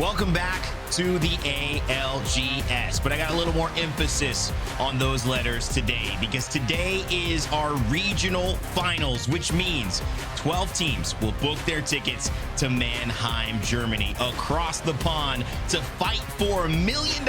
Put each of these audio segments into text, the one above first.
Welcome back to the ALGS, but I got a little more emphasis on those letters today because today is our regional finals, which means 12 teams will book their tickets to Mannheim, Germany, across the pond to fight for $1 million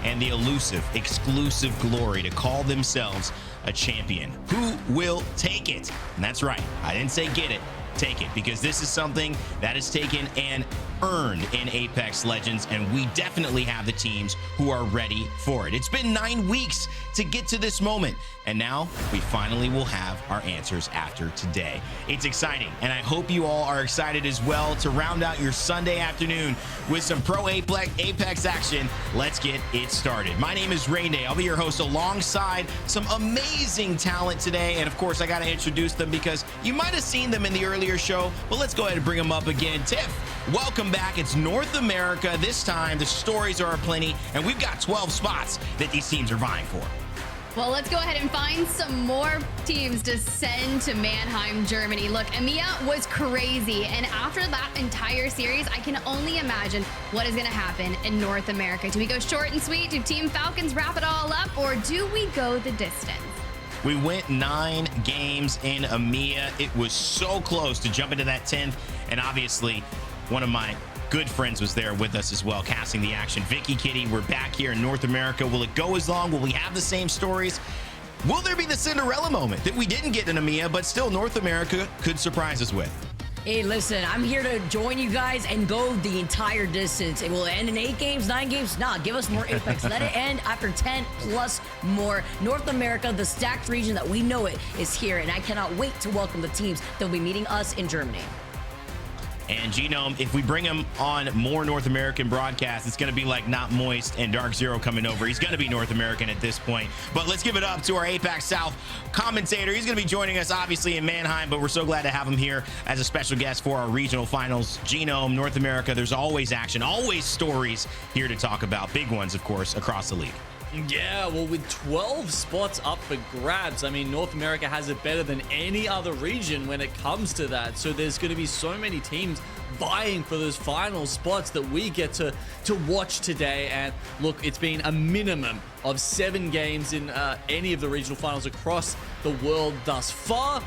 and the elusive, exclusive glory to call themselves a champion. Who will take it? And that's right, I didn't say get it. Take it, because this is something that is taken and earned in Apex Legends, and we definitely have the teams who are ready for it. It's been 9 weeks to get to this moment, and now we finally will have our answers after today. It's exciting, and I hope you all are excited as well to round out your Sunday afternoon with some pro Apex action. Let's get it started. My name is Rainday. I'll be your host alongside some amazing talent today, and of course I got to introduce them because you might have seen them in the earlier show, but let's go ahead and bring them up again. Tiff, welcome back. It's North America. This time the stories are aplenty, and we've got 12 spots that these teams are vying for. Well, let's go ahead and find some more teams to send to Mannheim, Germany. Look, EMEA was crazy, and after that entire series, I can only imagine what is going to happen in North America. Do we go short and sweet? Do Team Falcons wrap it all up, or do we go the distance? We went 9 games in EMEA. It was so close to jump into that 10th, and obviously one of my good friends was there with us as well, casting the action. Vicky, Kitty, we're back here in North America. Will it go as long? Will we have the same stories? Will there be the Cinderella moment that we didn't get in EMEA, but still North America could surprise us with? Hey, listen, I'm here to join you guys and go the entire distance. It will end in 8 games, 9 games. Nah, give us more Apex. Let it end after 10 plus more. North America, the stacked region that we know it, is here, and I cannot wait to welcome the teams that will be meeting us in Germany. And Genome, if we bring him on more North American broadcasts, it's going to be like Not Moist and Dark Zero coming over. He's going to be North American at this point. But let's give it up to our Apex South commentator. He's going to be joining us, obviously, in Mannheim, but we're so glad to have him here as a special guest for our regional finals. Genome, North America, there's always action, always stories here to talk about. Big ones, of course, across the league. Yeah, well, with 12 spots up for grabs, I mean, North America has it better than any other region when it comes to that. So there's going to be so many teams vying for those final spots that we get to watch today. And look, it's been a minimum of 7 games in any of the regional finals across the world thus far.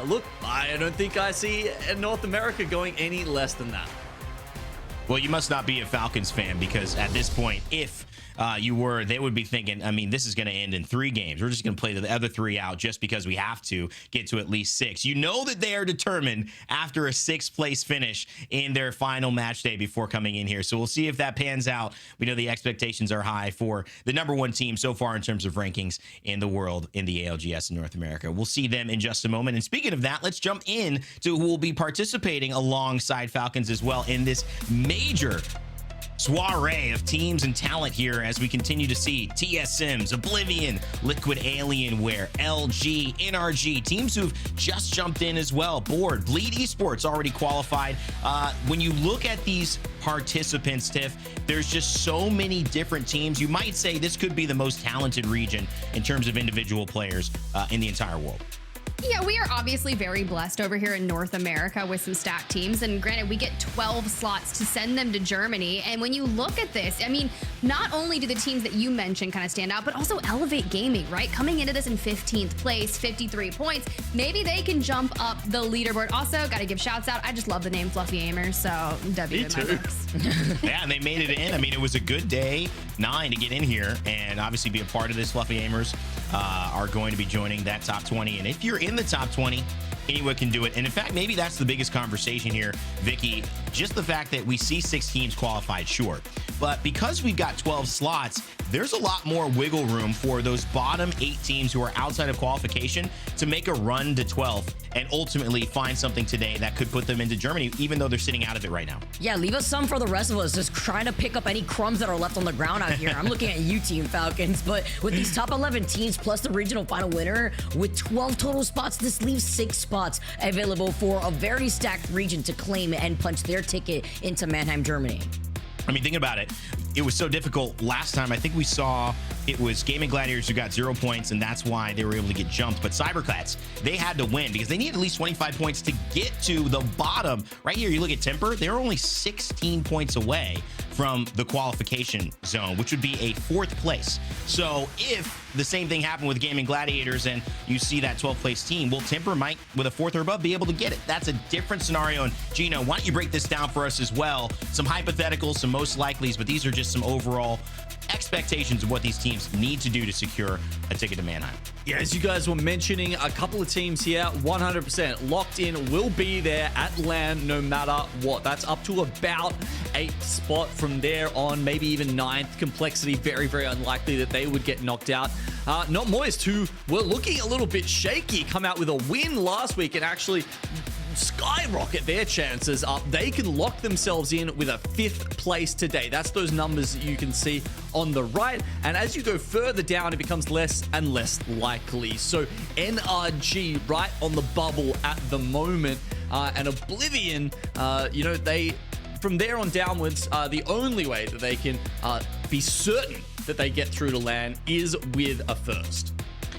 Look, I don't think I see North America going any less than that. Well, you must not be a Falcons fan, because at this point, if you were, they would be thinking, I mean, this is going to end in 3 games. We're just going to play the other 3 out just because we have to get to at least 6. You know that they are determined after a 6th place finish in their final match day before coming in here. So we'll see if that pans out. We know the expectations are high for the #1 team so far in terms of rankings in the world in the ALGS in North America. We'll see them in just a moment. And speaking of that, let's jump in to who will be participating alongside Falcons as well in this major soiree of teams and talent here as we continue to see TSMs, Oblivion, Liquid Alienware, LG, NRG, teams who've just jumped in as well. Board, Bleed Esports already qualified. When you look at these participants, Tiff, there's just so many different teams. You might say this could be the most talented region in terms of individual players in the entire world. Yeah, we are obviously very blessed over here in North America with some stacked teams. And granted, we get 12 slots to send them to Germany. And when you look at this, I mean, not only do the teams that you mentioned kind of stand out, but also Elevate Gaming, right? Coming into this in 15th place, 53 points. Maybe they can jump up the leaderboard. Also, got to give shouts out. I just love the name Fluffy Aimers. So W in my books. Yeah, and they made it in. I mean, it was a good day 9 to get in here and obviously be a part of this. Fluffy Aimers are going to be joining that top 20. And if you're in the top 20, anyone can do it. And in fact, maybe that's the biggest conversation here, Vicky. Just the fact that we see 6 teams qualified, sure. But because we've got 12 slots, there's a lot more wiggle room for those bottom 8 teams who are outside of qualification to make a run to 12 and ultimately find something today that could put them into Germany, even though they're sitting out of it right now. Yeah, leave us some for the rest of us, just trying to pick up any crumbs that are left on the ground out here. I'm looking at you, Team Falcons, but with these top 11 teams plus the regional final winner, with 12 total spots, this leaves 6 spots available for a very stacked region to claim and punch their ticket into Mannheim, Germany. I mean, think about it. It was so difficult last time. I think we saw it was Gaming Gladiators who got 0 points, and that's why they were able to get jumped. But Cybercats, they had to win because they needed at least 25 points to get to the bottom. Right here, you look at Temper, they're only 16 points away from the qualification zone, which would be a 4th place. So if the same thing happened with Gaming Gladiators and you see that 12th place team, well, Temper might, with a 4th or above, be able to get it. That's a different scenario. And Gino, why don't you break this down for us as well? Some hypotheticals, some most likelies, but these are just some overall expectations of what these teams need to do to secure a ticket to Mannheim. Yeah, as you guys were mentioning, a couple of teams here, 100% locked in, will be there at LAN no matter what. That's up to about 8th spot from there on, maybe even 9th. Complexity, very, very unlikely that they would get knocked out. Not Moist, who were looking a little bit shaky, come out with a win last week and actually skyrocket their chances up. They can lock themselves in with a 5th place today. That's those numbers that you can see on the right. And as you go further down, it becomes less and less likely. So NRG right on the bubble at the moment. And Oblivion, you know, they, from there on downwards, the only way that they can be certain that they get through to LAN is with a first.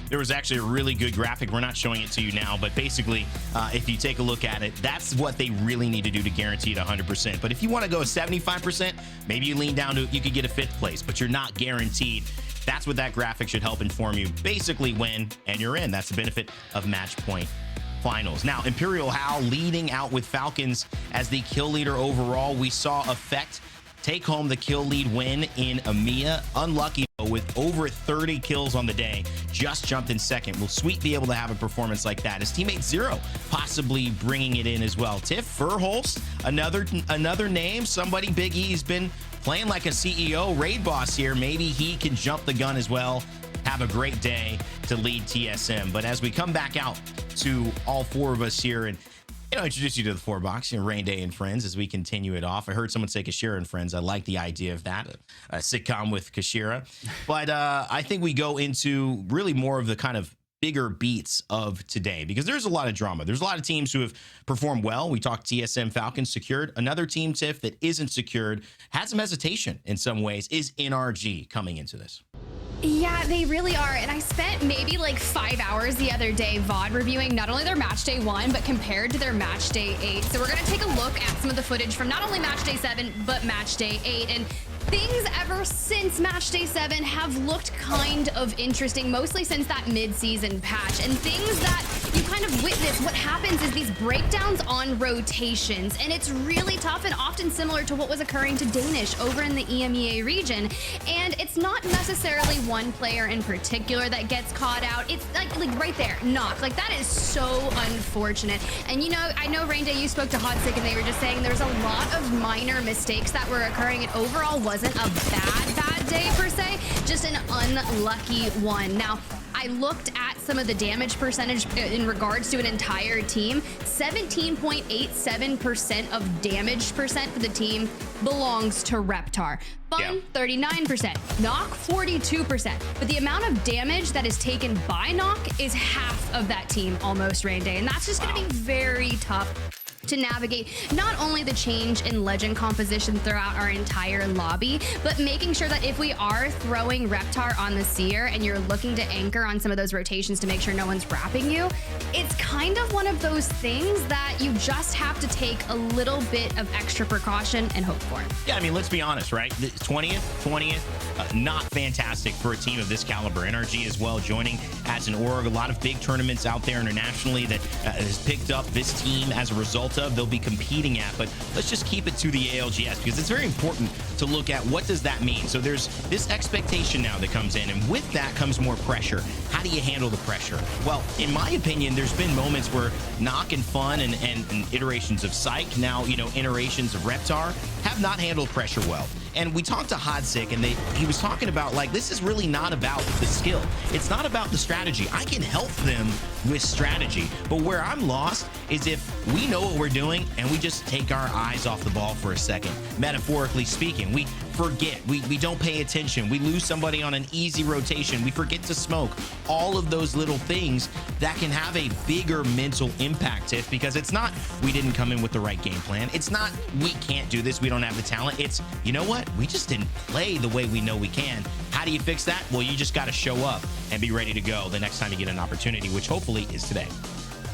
There was actually a really good graphic. We're not showing it to you now, but basically, if you take a look at it, that's what they really need to do to guarantee it 100%. But if you want to go 75%, maybe you lean down to, you could get a 5th place, but you're not guaranteed. That's what that graphic should help inform you. Basically win and you're in. That's the benefit of match point finals. Now, Imperial Hal leading out with Falcons as the kill leader overall. We saw Effect take home the kill lead win in EMEA. Unlucky with over 30 kills on the day, just jumped in 2nd. Will Sweet be able to have a performance like that? His teammate Zero possibly bringing it in as well. Tiff Furholst, another name, somebody Big E's been playing like a CEO raid boss here. Maybe he can jump the gun as well. Have a great day to lead TSM. But as we come back out to all 4 of us here and introduce you to the 4 box, Rain Day and Friends, as we continue it off. I heard someone say Kashira and Friends. I like the idea of that, a sitcom with Kashira. But I think we go into really more of the kind of bigger beats of today, because there's a lot of drama. There's a lot of teams who have performed well. We talked TSM Falcons secured. Another team, Tiff, that isn't secured, had some hesitation in some ways, is NRG coming into this. Yeah, they really are. And I spent maybe like 5 hours the other day VOD reviewing not only their match day 1, but compared to their match day 8. So we're going to take a look at some of the footage from not only match day 7, but match day 8. And things ever since match day 7 have looked kind of interesting, mostly since that mid-season patch. And things that you kind of witness, what happens is these breakdowns on rotations. And it's really tough and often similar to what was occurring to Danish over in the EMEA region. And it's not necessarily one player in particular that gets caught out. It's like right there, knocked. Like, that is so unfortunate. And you know, I know Rain Day, you spoke to Hot Sick and they were just saying there's a lot of minor mistakes that were occurring. It overall wasn't a bad day per se, just an unlucky one. Now, I looked at some of the damage percentage in regards to an entire team. 17.87% of damage percent for the team belongs to Reptar. Fun, 39%. Knock, 42%. But the amount of damage that is taken by Knock is half of that team, almost, Rain Day. And that's just going to be very tough to navigate not only the change in legend composition throughout our entire lobby, but making sure that if we are throwing Reptar on the Seer and you're looking to anchor on some of those rotations to make sure no one's wrapping you, it's kind of one of those things that you just have to take a little bit of extra precaution and hope for. Yeah, I mean, let's be honest, right? The 20th, not fantastic for a team of this caliber. NRG as well joining as an org. A lot of big tournaments out there internationally that has picked up this team as a result of, they'll be competing at. But let's just keep it to the ALGS, because it's very important to look at what does that mean. So there's this expectation now that comes in, and with that comes more pressure. How do you handle the pressure? Well, in my opinion, there's been moments where Knock and Fun and iterations of Psych, now, iterations of Reptar, have not handled pressure well. And we talked to Hodsick, and he was talking about, like, this is really not about the skill. It's not about the strategy. I can help them with strategy. But where I'm lost is if we know what we're doing and we just take our eyes off the ball for a second, metaphorically speaking. We forget. We don't pay attention. We lose somebody on an easy rotation. We forget to smoke. All of those little things that can have a bigger mental impact, Tiff, because it's not we didn't come in with the right game plan. It's not we can't do this, we don't have the talent. It's, you know what? what? We just didn't play the way we know we can. How do you fix that? Well, you just got to show up and be ready to go the next time you get an opportunity, which hopefully is today.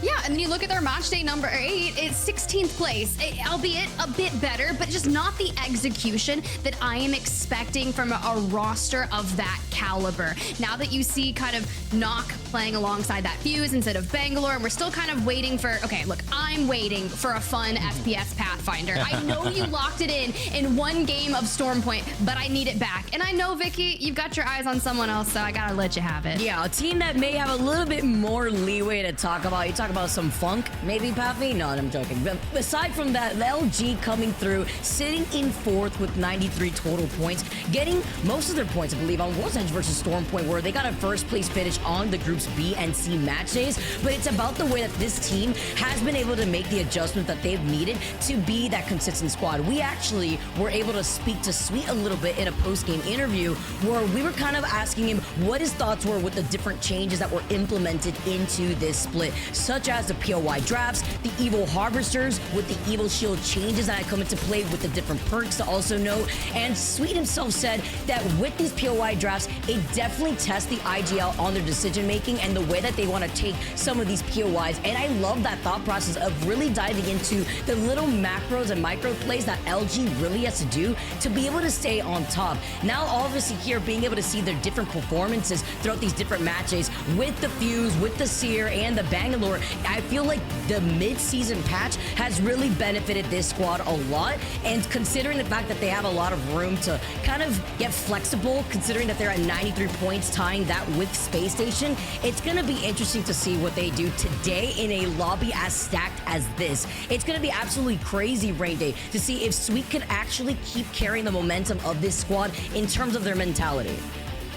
Yeah, and then you look at their match day number 8, it's 16th place, albeit a bit better, but just not the execution that I am expecting from a roster of that caliber. Now that you see kind of Knock playing alongside that Fuse instead of Bangalore, and we're still kind of waiting for, okay, look, I'm waiting for a fun FPS Pathfinder. I know you locked it in one game of Stormpoint, but I need it back. And I know, Vicky, you've got your eyes on someone else, so I gotta let you have it. Yeah, a team that may have a little bit more leeway to talk about. You talk about some funk, maybe, Pappy? No, I'm joking. But aside from that, the LG coming through, sitting in 4th with 93 total points, getting most of their points, I believe, on World's Edge versus Stormpoint, where they got a first place finish on the groups B and C match days. But it's about the way that this team has been able to make the adjustment that they've needed to be that consistent squad. We actually were able to speak to Sweet a little bit in a post-game interview where we were kind of asking him what his thoughts were with the different changes that were implemented into this split, such as the POI drafts, the Evil Harvesters with the Evil Shield changes that come into play with the different perks to also note. And Sweet himself said that with these POI drafts, it definitely tests the IGL on their decision making and the way that they want to take some of these POIs. And I love that thought process of really diving into the little macros and micro plays that LG really has to do to be able to stay on top. Now, obviously here, being able to see their different performances throughout these different matches with the Fuse, with the Seer, and the Bangalore, I feel like the mid-season patch has really benefited this squad a lot. And considering the fact that they have a lot of room to kind of get flexible, considering that they're at 93 points, tying that with Space Station, it's going to be interesting to see what they do today in a lobby as stacked as this. It's going to be absolutely crazy, Rain Day, to see if Sweet can actually keep carrying the momentum of this squad in terms of their mentality.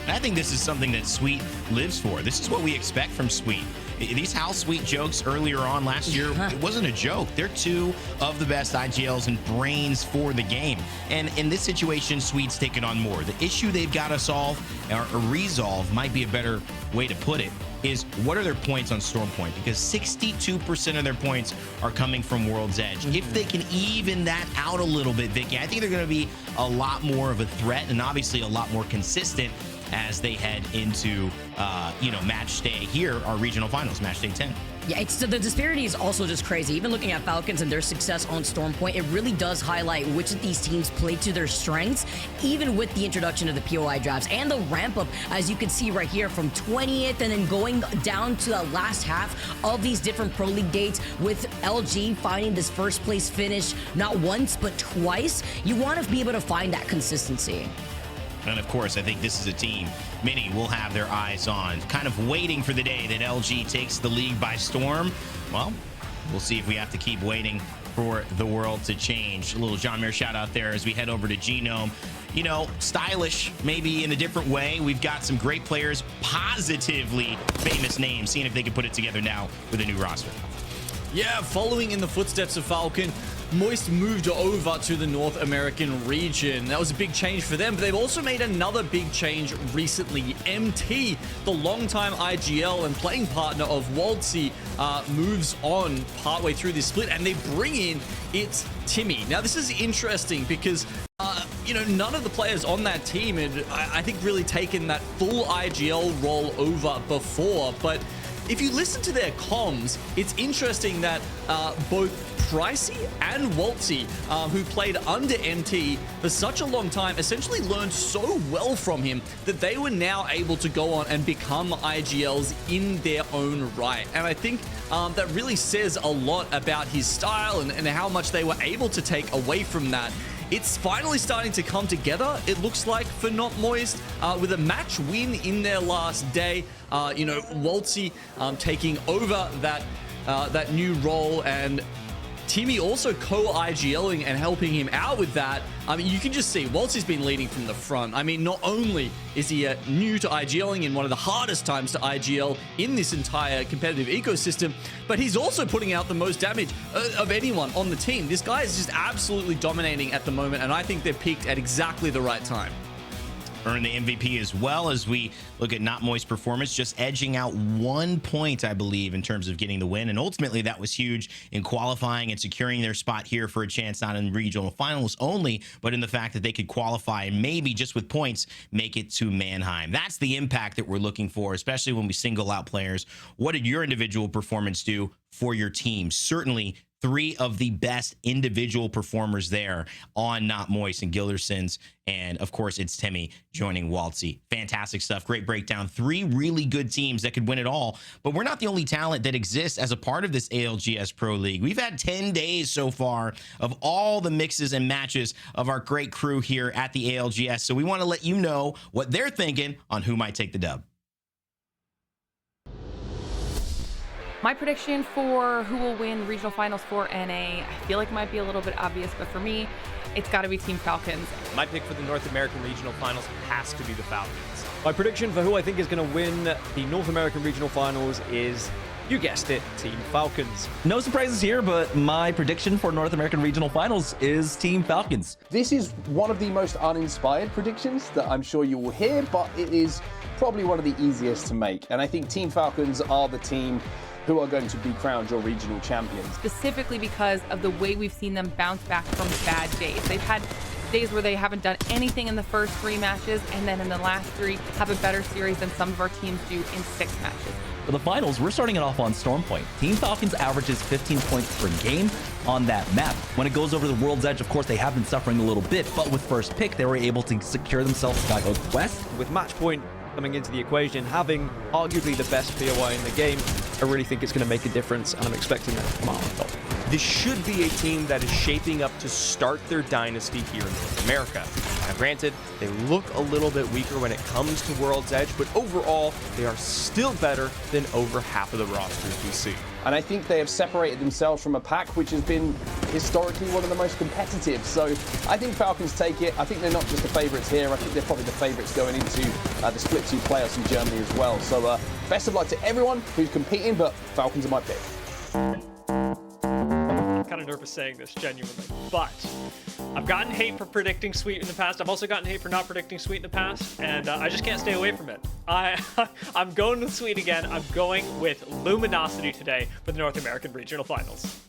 I think this is something that Sweet lives for. This is what we expect from Sweet. These How Sweet jokes earlier on last year, it wasn't a joke. They're two of the best IGLs and brains for the game. And in this situation, Sweet's taken on more. The issue they've got to solve, or resolve, might be a better way to put it, is what are their points on Stormpoint? Because 62% of their points are coming from World's Edge. If they can even that out a little bit, Vicky, I think they're going to be a lot more of a threat and obviously a lot more consistent as they head into, match day here, our regional finals, match day 10. Yeah, the disparity is also just crazy. Even looking at Falcons and their success on Stormpoint, it really does highlight which of these teams play to their strengths, even with the introduction of the POI drafts and the ramp up, as you can see right here, from 20th and then going down to the last half of these different Pro League dates, with LG finding this first place finish not once but twice. You want to be able to find that consistency. And of course, I think this is a team many will have their eyes on, kind of waiting for the day that LG takes the league by storm. Well, we'll see if we have to keep waiting for the world to change. A little John Mayer shout out there as we head over to Genome. You know, stylish, maybe in a different way. We've got some great players, positively famous names, seeing if they can put it together now with a new roster. Yeah, following in the footsteps of Falcon, Moist moved over to the North American region. That was a big change for them, but they've also made another big change recently. MT, the longtime IGL and playing partner of Waltzy, moves on partway through this split, and they bring in it's Timmy. Now, this is interesting because none of the players on that team had, I think, really taken that full IGL role over before, but if you listen to their comms, it's interesting that both Pricey and Waltzy, who played under MT for such a long time, essentially learned so well from him that they were now able to go on and become IGLs in their own right. And I think that really says a lot about his style and how much they were able to take away from that. It's finally starting to come together, it looks like, for Not Moist, with a match win in their last day. Waltzy taking over that new role, and Timmy also co-IGLing and helping him out with that. I mean, you can just see Waltzy's been leading from the front. I mean, not only is he new to IGLing in one of the hardest times to IGL in this entire competitive ecosystem, but he's also putting out the most damage of anyone on the team. This guy is just absolutely dominating at the moment, and I think they're peaked at exactly the right time. earn the MVP as well. As we look at Not Moist's performance, just edging out 1 point, I believe, in terms of getting the win. And ultimately, that was huge in qualifying and securing their spot here for a chance, not in regional finals only, but in the fact that they could qualify and maybe just with points make it to Mannheim. That's the impact that we're looking for, especially when we single out players. What did your individual performance do for your team? Certainly 3 of the best individual performers there on Not Moist and Gildersons. And of course, it's Timmy joining Waltzy. Fantastic stuff. Great breakdown. 3 really good teams that could win it all. But we're not the only talent that exists as a part of this ALGS Pro League. We've had 10 days so far of all the mixes and matches of our great crew here at the ALGS. So we want to let you know what they're thinking on who might take the dub. My prediction for who will win the regional finals for NA, I feel like it might be a little bit obvious, but for me, it's got to be Team Falcons. My pick for the North American Regional Finals has to be the Falcons. My prediction for who I think is going to win the North American Regional Finals is, you guessed it, Team Falcons. No surprises here, but my prediction for North American Regional Finals is Team Falcons. This is one of the most uninspired predictions that I'm sure you will hear, but it is probably one of the easiest to make. And I think Team Falcons are the team who are going to be crowned your regional champions. Specifically because of the way we've seen them bounce back from bad days. They've had days where they haven't done anything in the first 3 matches, and then in the last 3 have a better series than some of our teams do in 6 matches. For the finals, we're starting it off on Storm Point. Team Falcons averages 15 points per game on that map. When it goes over the World's Edge, of course, they have been suffering a little bit, but with first pick, they were able to secure themselves Skyhook West. With match point coming into the equation, having arguably the best POI in the game, I really think it's going to make a difference, and I'm expecting them to come out on top. This should be a team that is shaping up to start their dynasty here in North America. Now, granted, they look a little bit weaker when it comes to World's Edge, but overall, they are still better than over half of the rosters we see. And I think they have separated themselves from a pack which has been historically one of the most competitive. So I think Falcons take it. I think they're not just the favourites here. I think they're probably the favourites going into the Split 2 playoffs in Germany as well. So best of luck to everyone who's competing, but Falcons are my pick. I'm kind of nervous saying this, genuinely, but I've gotten hate for predicting Sweet in the past. I've also gotten hate for not predicting Sweet in the past, and I just can't stay away from it. I'm going with Sweet again. I'm going with Luminosity today for the North American Regional Finals.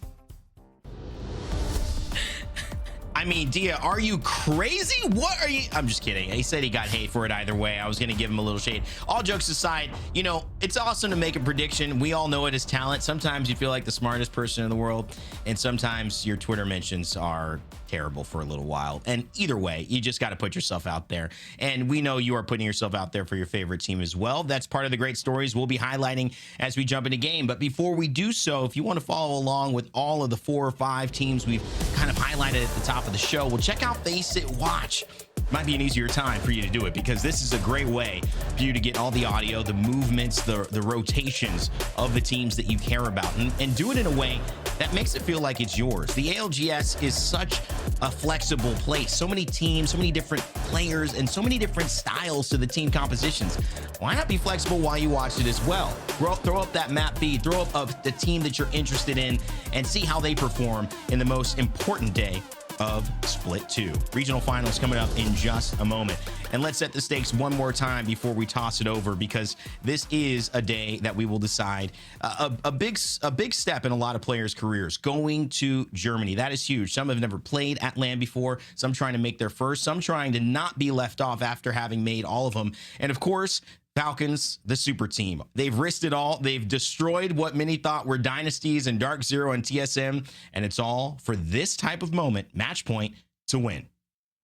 I mean, Dia, are you crazy? What are you? I'm just kidding. He said he got hate for it either way. I was going to give him a little shade. All jokes aside, you know, it's awesome to make a prediction. We all know it as talent. Sometimes you feel like the smartest person in the world, and sometimes your Twitter mentions are terrible for a little while. And either way, you just got to put yourself out there. And we know you are putting yourself out there for your favorite team as well. That's part of the great stories we'll be highlighting as we jump into game. But before we do so, if you want to follow along with all of the 4 or 5 teams we've kind of highlighted at the top of the show, well, check out Face It Watch. Might be an easier time for you to do it because this is a great way for you to get all the audio, the movements, the rotations of the teams that you care about, and do it in a way that makes it feel like it's yours. The ALGS is such a flexible place. So many teams, so many different players, and so many different styles to the team compositions. Why not be flexible while you watch it as well? Throw up that map feed, throw up the team that you're interested in, and see how they perform in the most important day of Split 2. Regional finals coming up in just a moment. And let's set the stakes one more time before we toss it over, because this is a day that we will decide a big step in a lot of players' careers, going to Germany. That is huge. Some have never played at LAN before, some trying to make their first, some trying to not be left off after having made all of them. And of course, Falcons, the super team. They've risked it all. They've destroyed what many thought were dynasties and Dark Zero and TSM, and it's all for this type of moment, match point, to win.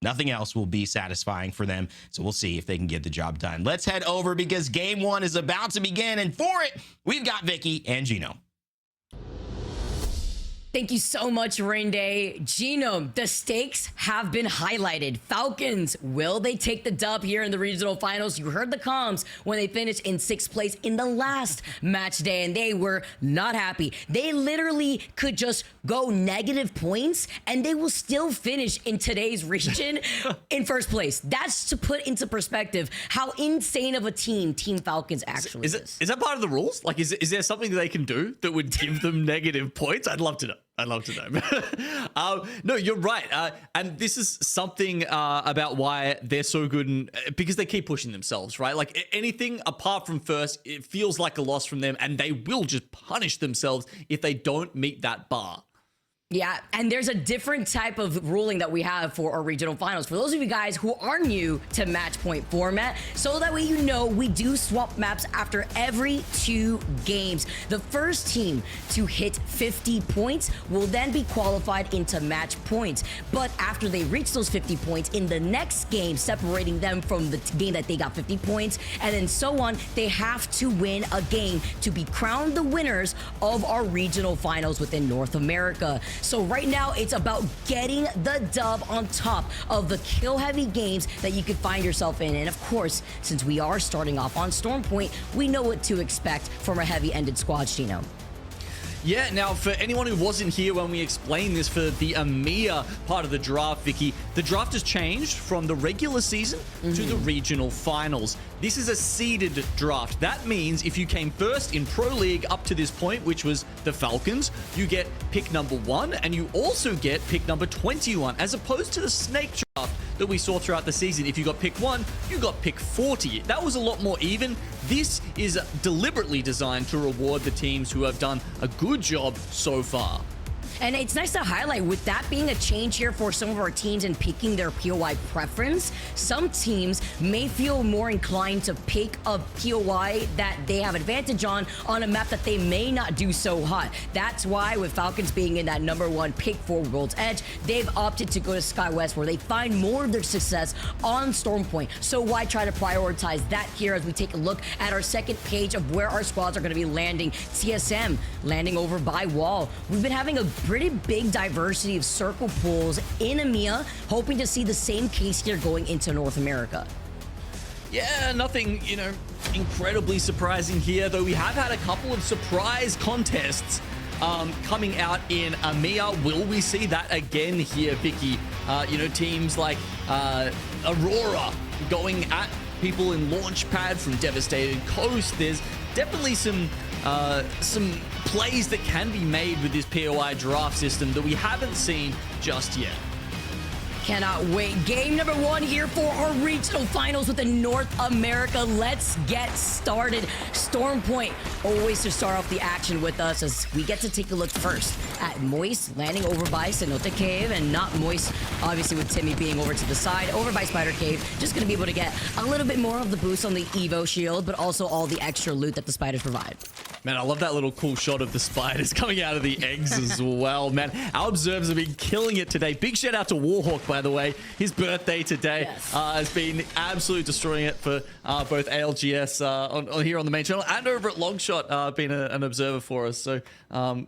Nothing else will be satisfying for them, so we'll see if they can get the job done. Let's head over because game 1 is about to begin, and for it, we've got Vicky and Gino. Thank you so much, Rinde. Genome, the stakes have been highlighted. Falcons, will they take the dub here in the regional finals? You heard the comms when they finished in 6th place in the last match day, and they were not happy. They literally could just go negative points, and they will still finish in today's region in 1st place. That's to put into perspective how insane of a team Team Falcons actually is. Is that part of the rules? Like, is there something they can do that would give them negative points? I'd love to know. I'd love to know. No, you're right. And this is something about why they're so good, because they keep pushing themselves, right? Like anything apart from first, it feels like a loss from them, and they will just punish themselves if they don't meet that bar. Yeah, and there's a different type of ruling that we have for our regional finals. For those of you guys who are new to match point format, so that way you know we do swap maps after every 2 games. The first team to hit 50 points will then be qualified into match points. But after they reach those 50 points in the next game, separating them from the game that they got 50 points, and then so on, they have to win a game to be crowned the winners of our regional finals within North America. So right now, it's about getting the dub on top of the kill-heavy games that you could find yourself in. And of course, since we are starting off on Storm Point, we know what to expect from a heavy-ended squad, Gino. Yeah, now for anyone who wasn't here when we explained this for the EMEA part of the draft, Vicky, the draft has changed from the regular season to the regional finals. This is a seeded draft. That means if you came first in Pro League up to this point, which was the Falcons, you get pick number 1, and you also get pick number 21, as opposed to the snake draft that we saw throughout the season. If you got pick 1, you got pick 40. That was a lot more even. This is deliberately designed to reward the teams who have done a good job so far. And it's nice to highlight, with that being a change here for some of our teams in picking their POI preference, some teams may feel more inclined to pick a POI that they have advantage on a map that they may not do so hot. That's why, with Falcons being in that #1 pick for World's Edge, they've opted to go to SkyWest, where they find more of their success on Storm Point. So why try to prioritize that here as we take a look at our second page of where our squads are going to be landing? TSM landing over by Wall. We've been having a pretty big diversity of circle pools in EMEA, hoping to see the same case here going into North America. Yeah, nothing, incredibly surprising here, though we have had a couple of surprise contests coming out in EMEA. Will we see that again here, Vicky? Teams like Aurora going at people in Launchpad from Devastated Coast. There's definitely some plays that can be made with this POI draft system that we haven't seen just yet. Cannot wait. Game number 1 here for our regional finals with the North America. Let's get started. Storm Point always to start off the action with us, as we get to take a look first at Moist landing over by Cenote Cave, and not Moist, obviously, with Timmy being over to the side, over by Spider Cave. Just going to be able to get a little bit more of the boost on the Evo shield, but also all the extra loot that the spiders provide. Man, I love that little cool shot of the spiders coming out of the eggs as well, man. Our observers have been killing it today. Big shout out to Warhawk, by the way. His birthday today has been absolutely destroying it for both ALGS on here on the main channel and over at Longshot, being an observer for us. So,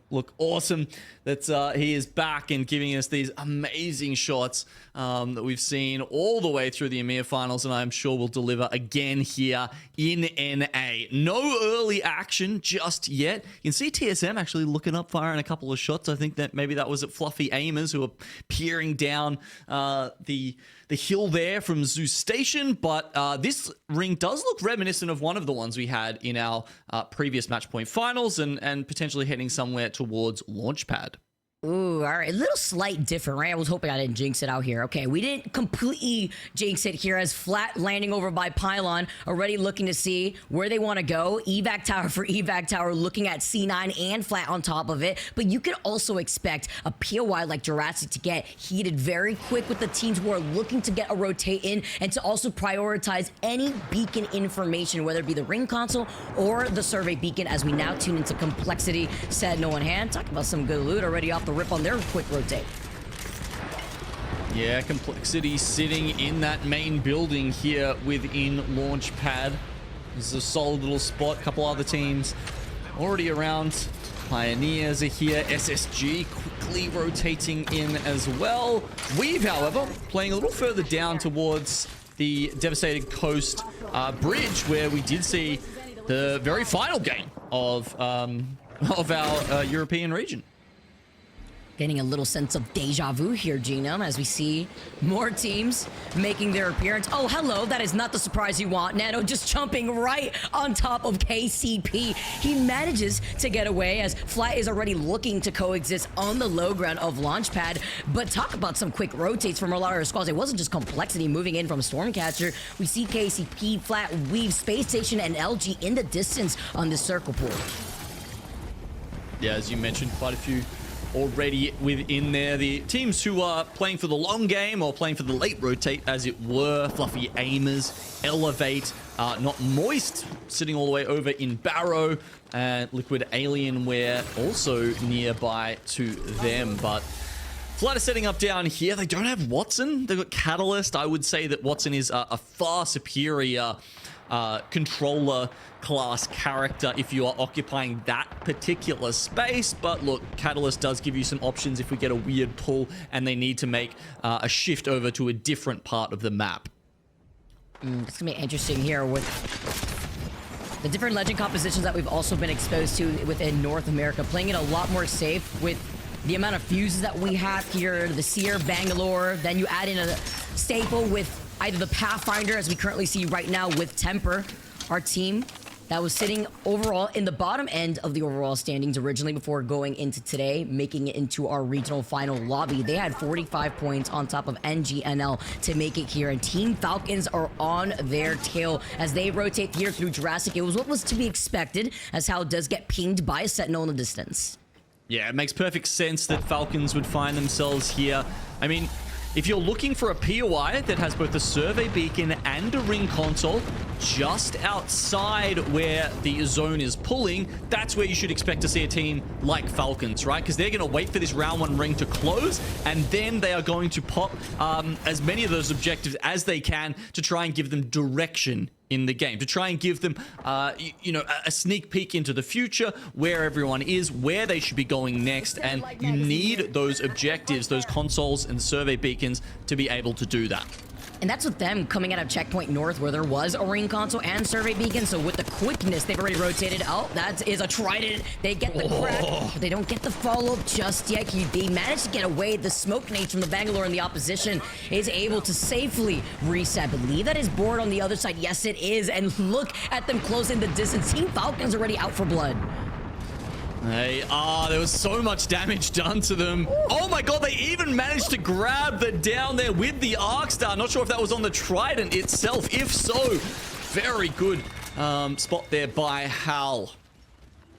look, awesome that he is back and giving us these amazing shots that we've seen all the way through the EMEA finals, and I'm sure we'll deliver again here in NA. No early action just yet. You can see TSM actually looking up, firing a couple of shots. I think that maybe that was at Fluffy Aimers, who are peering down the hill there from Zeus Station, but this ring does look reminiscent of one of the ones we had in our previous match point finals, and potentially heading somewhere towards Launchpad. Ooh, all right. A little slight different, right? I was hoping I didn't jinx it out here. Okay, we didn't completely jinx it here, as Flat landing over by Pylon, already looking to see where they want to go. Evac Tower for Evac Tower, looking at C9 and Flat on top of it. But you can also expect a POI like Jurassic to get heated very quick with the teams who are looking to get a rotate in, and to also prioritize any beacon information, whether it be the ring console or the survey beacon, as we now tune into Complexity. Said no one hand. Talk about some good loot already off the rip on their quick rotate. Yeah, Complexity sitting in that main building here within Launchpad. This is a solid little spot. Couple other teams already around. Pioneers are here. SSG quickly rotating in as well. Weave, however, playing a little further down towards the Devastated Coast bridge, where we did see the very final game of our European region. Getting a little sense of deja vu here, Genome, as we see more teams making their appearance. Oh, hello. That is not the surprise you want. Nano just jumping right on top of KCP. He manages to get away as Flat is already looking to coexist on the low ground of Launchpad. But talk about some quick rotates from a lot of our squads. It wasn't just Complexity moving in from Stormcatcher. We see KCP, Flat, Weave, Space Station, and LG in the distance on this circle pool. Yeah, as you mentioned, quite a few already within there. The teams who are playing for the long game or playing for the late rotate, as it were, Fluffy Aimers, Elevate, Not Moist, sitting all the way over in Barrow, and Liquid Alienware also nearby to them. But Flat is setting up down here. They don't have Watson. They've got Catalyst. I would say that Watson is a far superior controller class character if you are occupying that particular space. But look, Catalyst does give you some options if we get a weird pull and they need to make a shift over to a different part of the map. It's gonna be interesting here with the different legend compositions that we've also been exposed to within North America, playing it a lot more safe with the amount of fuses that we have here, the Seer, Bangalore, then you add in a staple with either the Pathfinder, as we currently see right now with Temper, our team that was sitting overall in the bottom end of the overall standings originally before going into today, making it into our regional final lobby. They had 45 points on top of NGNL to make it here, and Team Falcons are on their tail as they rotate here through Jurassic. It was what was to be expected, as Hal does get pinged by a Sentinel in the distance. Yeah, it makes perfect sense that Falcons would find themselves here. I mean, if you're looking for a POI that has both a survey beacon and a ring console just outside where the zone is pulling, that's where you should expect to see a team like Falcons, right? Because they're going to wait for this round one ring to close, and then they are going to pop as many of those objectives as they can to try and give them direction in the game, to try and give them, you know, a sneak peek into the future, where everyone is, where they should be going next, and you need those objectives, those consoles and survey beacons to be able to do that. And that's with them coming out of Checkpoint North, where there was a ring console and survey beacon. So with the quickness, they've already rotated. Oh, that is a trident. They get the crack, but they don't get the follow-up just yet. They managed to get away. The smoke nades from the Bangalore in the opposition is able to safely reset. I believe that is board on the other side. Yes, it is. And look at them closing the distance. Team Falcons already out for blood. They are. There was so much damage done to them. Oh my god, they even managed to grab the down there with the Arc Star. Not sure if that was on the Trident itself. If so, very good spot there by Hal.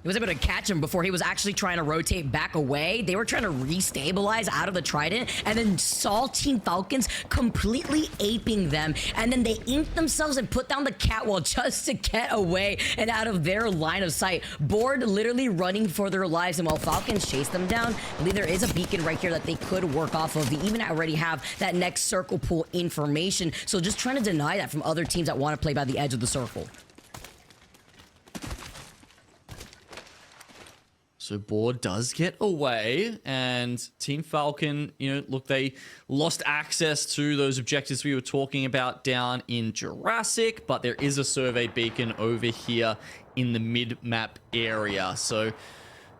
He was able to catch him before he was actually trying to rotate back away. They were trying to restabilize out of the Trident, and then saw Team Falcons completely aping them, and then they inked themselves and put down the catwall just to get away and out of their line of sight. Board literally running for their lives, and while Falcons chase them down, I believe there is a beacon right here that they could work off of. They even already have that next circle pool information, so just trying to deny that from other teams that want to play by the edge of the circle. So Board does get away, and Team Falcon, you know, look, they lost access to those objectives we were talking about down in Jurassic, but there is a survey beacon over here in the mid-map area. So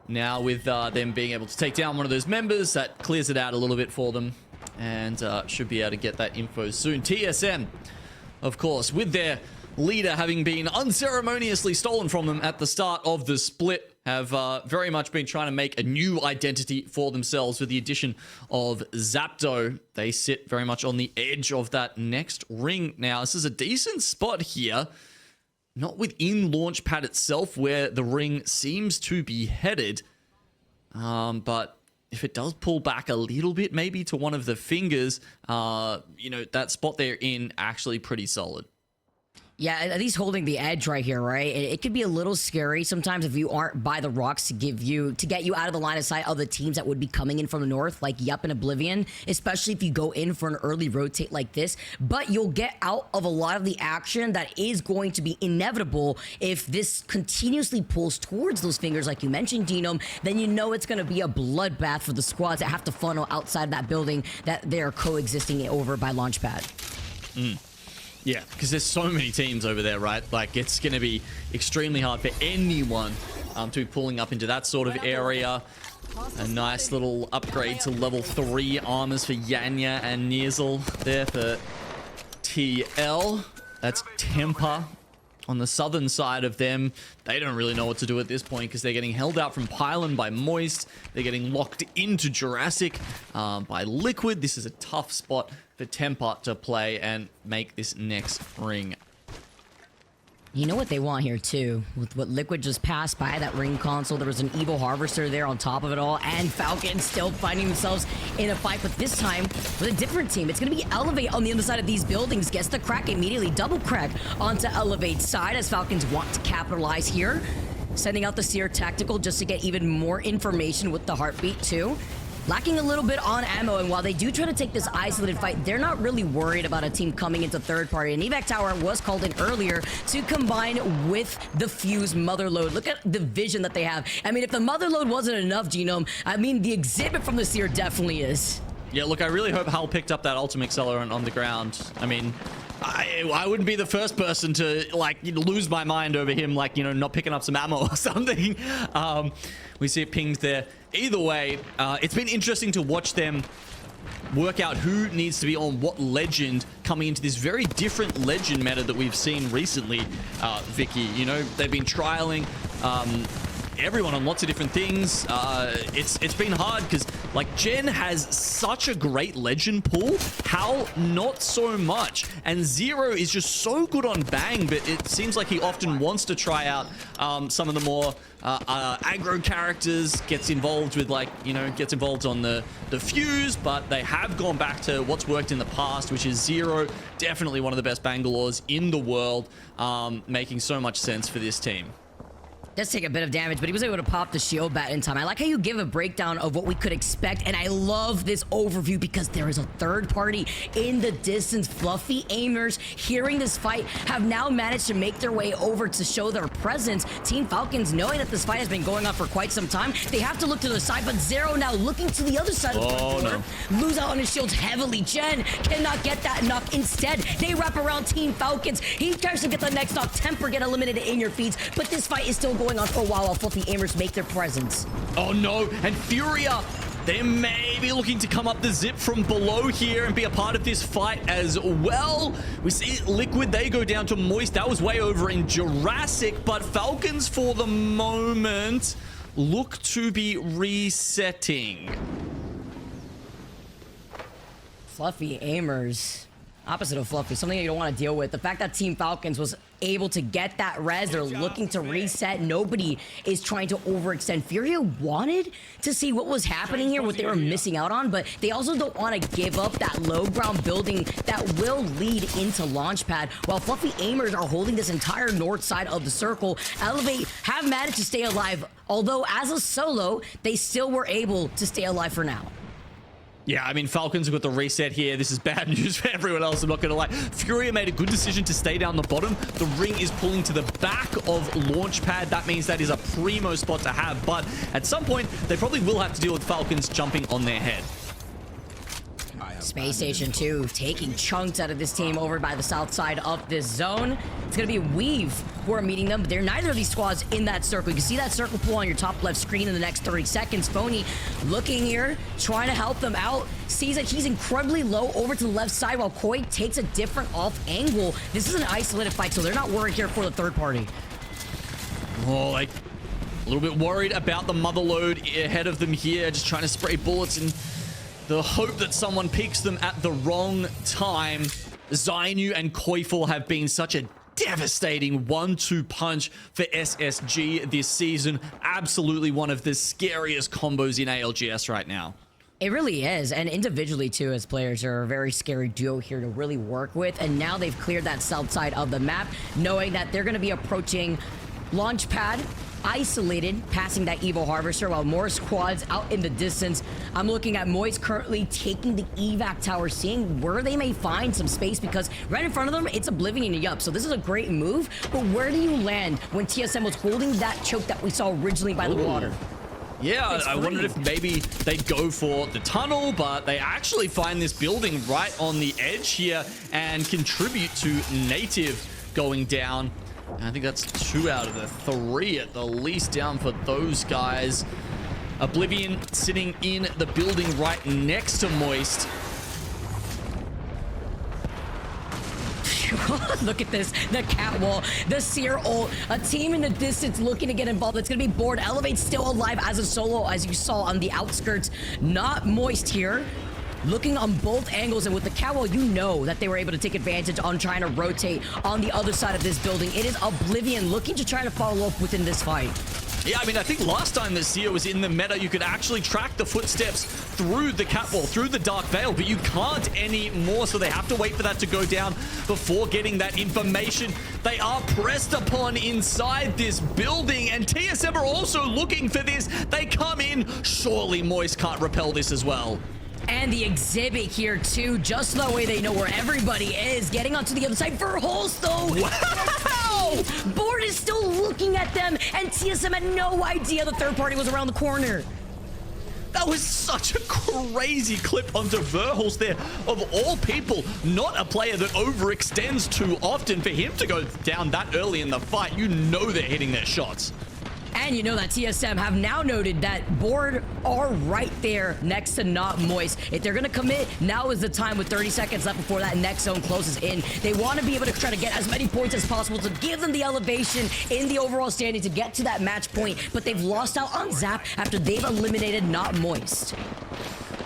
now with them being able to take down one of those members, that clears it out a little bit for them, and should be able to get that info soon. TSM, of course, with their leader having been unceremoniously stolen from them at the start of the split, have very much been trying to make a new identity for themselves with the addition of Zapdo. They sit very much on the edge of that next ring now. This is a decent spot here, not within Launchpad itself where the ring seems to be headed, but if it does pull back a little bit, maybe to one of the fingers, you know, that spot they're in actually pretty solid. Yeah, at least holding the edge right here, right? It could be a little scary sometimes if you aren't by the rocks to get you out of the line of sight of the teams that would be coming in from the north, like Yup and Oblivion, especially if you go in for an early rotate like this. But you'll get out of a lot of the action that is going to be inevitable if this continuously pulls towards those fingers, like you mentioned, Genome. Then you know it's going to be a bloodbath for the squads that have to funnel outside that building that they're coexisting over by Launchpad. Yeah, because there's so many teams over there, right? Like, it's going to be extremely hard for anyone to be pulling up into that sort of area. A nice little upgrade to level 3 armors for Yanya and Nizel there for TL. That's Temper on the southern side of them. They don't really know what to do at this point because they're getting held out from Pylon by Moist. They're getting locked into Jurassic by Liquid. This is a tough spot for Temper to play and make this next ring. You know what they want here too? With what Liquid just passed by that ring console, there was an Evil Harvester there on top of it all, and Falcons still finding themselves in a fight, but this time with a different team. It's going to be Elevate on the other side of these buildings. Gets the crack immediately, double crack onto Elevate's side as Falcons want to capitalize here. Sending out the Seer Tactical just to get even more information with the heartbeat too. Lacking a little bit on ammo, and while they do try to take this isolated fight, they're not really worried about a team coming into third party. An evac tower was called in earlier to combine with the Fuse Motherload. Look at the vision that they have. I mean, if the Motherload wasn't enough, Genome, I mean, the exhibit from the Seer definitely is. Yeah, look, I really hope Hal picked up that ultimate accelerant on the ground. I mean, I wouldn't be the first person to, like, lose my mind over him, like, not picking up some ammo or something. We see it pinged there. Either way, it's been interesting to watch them work out who needs to be on what legend coming into this very different legend meta that we've seen recently, Vicky. They've been trialing everyone on lots of different things. It's been hard because, like, Jen has such a great legend pool. Hal, not so much. And Zero is just so good on Bang, but it seems like he often wants to try out some of the more aggro characters, gets involved with, like, gets involved on the Fuse, but they have gone back to what's worked in the past, which is Zero. Definitely one of the best Bangalores in the world, making so much sense for this team. Does take a bit of damage, but he was able to pop the shield bat in time. I like how you give a breakdown of what we could expect, and I love this overview because there is a third party in the distance. Fluffy Aimers, hearing this fight, have now managed to make their way over to show their presence. Team Falcons, knowing that this fight has been going on for quite some time, they have to look to the side, but Zero now looking to the other side of the door. No. Lose out on his shields heavily. Jen cannot get that knock. Instead, they wrap around Team Falcons. He tries to get the next knock. Temper get eliminated in your feeds, but this fight is still going on for a while Fluffy Aimers make their presence. Oh no, and Furia, they may be looking to come up the zip from below here and be a part of this fight as well. We see Liquid, they go down to Moist. That was way over in Jurassic, but Falcons for the moment look to be resetting. Fluffy Aimers. Opposite of Fluffy, something you don't want to deal with. The fact that Team Falcons was able to get that res, they're looking to reset. Nobody is trying to overextend. Furia wanted to see what was happening here, what they were missing out on, but they also don't want to give up that low ground building that will lead into Launchpad. While Fluffy Aimers are holding this entire north side of the circle, Elevate have managed to stay alive, although as a solo, they still were able to stay alive for now. Yeah, I mean, Falcons have got the reset here. This is bad news for everyone else, I'm not going to lie. Furia made a good decision to stay down the bottom. The ring is pulling to the back of Launchpad. That means that is a primo spot to have, but at some point, they probably will have to deal with Falcons jumping on their head. Space Station 2 taking chunks out of this team over by the south side of this zone. It's going to be Weave who are meeting them, but they're neither of these squads in that circle. You can see that circle pull on your top left screen in the next 30 seconds. Phony looking here, trying to help them out. Sees that he's incredibly low over to the left side while Koi takes a different off angle. This is an isolated fight, so they're not worried here for the third party. Oh, like a little bit worried about the Motherload ahead of them here, just trying to spray bullets and the hope that someone picks them at the wrong time. Zainu and Koifel have been such a devastating 1-2 punch for SSG this season. Absolutely one of the scariest combos in ALGS right now. It really is, and individually too, as players are a very scary duo here to really work with, and now they've cleared that south side of the map, knowing that they're going to be approaching Launchpad, isolated, passing that Evil Harvester, while more squads out in the distance. I'm looking at Moist currently taking the evac tower, seeing where they may find some space, because right in front of them, it's Oblivioning up. So this is a great move, but where do you land when TSM was holding that choke that we saw originally by the water? Yeah, I wondered if maybe they'd go for the tunnel, but they actually find this building right on the edge here and contribute to Native going down. I think that's 2 out of the 3 at the least down for those guys. Oblivion sitting in the building right next to Moist. Look at this, the catwall, the Seer ult, a team in the distance looking to get involved. It's gonna be Board. Elevate still alive as a solo, as you saw on the outskirts. Not Moist here. Looking on both angles, and with the catwall, you know that they were able to take advantage on trying to rotate on the other side of this building. It is Oblivion looking to try to follow up within this fight. Yeah, I mean, I think last time the Seer was in the meta, you could actually track the footsteps through the catwall, through the Dark Veil, but you can't anymore, so they have to wait for that to go down before getting that information. They are pressed upon inside this building, and TSM are also looking for this. They come in. Surely Moist can't repel this as well. And the exhibit here too, just the way they know where everybody is. Getting onto the other side for Hulse though. Wow! Board is still looking at them, and TSM had no idea the third party was around the corner. That was such a crazy clip onto Verhulst there. Of all people, not a player that overextends too often. For him to go down that early in the fight, you know they're hitting their shots. And you know that TSM have now noted that Board are right there next to Not Moist. If they're going to commit, now is the time with 30 seconds left before that next zone closes in. They want to be able to try to get as many points as possible to give them the elevation in the overall standing to get to that match point. But they've lost out on Zap after they've eliminated Not Moist.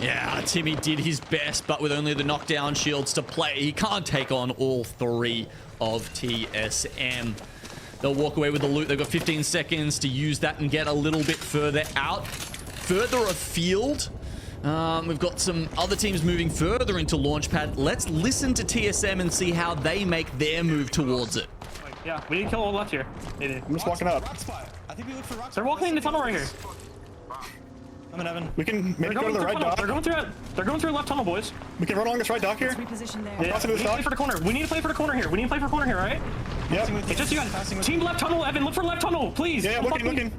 Yeah, Timmy did his best, but with only the knockdown shields to play, he can't take on all 3 of TSM. They'll walk away with the loot. They've got 15 seconds to use that and get a little bit further out. Further afield, we've got some other teams moving further into Launchpad. Let's listen to TSM and see how they make their move towards it. Yeah, we need to kill all left here. I'm just walking up. I think we look for rock. They're walking in the tunnel right here. I'm in Evan. We can maybe go to the right dock. They're going through left tunnel, boys. We can run along this right dock here. Reposition there. Yeah, we need to play for the corner. We need to play for the corner here. Right? Yep. It's just you guys. Team left tunnel, Evan. Look for left tunnel, please. Yeah, looking.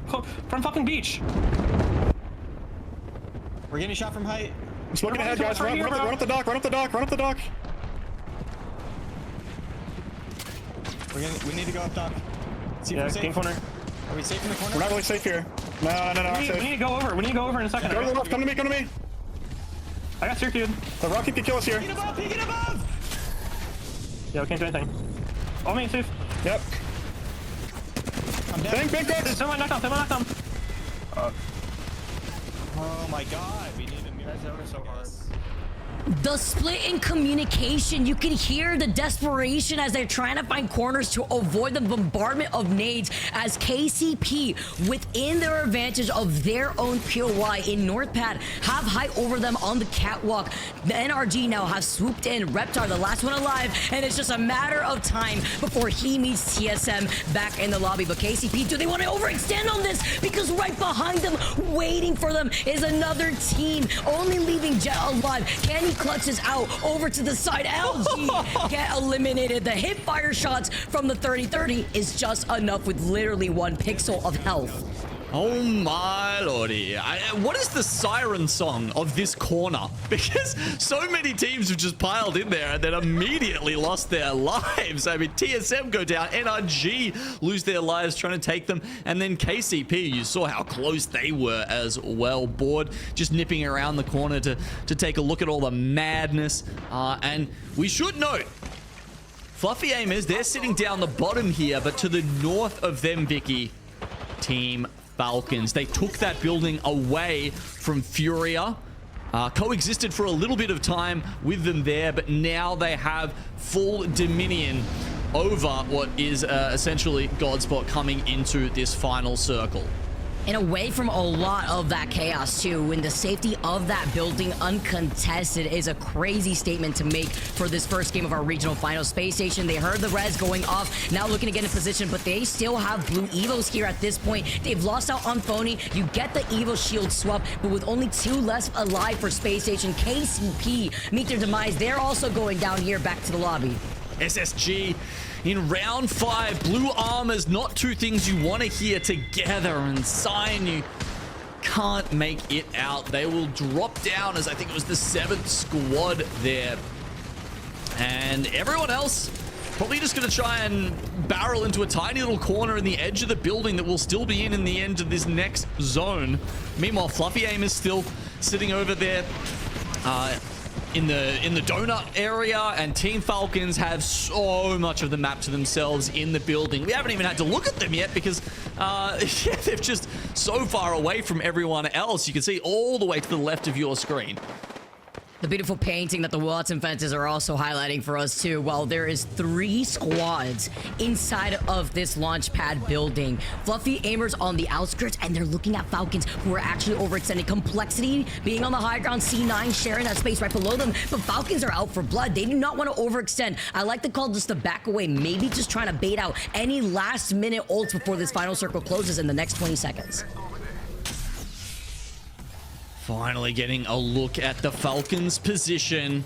From fucking beach. We're getting shot from height. Just looking ahead, guys. Run up the dock. Run up the dock. We need to go up dock. See if Yeah, we're safe. game corner. Are we safe in the corner? We're not really safe here. No, I'm safe. We need to go over. We need to go over in a second. Go to the left. Come to me. I got circuited. The rocket can kill us here. Peek it above! Yeah, we can't do anything. All main safe. Yep. I'm down. Bang, cooks! Someone knocked down. Oh my god, we need a mirror zone so hard. The split in communication, you can hear the desperation as they're trying to find corners to avoid the bombardment of nades as KCP, within their advantage of their own POI in Northpad, have height over them on the catwalk. The NRG now have swooped in. Reptar, the last one alive, and it's just a matter of time before he meets TSM back in the lobby. But KCP, do they want to overextend on this? Because right behind them, waiting for them, is another team, only leaving Jet alive. Can he clutches out over to the side? LG get eliminated. The hip fire shots from the 30-30 is just enough with literally 1 pixel of health. Oh my lordy. What is the siren song of this corner? Because so many teams have just piled in there and then immediately lost their lives. I mean, TSM go down, NRG lose their lives trying to take them, and then KCP, you saw how close they were as well. Board just nipping around the corner to take a look at all the madness. And we should note, Fluffy Aimers, they're sitting down the bottom here, but to the north of them, Vicky, Team Falcons. They took that building away from Furia, coexisted for a little bit of time with them there, but now they have full dominion over what is essentially Godspot coming into this final circle. And away from a lot of that chaos too, when the safety of that building uncontested is a crazy statement to make for this first game of our regional final. Space Station, they heard the res going off, now looking to get in position, but they still have blue evos here at this point. They've lost out on Phony. You get the evo shield swap, but with only 2 left alive for Space Station, KCP meet their demise. They're also going down here back to the lobby. SSG in round 5. Blue armors, not 2 things you want to hear together. And Sign, you can't make it out. They will drop down as I think it was the 7th squad there. And everyone else Probably just going to try and barrel into a tiny little corner in the edge of the building that will still be in the end of this next zone. Meanwhile, Fluffy Aim is still sitting over there in the donut area, and Team Falcons have so much of the map to themselves in the building. We haven't even had to look at them yet because yeah, they're just so far away from everyone else. You can see all the way to the left of your screen. The beautiful painting that the Watson fences are also highlighting for us too. Well, there is 3 squads inside of this launch pad building. Fluffy Aimers on the outskirts, and they're looking at Falcons who are actually overextending. Complexity being on the high ground, C9 sharing that space right below them, but Falcons are out for blood. They do not want to overextend. I like the call just to back away, maybe just trying to bait out any last minute ults before this final circle closes in the next 20 seconds. Finally getting a look at the Falcons' position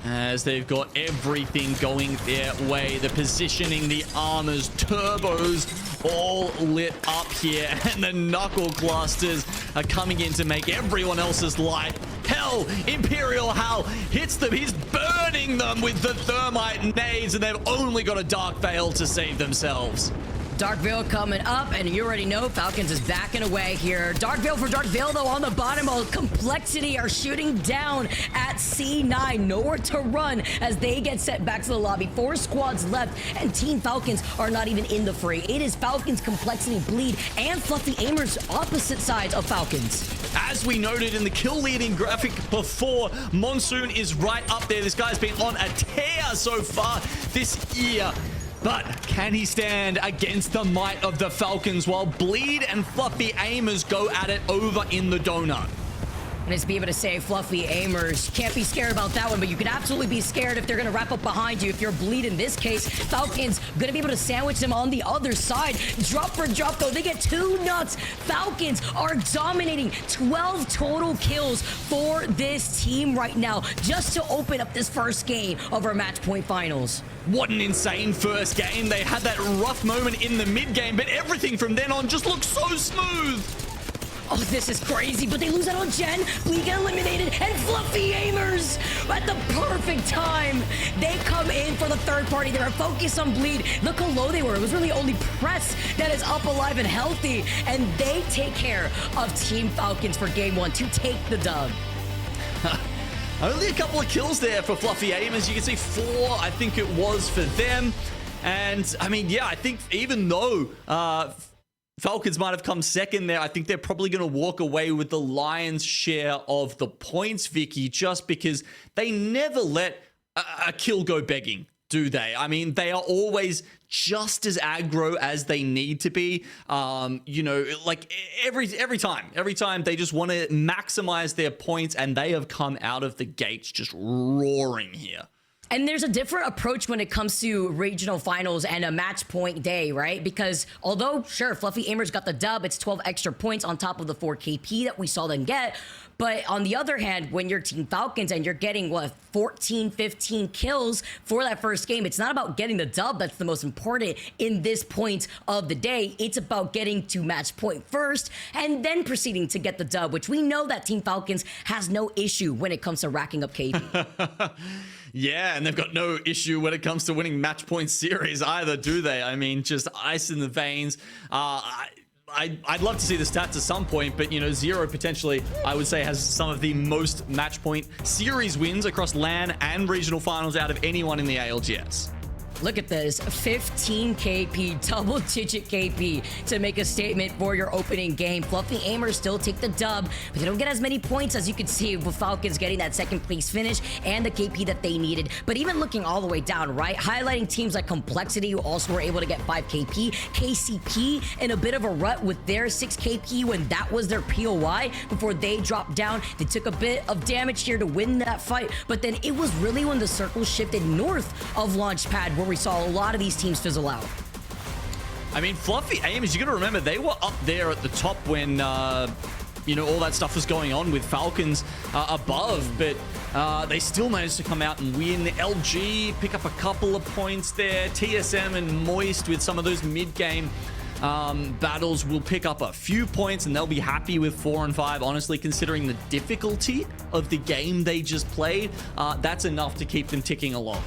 as they've got everything going their way. The positioning, the armors, turbos, all lit up here. And the knuckle clusters are coming in to make everyone else's life hell. Imperial Hal hits them. He's burning them with the thermite nades, and they've only got a Dark Veil to save themselves. Dark Veil coming up, and you already know Falcons is backing away here. Dark Veil for Dark Veil, though, on the bottom. Complexity are shooting down at C9. Nowhere to run as they get sent back to the lobby. 4 squads left, and Team Falcons are not even in the fray. It is Falcons, Complexity, Bleed, and Fluffy Aimers opposite sides of Falcons. As we noted in the kill leading graphic before, Monsoon is right up there. This guy's been on a tear so far this year. But can he stand against the might of the Falcons while Bleed and Fluffy Aimers go at it over in the donut? And it's be able to say Fluffy Aimers. Can't be scared about that one, but you could absolutely be scared if they're going to wrap up behind you. If you're Bleed in this case, Falcons going to be able to sandwich them on the other side. Drop for drop, though. They get 2 nuts. Falcons are dominating. 12 total kills for this team right now, just to open up this first game of our match point finals. What an insane first game. They had that rough moment in the mid game, but everything from then on just looks so smooth. Oh, this is crazy, but they lose out on Jen. Bleed get eliminated, and Fluffy Aimers at the perfect time. They come in for the third party. They were focused on Bleed. Look how low they were. It was really only Press that is up, alive, and healthy. And they take care of Team Falcons for game 1 to take the dub. Only a couple of kills there for Fluffy Aimers. You can see 4, I think it was, for them. And, I mean, yeah, I think even though Falcons might have come second there, I think they're probably going to walk away with the lion's share of the points, Vicky, just because they never let a kill go begging, do they? I mean, they are always just as aggro as they need to be. You know, like every time they just want to maximize their points, and they have come out of the gates just roaring here. And there's a different approach when it comes to regional finals and a match point day, right? Because although, sure, Fluffy Aimers got the dub, it's 12 extra points on top of the 4 KP that we saw them get. But on the other hand, when you're Team Falcons and you're getting, what, 14, 15 kills for that first game, it's not about getting the dub that's the most important in this point of the day. It's about getting to match point first and then proceeding to get the dub, which we know that Team Falcons has no issue when it comes to racking up KP. Yeah, and they've got no issue when it comes to winning match point series either, do they? I mean, just ice in the veins. I'd love to see the stats at some point, but, you know, Zero potentially, I would say, has some of the most match point series wins across LAN and regional finals out of anyone in the ALGS. Look at this, 15 KP, double-digit KP to make a statement for your opening game. Fluffy Aimers still take the dub, but they don't get as many points as you could see with Falcons getting that second place finish and the KP that they needed. But even looking all the way down, right, highlighting teams like Complexity, who also were able to get 5 KP, KCP in a bit of a rut with their 6 KP when that was their POI before they dropped down. They took a bit of damage here to win that fight, but then it was really when the circle shifted north of Launchpad where we saw a lot of these teams fizzle out. I mean, Fluffy Aimers, you got to remember, they were up there at the top when, you know, all that stuff was going on with Falcons above, but they still managed to come out and win. LG pick up a couple of points there. TSM and Moist with some of those mid-game battles will pick up a few points, and they'll be happy with 4 and 5. Honestly, considering the difficulty of the game they just played, that's enough to keep them ticking along.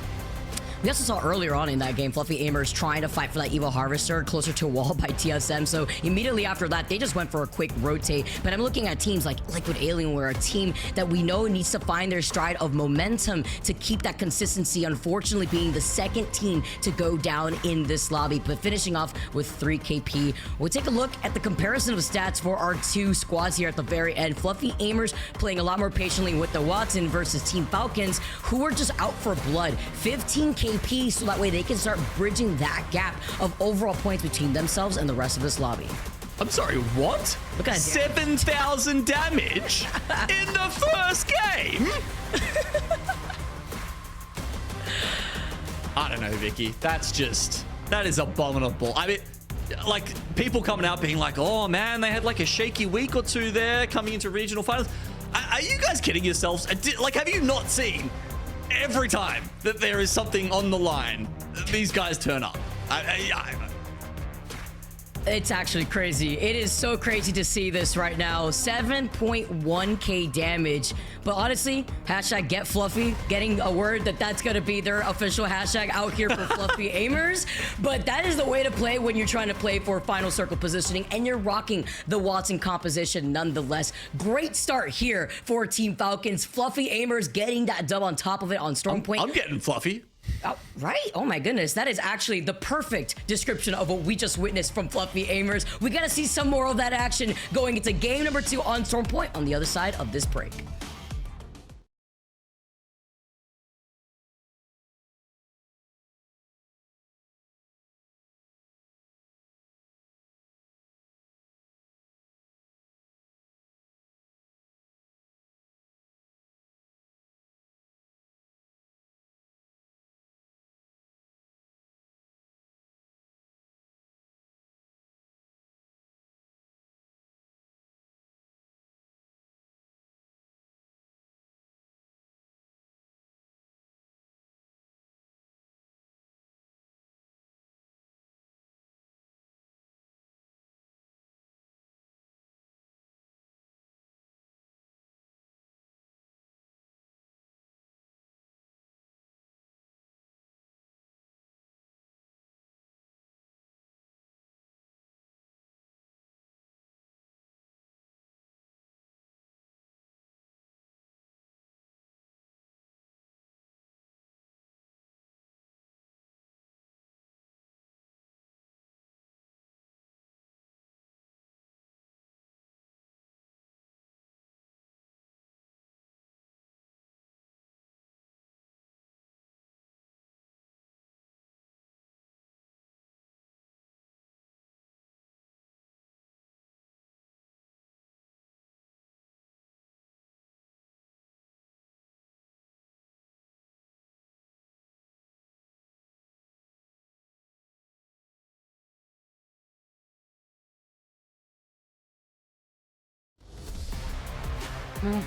We also saw earlier on in that game, Fluffy Aimers trying to fight for that Evil Harvester closer to a wall by TSM. So immediately after that, they just went for a quick rotate. But I'm looking at teams like Liquid Alienware, a team that we know needs to find their stride of momentum to keep that consistency, unfortunately being the second team to go down in this lobby, but finishing off with 3 KP. We'll take a look at the comparison of stats for our two squads here at the very end. Fluffy Aimers playing a lot more patiently with the Watson versus Team Falcons, who are just out for blood. 15 KP, so that way they can start bridging that gap of overall points between themselves and the rest of this lobby. I'm sorry, what? Look at 7,000 damage in the first game? I don't know, Vicky. That is abominable. I mean, like, people coming out being like, oh man, they had like a shaky week or two there coming into regional finals. Are you guys kidding yourselves? Like, have you not seen every time that there is something on the line, these guys turn up? It's actually crazy. It is so crazy to see this right now. 7.1k damage. But honestly, hashtag get Fluffy, getting a word that that's going to be their official hashtag out here for Fluffy Aimers. But that is the way to play when you're trying to play for final circle positioning and you're rocking the Watson composition nonetheless. Great start here for Team Falcons. Fluffy Aimers getting that dub on top of it on Storm Point. I'm getting Fluffy. Oh, right? Oh my goodness. That is actually the perfect description of what we just witnessed from Fluffy Aimers. We got to see some more of that action going into game number 2 on Storm Point on the other side of this break.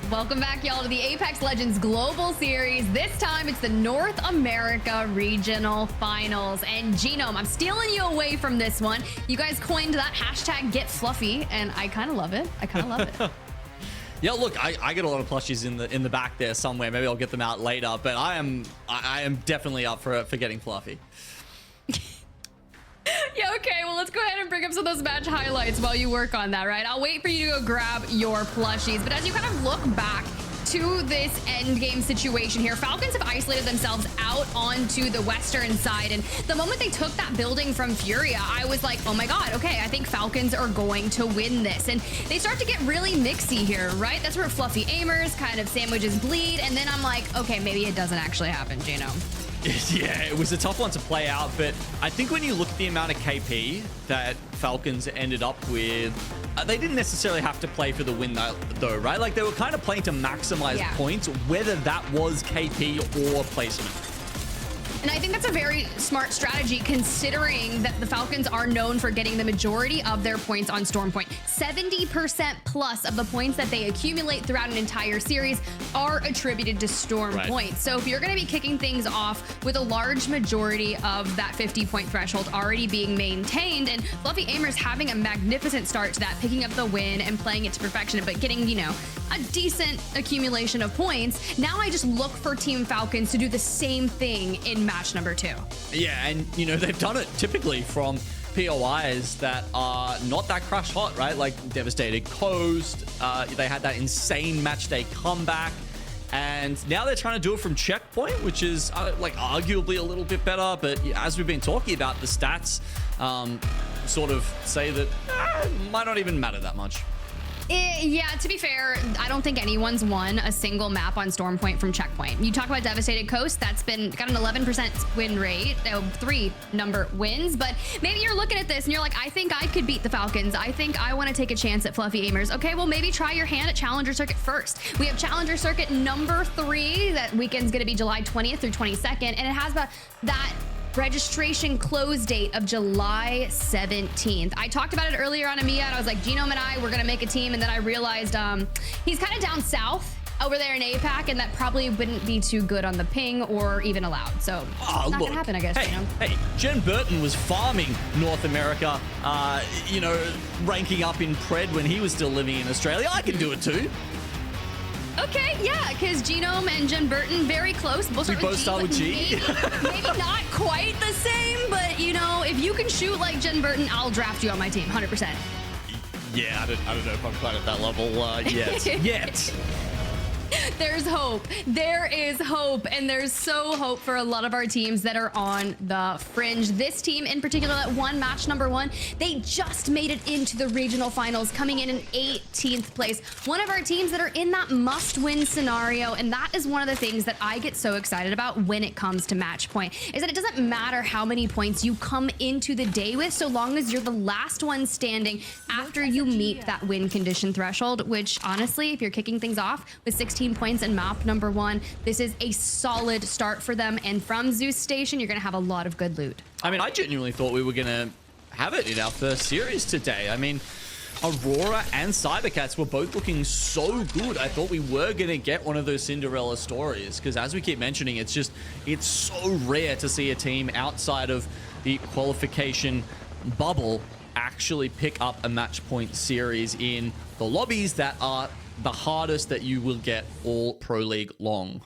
Welcome back, y'all, to the Apex Legends Global Series. This time, it's the North America Regional Finals. And Genome, I'm stealing you away from this one. You guys coined that hashtag Get Fluffy, and I kind of love it. I kind of love it. Yeah, look, I get a lot of plushies in the back there somewhere. Maybe I'll get them out later, but I am definitely up for getting Fluffy. Yeah, okay, well, let's go ahead and bring up some of those match highlights while you work on that, right? I'll wait for you to go grab your plushies. But as you kind of look back to this end game situation here, Falcons have isolated themselves out onto the western side. And the moment they took that building from Furia, I was like, oh my God, okay, I think Falcons are going to win this. And they start to get really mixy here, right? That's where Fluffy Aimers kind of sandwiches bleed. And then I'm like, okay, maybe it doesn't actually happen, Gino. Yeah, it was a tough one to play out, but I think when you look at the amount of KP that Falcons ended up with, they didn't necessarily have to play for the win though, right? Like, they were kind of playing to maximize points, whether that was KP or placement. And I think that's a very smart strategy, considering that the Falcons are known for getting the majority of their points on Storm Point. 70% plus of the points that they accumulate throughout an entire series are attributed to Storm Point. So if you're going to be kicking things off with a large majority of that 50-point threshold already being maintained, and Fluffy Aimers having a magnificent start to that, picking up the win and playing it to perfection, but getting, you know, a decent accumulation of points. Now I just look for Team Falcons to do the same thing in match number 2. Yeah, and you know, they've done it typically from POIs that are not that crush hot, right? Like Devastated Coast, they had that insane match day comeback, and now they're trying to do it from Checkpoint, which is like arguably a little bit better, but as we've been talking about, the stats sort of say that it might not even matter that much. Yeah, to be fair, I don't think anyone's won a single map on Stormpoint from Checkpoint. You talk about Devastated Coast, that's got an 11% win rate, 3 number wins, but maybe you're looking at this and you're like, I think I could beat the Falcons. I think I want to take a chance at Fluffy Aimers. Okay, well, maybe try your hand at Challenger Circuit first. We have Challenger Circuit number 3. That weekend's going to be July 20th through 22nd, and it has that registration close date of July 17th. I talked about it earlier on Amiya, and I was like, Genome and I, we're gonna make a team, and then I realized he's kind of down south over there in APAC, and that probably wouldn't be too good on the ping or even allowed. So it's not gonna happen, I guess. Hey, Jen Burton was farming North America, you know, ranking up in Pred when he was still living in Australia. I can do it too. Okay, yeah, because Genome and Jen Burton, very close. We both start with G. Maybe not quite the same, but you know, if you can shoot like Jen Burton, I'll draft you on my team, 100%. Yeah, I don't know if I'm quite at that level yet. There's hope. There is hope, and there's so hope for a lot of our teams that are on the fringe. This team in particular that won match number 1, they just made it into the regional finals, coming in 18th place. One of our teams that are in that must-win scenario, and that is one of the things that I get so excited about when it comes to match point, is that it doesn't matter how many points you come into the day with, so long as you're the last one standing after you meet that win condition threshold, which honestly, if you're kicking things off with 16 points in map number 1, this is a solid start for them, and from Zeus Station you're gonna have a lot of good loot. I mean, I genuinely thought we were gonna have it in our first series today. I mean, Aurora and Cybercats were both looking so good. I thought we were gonna get one of those Cinderella stories, because as we keep mentioning, it's so rare to see a team outside of the qualification bubble actually pick up a match point series in the lobbies that are the hardest that you will get all Pro League long.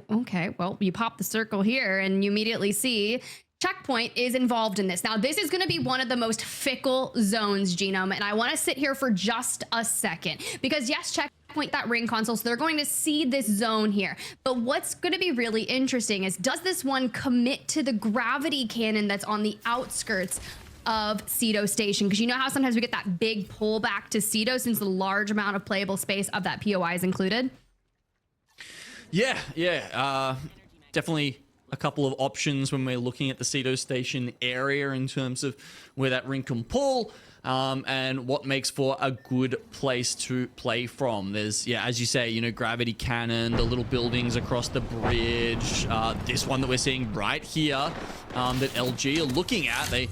Okay, well, you pop the circle here and you immediately see Checkpoint is involved in this. Now, this is going to be one of the most fickle zones, Genome, and I want to sit here for just a second, because yes, Checkpoint that ring console, so they're going to see this zone here. But what's going to be really interesting is, does this one commit to the gravity cannon that's on the outskirts of Cedo Station? Because you know how sometimes we get that big pullback to Cedo since the large amount of playable space of that POI is included? Yeah. Definitely a couple of options when we're looking at the Cedo Station area in terms of where that ring can pull, and what makes for a good place to play from. There's, yeah, as you say, you know, gravity cannon, the little buildings across the bridge, this one that we're seeing right here, that LG are looking at. They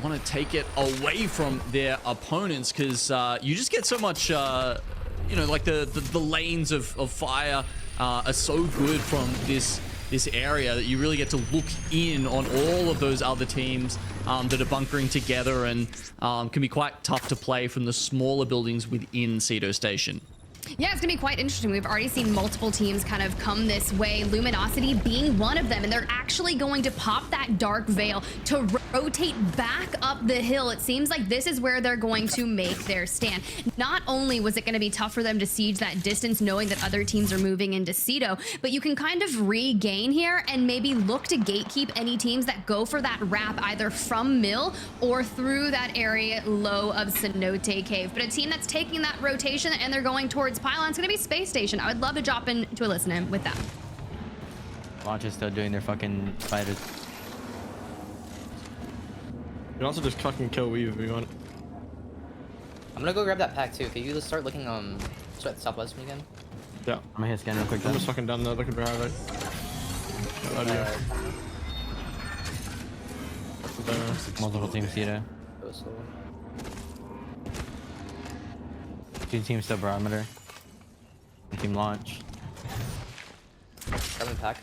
want to take it away from their opponents, because you just get so much, you know, like the lanes of fire are so good from this area that you really get to look in on all of those other teams that are bunkering together, and can be quite tough to play from the smaller buildings within Cedo Station. Yeah, it's gonna be quite interesting. We've already seen multiple teams kind of come this way, Luminosity being one of them, and they're actually going to pop that Dark Veil to rotate back up the hill. It seems like this is where they're going to make their stand. Not only was it gonna be tough for them to siege that distance knowing that other teams are moving into Cedo, but you can kind of regain here and maybe look to gatekeep any teams that go for that wrap either from Mill or through that area low of Cenote Cave. But a team that's taking that rotation and they're going towards Pylon, it's gonna be Space Station. I would love to drop into a listen with that. Launch is still doing their fucking spiders. You can also just fucking kill Weave if you want. I'm gonna go grab that pack too. Can you just start looking southwest me again? Yeah. I'm gonna hit scan real quick. I'm just fucking down there looking for Havoc. Multiple teams here. Two teams still barometer. Team launch. Grab the pack.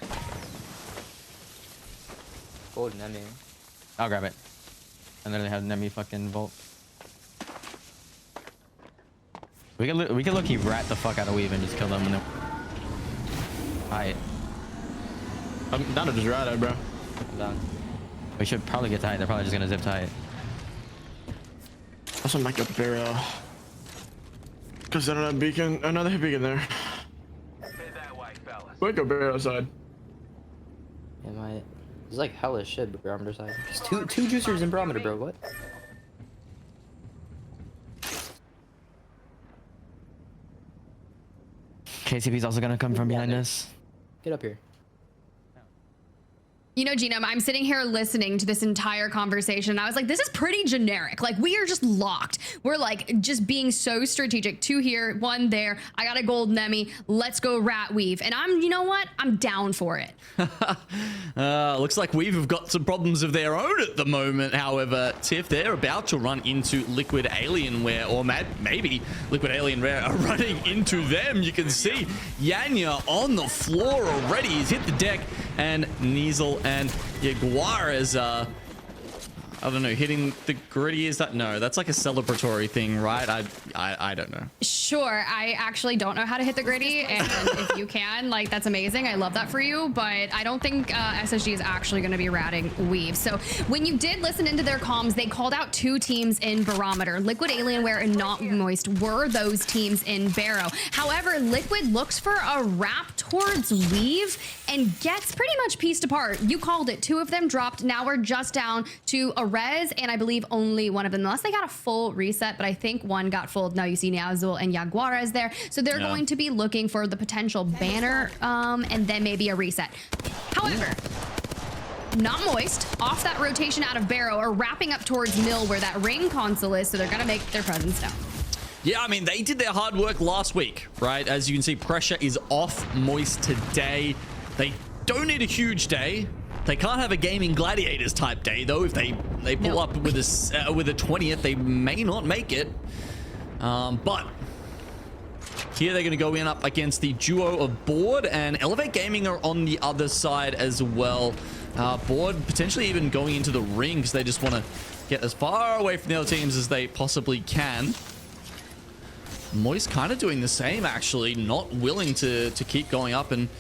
Gold Nemi. I'll grab it. I literally have Nemi fucking Volt. We We can look-key rat the fuck out of Weave and just kill them. And then... Alright. I'm down to just rat it, bro. I'm down. We should probably get tight. They're probably just gonna zip tight. Also might go barrel. Cause I don't have beacon. Another hit beacon there. Might go barrel side. Yeah, there's like hella shit barometer side. There's two juicers in barometer, bro. What? KCP's also gonna come from behind us. Get up here. You know, Genome, I'm sitting here listening to this entire conversation. And I was like, this is pretty generic. Like, we are just locked. We're like just being so strategic. 2 here, 1 there. I got a golden Emmy. Let's go rat weave. And you know what? I'm down for it. Looks like Weave have got some problems of their own at the moment. However, Tiff, they're about to run into Liquid Alienware, or maybe Liquid Alienware are running into them. You can see Yanya on the floor already. He's hit the deck, and Nizel and Jaguar is I don't know, hitting the gritty. Is that? No, that's like a celebratory thing, right? I don't know. Sure. I actually don't know how to hit the gritty, and if you can, like, that's amazing. I love that for you, but I don't think SSG is actually going to be ratting Weave. So when you did listen into their comms, they called out 2 teams in Barometer. Liquid Alienware and Not Moist were those teams in Barrow. However, Liquid looks for a wrap towards Weave and gets pretty much pieced apart. You called it. 2 of them dropped. Now we're just down to a Res, and I believe only one of them, unless they got a full reset, but I think one got full. Now you see Niazul and Jaguares there. So they're going to be looking for the potential banner and then maybe a reset. However, Not Moist, off that rotation out of Barrow, are wrapping up towards Mill where that ring console is, so they're going to make their presence known. Yeah, I mean, they did their hard work last week, right? As you can see, pressure is off Moist today. They don't need a huge day. They can't have a Gaming Gladiators type day, though. If they pull up with a 20th, they may not make it. But here they're going to go in up against the duo of Board, and Elevate Gaming are on the other side as well. Board potentially even going into the ring because they just want to get as far away from the other teams as they possibly can. Moist kind of doing the same, actually, not willing to keep going up and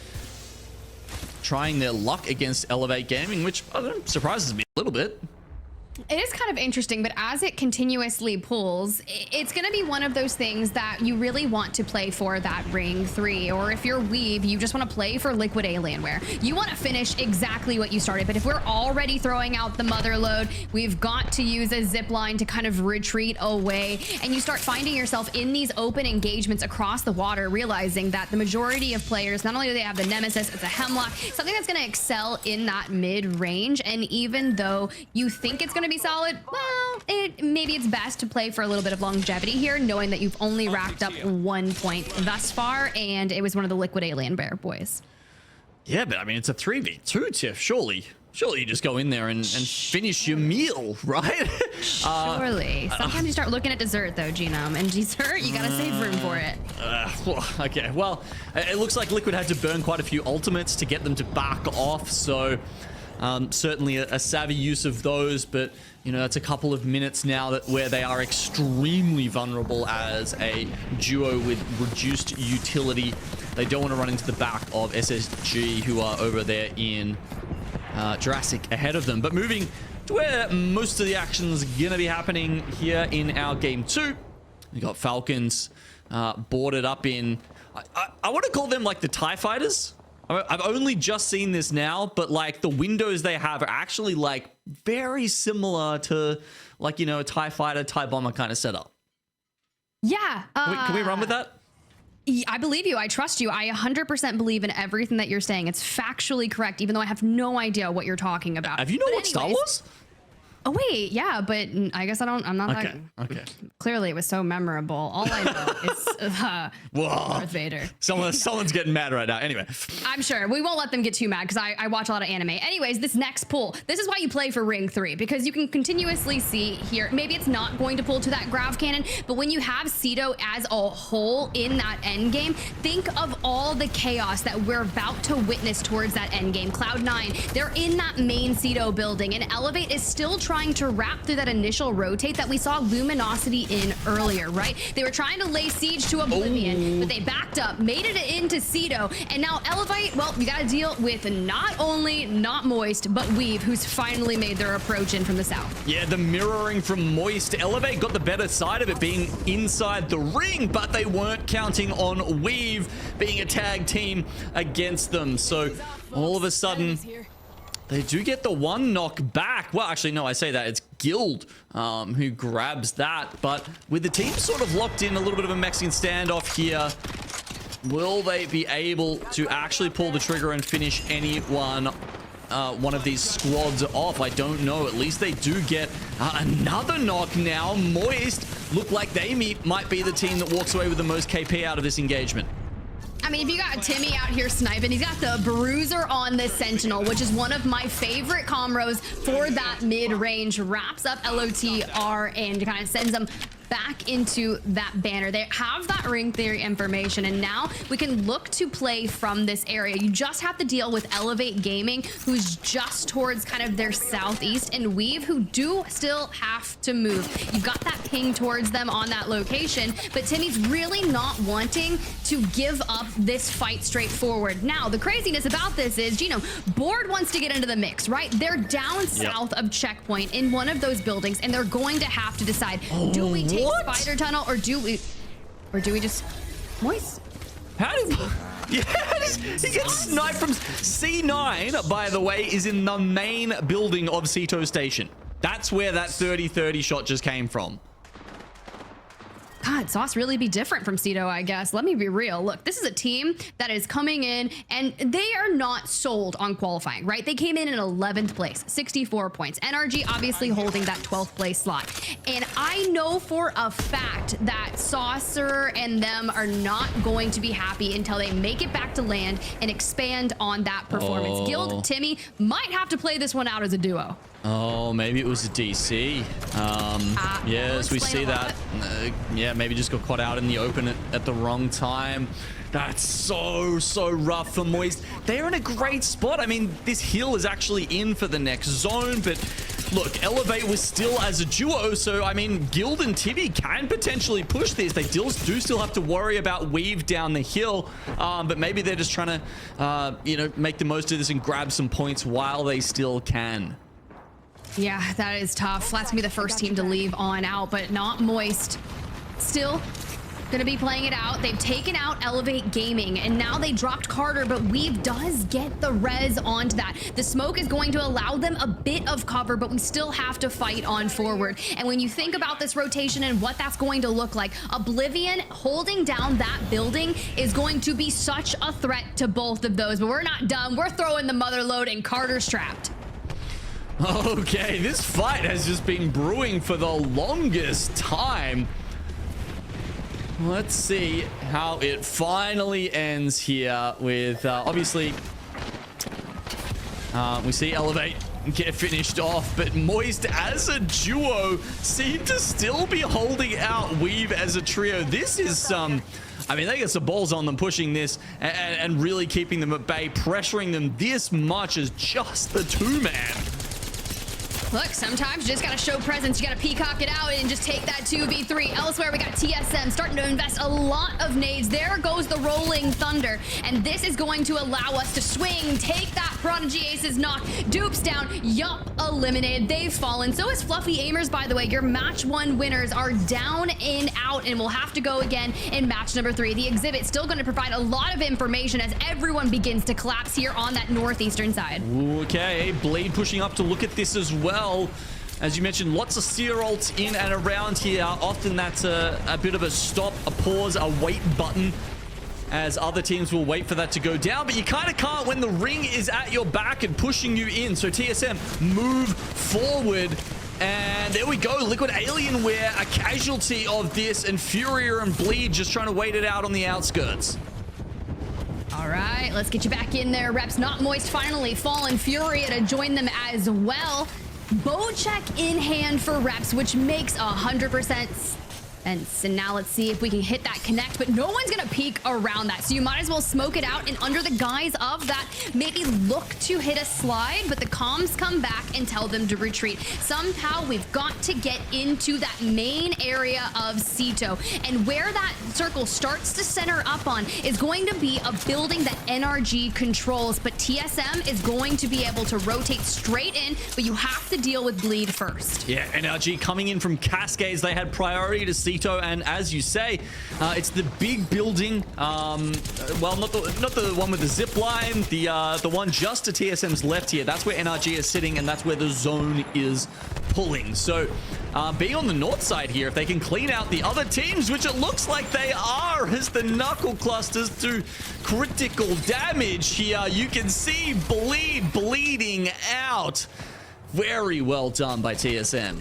trying their luck against Elevate Gaming, which surprises me a little bit. It is kind of interesting, but as it continuously pulls, it's going to be one of those things that you really want to play for that ring 3. Or if you're Weave, you just want to play for Liquid Alienware. You want to finish exactly what you started. But if we're already throwing out the mother load, we've got to use a zip line to kind of retreat away. And you start finding yourself in these open engagements across the water, realizing that the majority of players, not only do they have the Nemesis, it's a Hemlock, something that's going to excel in that mid range. And even though you think it's going to be solid, well, maybe it's best to play for a little bit of longevity here, knowing that you've only racked up 1 point thus far, and it was one of the Liquid Alienware boys. Yeah, but I mean, it's a 3v2, Tiff. Surely you just go in there and finish your meal, right? Surely. Sometimes you start looking at dessert, though, Genome. And dessert, you gotta save room for it. Okay, well, it looks like Liquid had to burn quite a few ultimates to get them to back off, so certainly a savvy use of those, but you know, that's a couple of minutes now where they are extremely vulnerable as a duo with reduced utility. They don't want to run into the back of SSG, who are over there in Jurassic ahead of them. But moving to where most of the action's gonna be happening here in our game 2, you got Falcons boarded up in, I want to call them like the TIE Fighters. I've only just seen this now, but like the windows they have are actually like very similar to like, you know, a TIE Fighter, TIE Bomber kind of setup. Yeah. Can we run with that? I believe you. I trust you. I 100% believe in everything that you're saying. It's factually correct, even though I have no idea what you're talking about. Have you know what Star Wars? Oh, wait. Yeah, but I guess I'm not okay, that. Okay. Clearly, it was so memorable. All I know is Darth Vader. Someone's getting mad right now. Anyway. I'm sure. We won't let them get too mad because I watch a lot of anime. Anyways, this next pull, this is why you play for Ring 3, because you can continuously see here, maybe it's not going to pull to that Grav Cannon, but when you have Cedo as a whole in that end game, think of all the chaos that we're about to witness towards that end game. Cloud9, they're in that main Cedo building, and Elevate is still trying trying to wrap through that initial rotate that we saw Luminosity in earlier, right? They were trying to lay siege to Oblivion, but they backed up, made it into Cedo, and now Elevate, well, you gotta deal with not only not Moist, but Weave, who's finally made their approach in from the south. Yeah, the mirroring from Moist. Elevate got the better side of it being inside the ring, but they weren't counting on Weave being a tag team against them. So all of a sudden, they do get the one knock back. Well, actually, no, I say that. It's Guild who grabs that. But with the team sort of locked in, a little bit of a Mexican standoff here, will they be able to actually pull the trigger and finish one of these squads off? I don't know. At least they do get another knock now. Moist look like they might be the team that walks away with the most KP out of this engagement. I mean, if you got Timmy out here sniping, he's got the Bruiser on this Sentinel, which is one of my favorite combos for that mid-range. Wraps up LOTR and kind of sends them back into that banner. They have that ring theory information, and now we can look to play from this area. You just have to deal with Elevate Gaming, who's just towards kind of their southeast, and Weave, who do still have to move. You've got that ping towards them on that location, but Timmy's really not wanting to give up this fight straightforward. Now, the craziness about this is, you know, Board wants to get into the mix, right? They're down south of Checkpoint in one of those buildings, and they're going to have to decide, do we take Spider Tunnel or do we just Moist? How did he gets sniped from C9, by the way, is in the main building of Ceto Station. That's where that 30-30 shot just came from. God, Sauce really be different from Ceto, I guess. Let me be real. Look, this is a team that is coming in, and they are not sold on qualifying, right? They came in 11th place, 64 points. NRG obviously holding that 12th place slot. And I know for a fact that Saucer and them are not going to be happy until they make it back to land and expand on that performance. Guild, Timmy might have to play this one out as a duo. Oh, maybe it was a DC. Yes, we see that. Yeah, maybe just got caught out in the open at the wrong time. That's so rough for Moist. They're in a great spot. I mean, this hill is actually in for the next zone, but look, Elevate was still as a duo, so I mean, Guild and Timmy can potentially push this. They do still have to worry about Weave down the hill, but maybe they're just trying to, you know, make the most of this and grab some points while they still can. Yeah, that is tough. That's gonna be the first team to leave on out, but not Moist. Still gonna be playing it out. They've taken out Elevate Gaming, and now they dropped Carter, but Weave does get the res onto that. The smoke is going to allow them a bit of cover, but we still have to fight on forward. And when you think about this rotation and what that's going to look like, Oblivion holding down that building is going to be such a threat to both of those. But we're not done. We're throwing the mother load, and Carter's trapped. Okay, this fight has just been brewing for the longest time. Let's see how it finally ends here with, obviously, we see Elevate get finished off, but Moist as a duo seem to still be holding out Weave as a trio. This is some... I mean, they get some balls on them pushing this and really keeping them at bay, pressuring them this much as just the two-man. Look, sometimes you just gotta show presence. You gotta peacock it out and just take that 2v3. Elsewhere, we got TSM starting to invest a lot of nades. There goes the rolling thunder. And this is going to allow us to swing, take that Prodigy Aces knock. Dupes down, yup, eliminated. They've fallen. So is Fluffy Aimers, by the way. Your match 1 winners are down and out and will have to go again in match number 3. The exhibit still gonna provide a lot of information as everyone begins to collapse here on that northeastern side. Okay, Blade pushing up to look at this as well. As you mentioned, lots of seer ults in and around here. Often that's a bit of a stop, a pause, a wait button, as other teams will wait for that to go down. But you kind of can't when the ring is at your back and pushing you in. So TSM move forward. And there we go. Liquid Alienware, a casualty of this. And Furia and Bleed just trying to wait it out on the outskirts. All right, let's get you back in there. Reps not Moist finally fallen. Furia to join them as well. Bow check in hand for Reps, which makes 100% And so now let's see if we can hit that connect, but no one's gonna peek around that. So you might as well smoke it out, and under the guise of that, maybe look to hit a slide, but the comms come back and tell them to retreat. Somehow we've got to get into that main area of Sito, and where that circle starts to center up on is going to be a building that NRG controls, but TSM is going to be able to rotate straight in, but you have to deal with bleed first. Yeah, NRG coming in from Cascades. They had priority to Sito, and as you say, it's the big building. Well, not the one with the zip line, the one just to TSM's left here. That's where NRG is sitting, and that's where the zone is pulling. So being on the north side here, if they can clean out the other teams, which it looks like they are, as the knuckle clusters do critical damage here. You can see bleeding out. Very well done by TSM.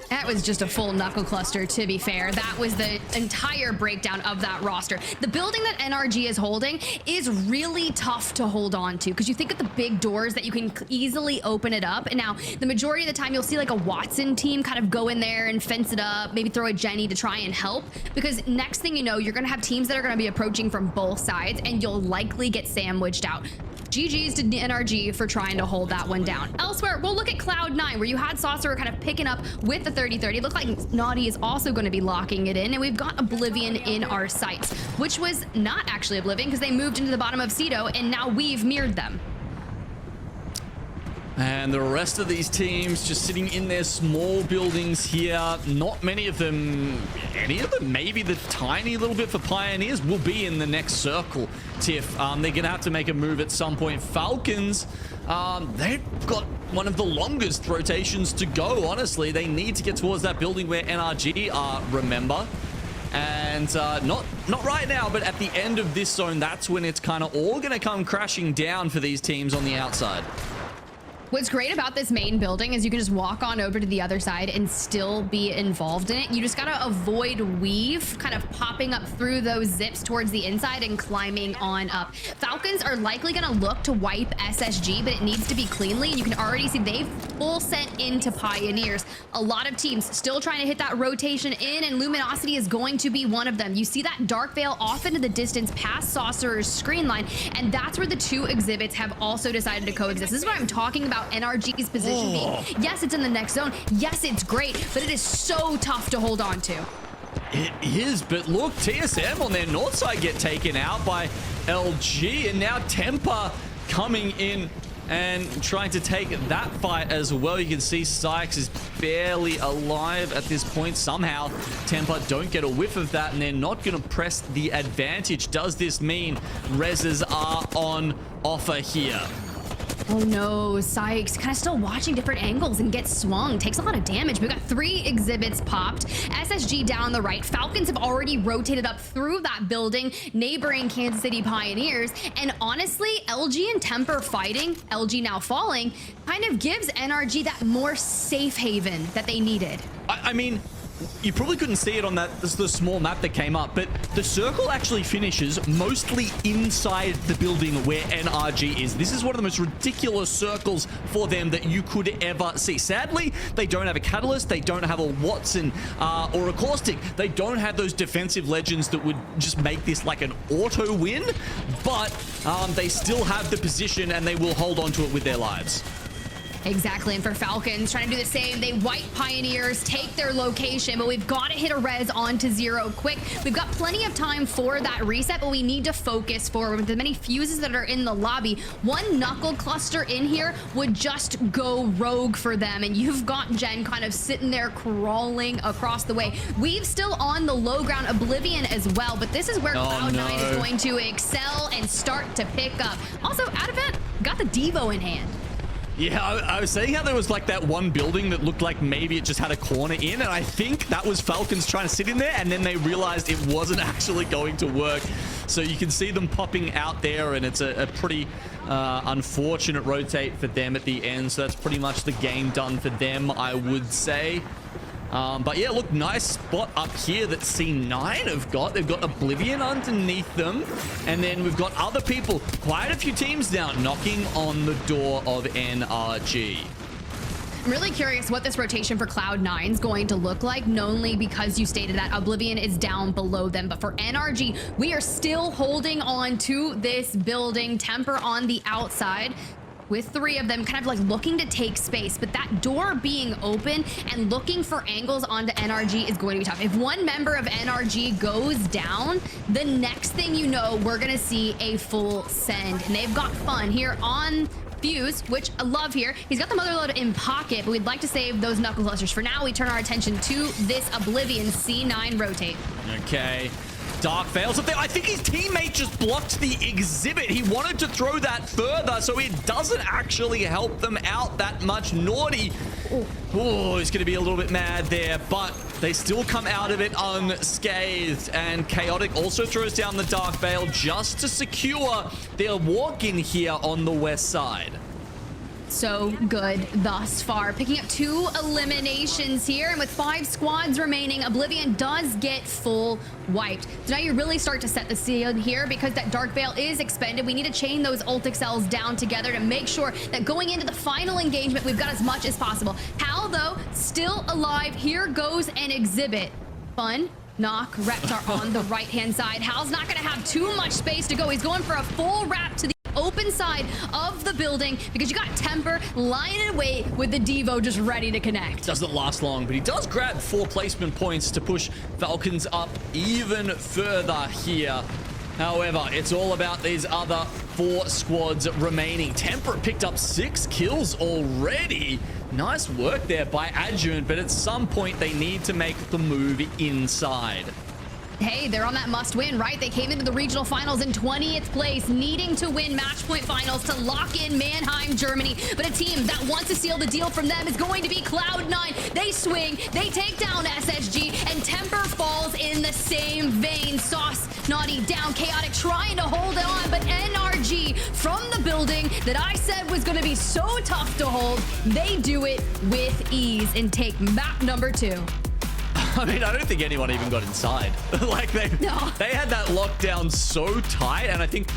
That was just a full knuckle cluster, to be fair. That was the entire breakdown of that roster. The building that NRG is holding is really tough to hold on to, because you think of the big doors that you can easily open it up. And now the majority of the time you'll see like a Watson team kind of go in there and fence it up, maybe throw a Jenny to try and help, because next thing you know, you're going to have teams that are going to be approaching from both sides, and you'll likely get sandwiched out. GG's to NRG for trying to hold that one down. Elsewhere, we'll look at Cloud9, where you had Saucer kind of picking up with the 30-30. Look like Naughty is also going to be locking it in, and we've got Oblivion in our sights, which was not actually Oblivion because they moved into the bottom of Sito, and now we've mirrored them. And the rest of these teams just sitting in their small buildings here. Not many of them, any of them, maybe the tiny little bit for Pioneers will be in the next circle, Tiff. They're going to have to make a move at some point. Falcons, they've got one of the longest rotations to go, honestly. They need to get towards that building where NRG are, remember. And not right now, but at the end of this zone, that's when it's kind of all going to come crashing down for these teams on the outside. What's great about this main building is you can just walk on over to the other side and still be involved in it. You just gotta avoid weave kind of popping up through those zips towards the inside and climbing on up. Falcons are likely gonna look to wipe SSG, but it needs to be cleanly, and you can already see they've full sent into Pioneers. A lot of teams still trying to hit that rotation in, and Luminosity is going to be one of them. You see that Dark Veil off into the distance past Saucer's screen line, and that's where the two exhibits have also decided to coexist. This is what I'm talking about. NRG's position being, yes, it's in the next zone, yes, it's great, but it is so tough to hold on to. It is, but look, TSM on their north side get taken out by LG, and now Temper coming in and trying to take that fight as well. You can see Sykes is barely alive at this point. Somehow Temper don't get a whiff of that, and they're not going to press the advantage. Does this mean reses are on offer here? Oh no, Sykes kind of still watching different angles and gets swung. Takes a lot of damage. We've got 3 exhibits popped. SSG down on the right. Falcons have already rotated up through that building, neighboring Kansas City Pioneers. And honestly, LG and Temper fighting, LG now falling, kind of gives NRG that more safe haven that they needed. I mean, you probably couldn't see it on that the small map that came up, but the circle actually finishes mostly inside the building where NRG is. This is one of the most ridiculous circles for them that you could ever see. Sadly, they don't have a Catalyst, they don't have a Watson or a Caustic. They don't have those defensive legends that would just make this like an auto win, but they still have the position and they will hold on to it with their lives. Exactly, and for Falcons, trying to do the same. They wipe Pioneers, take their location, but we've got to hit a res onto 0 quick. We've got plenty of time for that reset, but we need to focus forward. With the many fuses that are in the lobby, one knuckle cluster in here would just go rogue for them, and you've got Jen kind of sitting there crawling across the way. We've still on the low ground, Oblivion as well, but this is where Cloud9 is going to excel and start to pick up. Also, Advent got the Devo in hand. Yeah, I was saying how there was like that one building that looked like maybe it just had a corner in, and I think that was Falcons trying to sit in there, and then they realized it wasn't actually going to work. So you can see them popping out there, and it's a pretty unfortunate rotate for them at the end. So that's pretty much the game done for them, I would say. But yeah, look, nice spot up here that C9 have got. They've got Oblivion underneath them. And then we've got other people, quite a few teams now, knocking on the door of NRG. I'm really curious what this rotation for Cloud9 is going to look like, not only because you stated that Oblivion is down below them, but for NRG, we are still holding on to this building. Temper on the outside, with 3 of them kind of like looking to take space, but that door being open and looking for angles onto NRG is going to be tough. If one member of NRG goes down, the next thing you know, we're gonna see a full send. And they've got fun here on Fuse, which I love here. He's got the Motherload in pocket, but we'd like to save those knuckle clusters. For now, we turn our attention to this Oblivion C9 rotate. Okay. Dark fails up there. I think his teammate just blocked the exhibit. He wanted to throw that further, so it doesn't actually help them out that much. Naughty. Oh, he's going to be a little bit mad there, but they still come out of it unscathed. And Chaotic also throws down the Dark Veil just to secure their walk-in here on the west side. So good thus far. Picking up 2 eliminations here, and with 5 squads remaining, Oblivion does get full wiped. So now you really start to set the scene here because that Dark Veil is expended. We need to chain those ult excels down together to make sure that going into the final engagement, we've got as much as possible. Hal, though, still alive. Here goes an exhibit. Fun. Knock, Reptar on the right-hand side. Hal's not gonna have too much space to go. He's going for a full wrap to the open side of the building because you got Temper lying in wait with the Devo just ready to connect. Doesn't last long, but he does grab 4 placement points to push Falcons up even further here. However, it's all about these other 4 squads remaining. Temper picked up 6 kills already. Nice work there by Adjun, but at some point they need to make the move inside. Hey, they're on that must win, right? They came into the regional finals in 20th place, needing to win match point finals to lock in Mannheim, Germany. But a team that wants to seal the deal from them is going to be Cloud9. They swing, they take down SSG, and Temper falls in the same vein. Sauce, Naughty, down, Chaotic, trying to hold it on, but NRG from the building that I said was going to be so tough to hold, they do it with ease and take map number 2. I mean, I don't think anyone even got inside. Like they had that lockdown so tight, and I think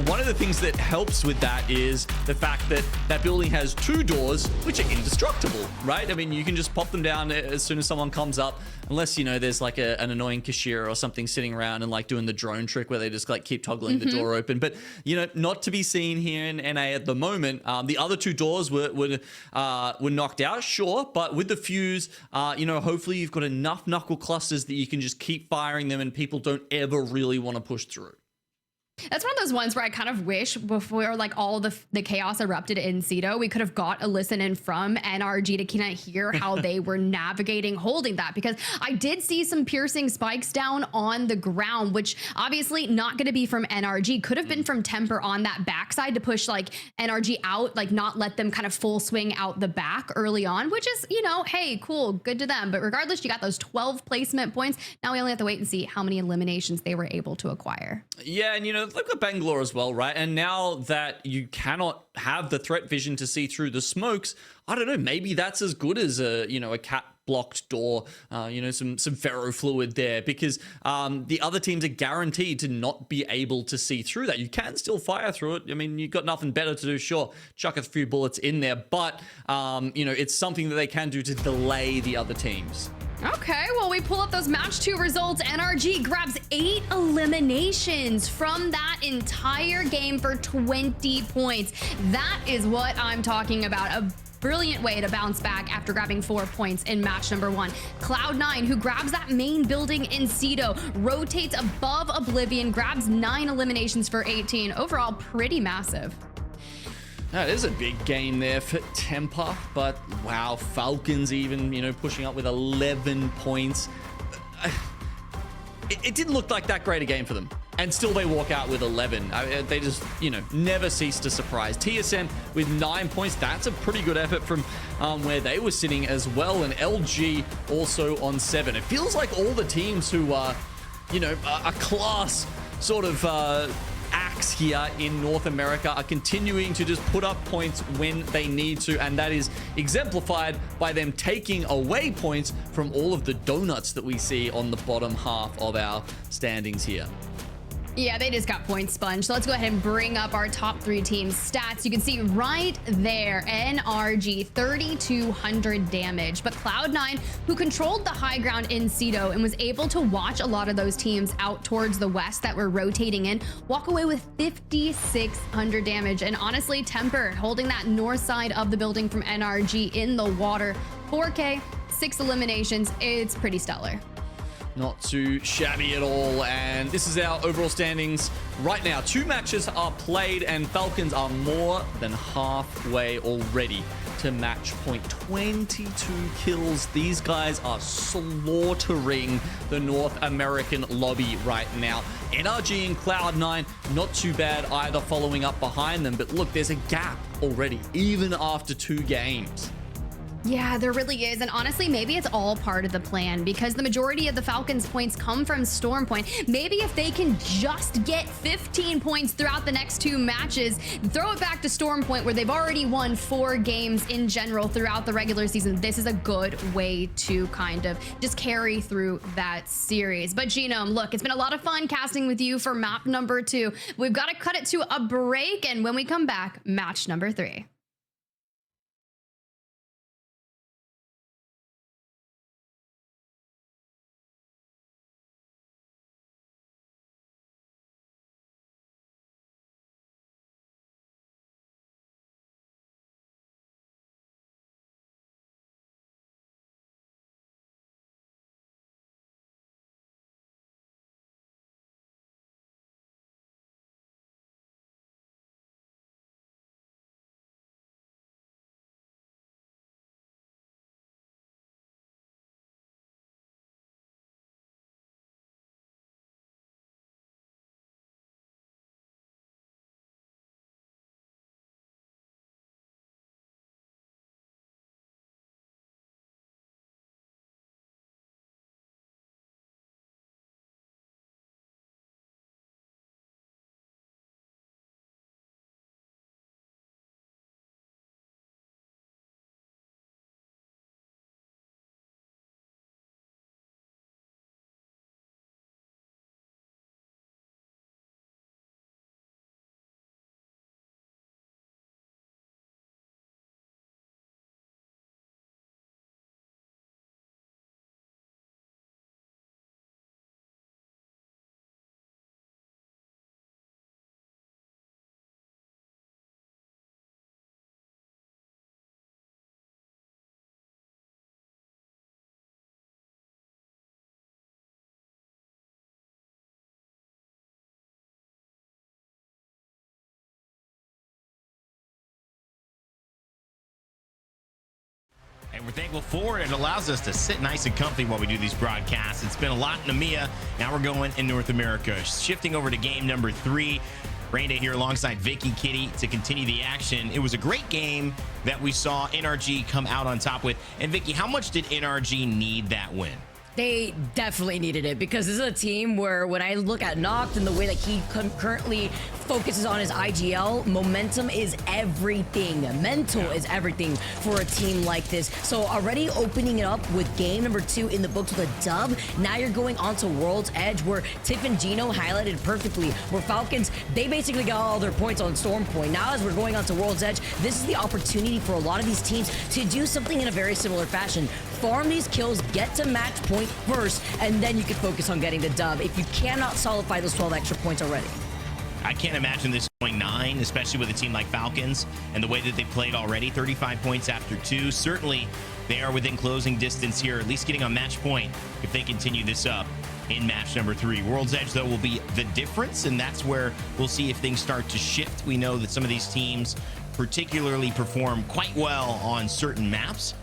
one of the things that helps with that is the fact that that building has 2 doors, which are indestructible, right? I mean, you can just pop them down as soon as someone comes up, unless, you know, there's like an annoying cashier or something sitting around and like doing the drone trick where they just like keep toggling the door open. But, you know, not to be seen here in NA at the moment. The other 2 doors were knocked out, sure, but with the fuse, you know, hopefully you've got enough knuckle clusters that you can just keep firing them and people don't ever really want to push through. That's one of those ones where I kind of wish before like all the chaos erupted in Cedo, we could have got a listen in from NRG to kind of hear how they were navigating holding that, because I did see some piercing spikes down on the ground, which obviously not going to be from NRG, could have been from Temper on that backside to push like NRG out, like not let them kind of full swing out the back early on, which is, you know, hey, cool, good to them. But regardless, you got those 12 placement points. Now we only have to wait and see how many eliminations they were able to acquire. Yeah, and you know, they've got Bangalore as well, right? And now that you cannot have the threat vision to see through the smokes, I don't know, maybe that's as good as a, you know, a cat blocked door, you know, some ferrofluid there, because the other teams are guaranteed to not be able to see through that. You can still fire through it. I mean, you've got nothing better to do, sure, chuck a few bullets in there, but you know, it's something that they can do to delay the other teams. Okay, well, we pull up those match 2 results. NRG grabs 8 eliminations from that entire game for 20 points. That is what I'm talking about. A brilliant way to bounce back after grabbing 4 points in match number 1. Cloud9, who grabs that main building in Cedo, rotates above Oblivion, grabs 9 eliminations for 18. Overall, pretty massive. That is a big gain there for Temper, but wow, Falcons even, you know, pushing up with 11 points. It didn't look like that great a game for them, and still they walk out with 11. They just, you know, never cease to surprise. TSM with 9 points, that's a pretty good effort from where they were sitting as well, and LG also on 7. It feels like all the teams who are, you know, a class sort of acts here in North America are continuing to just put up points when they need to, and that is exemplified by them taking away points from all of the donuts that we see on the bottom half of our standings here. Yeah, they just got points sponged. So let's go ahead and bring up our top 3 teams' stats. You can see right there, NRG, 3,200 damage. But Cloud9, who controlled the high ground in Cedo and was able to watch a lot of those teams out towards the west that were rotating in, walk away with 5,600 damage. And honestly, Temper holding that north side of the building from NRG in the water. 4K, 6 eliminations. It's pretty stellar. Not too shabby at all, and this is our overall standings right now. 2 matches are played, and Falcons are more than halfway already to match point. 22 kills. These guys are slaughtering the North American lobby right now. NRG and Cloud9, not too bad either, following up behind them, but look, there's a gap already, even after 2 games. Yeah, there really is. And honestly, maybe it's all part of the plan because the majority of the Falcons' points come from Storm Point. Maybe if they can just get 15 points throughout the next 2 matches, throw it back to Storm Point where they've already won 4 games in general throughout the regular season. This is a good way to kind of just carry through that series. But Genome, look, it's been a lot of fun casting with you for map number 2. We've got to cut it to a break. And when we come back, match number 3. And we're thankful for it. It allows us to sit nice and comfy while we do these broadcasts. It's been a lot in EMEA. Now we're going in North America. Shifting over to game number 3. Randa here alongside Vicky, Kitty to continue the action. It was a great game that we saw NRG come out on top with. And Vicky, how much did NRG need that win? They definitely needed it because this is a team where when I look at Noct and the way that he currently focuses on his IGL, momentum is everything. Mental is everything for a team like this. So already opening it up with game number 2 in the books with a dub, now you're going on to World's Edge where Tiff and Gino highlighted perfectly, where Falcons, they basically got all their points on Storm Point. Now as we're going on to World's Edge, this is the opportunity for a lot of these teams to do something in a very similar fashion. Farm these kills, get to match point first, and then you can focus on getting the dub if you cannot solidify those 12 extra points already. I can't imagine this going 9, especially with a team like Falcons and the way that they played already. 35 points after 2. Certainly, they are within closing distance here, at least getting on match point if they continue this up in match number 3. World's Edge, though, will be the difference, and that's where we'll see if things start to shift. We know that some of these teams particularly perform quite well on certain maps,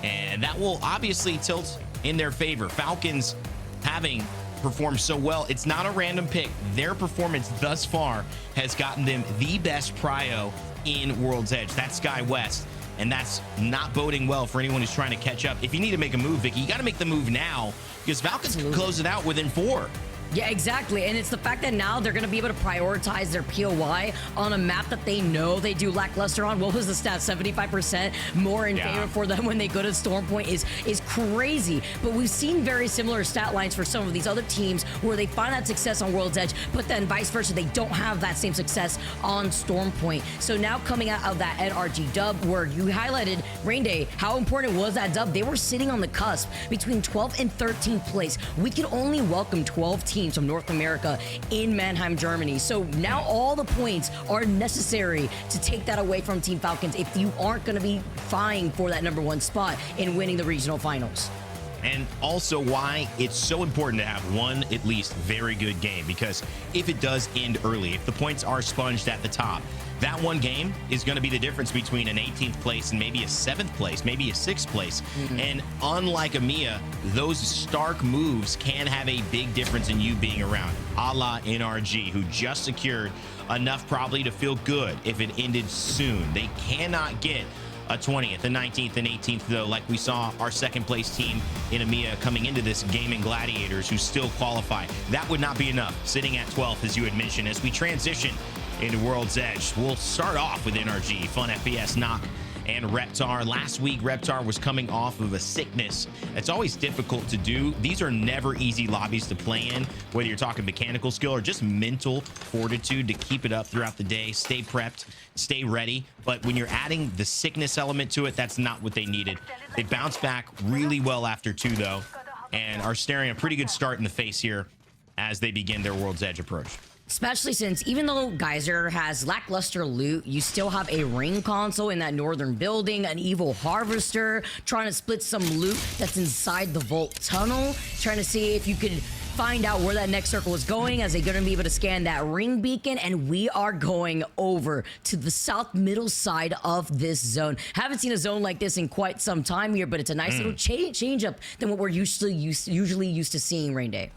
and that will obviously tilt in their favor. Falcons having performed so well, it's not a random pick. Their performance thus far has gotten them the best prio in World's Edge. That's Sky West, and that's not boding well for anyone who's trying to catch up. If you need to make a move, Vicky, you got to make the move now because Falcons can close it out within 4. Yeah, exactly. And it's the fact that now they're going to be able to prioritize their POI on a map that they know they do lackluster on. What was the stat? 75% more in favor for them when they go to Storm Point is crazy. But we've seen very similar stat lines for some of these other teams where they find that success on World's Edge, but then vice versa, they don't have that same success on Stormpoint. So now coming out of that NRG dub, where you highlighted, Rain Day, how important was that dub? They were sitting on the cusp between 12th and 13th place. We could only welcome 12 teams from North America in Mannheim, Germany. So now all the points are necessary to take that away from Team Falcons if you aren't going to be vying for that #1 spot in winning the regional finals. And also why it's so important to have one at least very good game, because if it does end early, if the points are sponged at the top, that one game is going to be the difference between an 18th place and maybe a 7th place, maybe a 6th place. And unlike EMEA, those stark moves can have a big difference in you being around, a la NRG, who just secured enough probably to feel good if it ended soon. They cannot get a 20th, a 19th, and 18th, though, like we saw our second place team in EMEA coming into this Gaming Gladiators, who still qualify. That would not be enough, sitting at 12th, as you had mentioned. As we transition into World's Edge, we'll start off with NRG, Fun FPS, Knock, and Reptar. Last week, Reptar was coming off of a sickness. It's always difficult to do. These are never easy lobbies to play in, whether you're talking mechanical skill or just mental fortitude to keep it up throughout the day. Stay prepped, stay ready. But when you're adding the sickness element to it, that's not what they needed. They bounced back really well after 2, though, and are staring a pretty good start in the face here as they begin their World's Edge approach. Especially since even though Geyser has lackluster loot, you still have a ring console in that northern building, an evil harvester, trying to split some loot that's inside the vault tunnel, trying to see if you could find out where that next circle is going, as they're going to be able to scan that ring beacon. And we are going over to the south middle side of this zone. Haven't seen a zone like this in quite some time here, but it's a nice little change up than what we're usually used to seeing, Rain Day.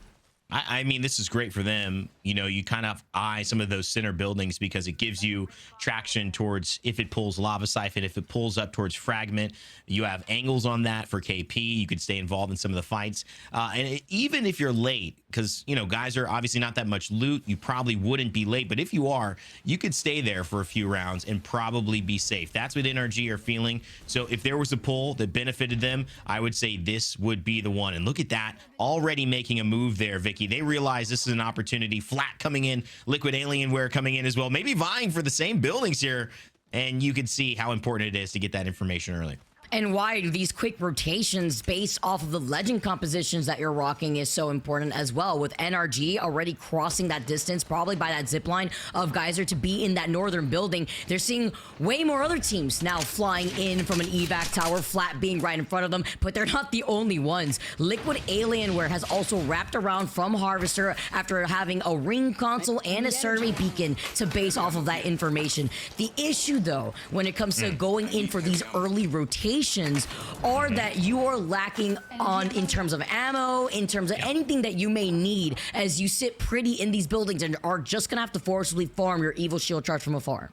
I mean, this is great for them. You know, you kind of eye some of those center buildings because it gives you traction towards if it pulls Lava Siphon, if it pulls up towards Fragment. You have angles on that for KP. You could stay involved in some of the fights. Even if you're late, because, you know, guys are obviously not that much loot, you probably wouldn't be late. But if you are, you could stay there for a few rounds and probably be safe. That's what NRG are feeling. So if there was a pull that benefited them, I would say this would be the one. And look at that, already making a move there, Vicky. They realize this is an opportunity. Flat coming in, Liquid Alienware coming in as well, maybe vying for the same buildings here. And you can see how important it is to get that information early. And why these quick rotations based off of the legend compositions that you're rocking is so important as well, with NRG already crossing that distance, probably by that zip line of Geyser to be in that northern building. They're seeing way more other teams now flying in from an evac tower, Flat being right in front of them, but they're not the only ones. Liquid Alienware has also wrapped around from Harvester after having a ring console and a survey beacon to base off of that information. The issue, though, when it comes to going in for these early rotations, are that you are lacking on in terms of ammo, in terms of anything that you may need, as you sit pretty in these buildings and are just gonna have to forcibly farm your evil shield charge from afar.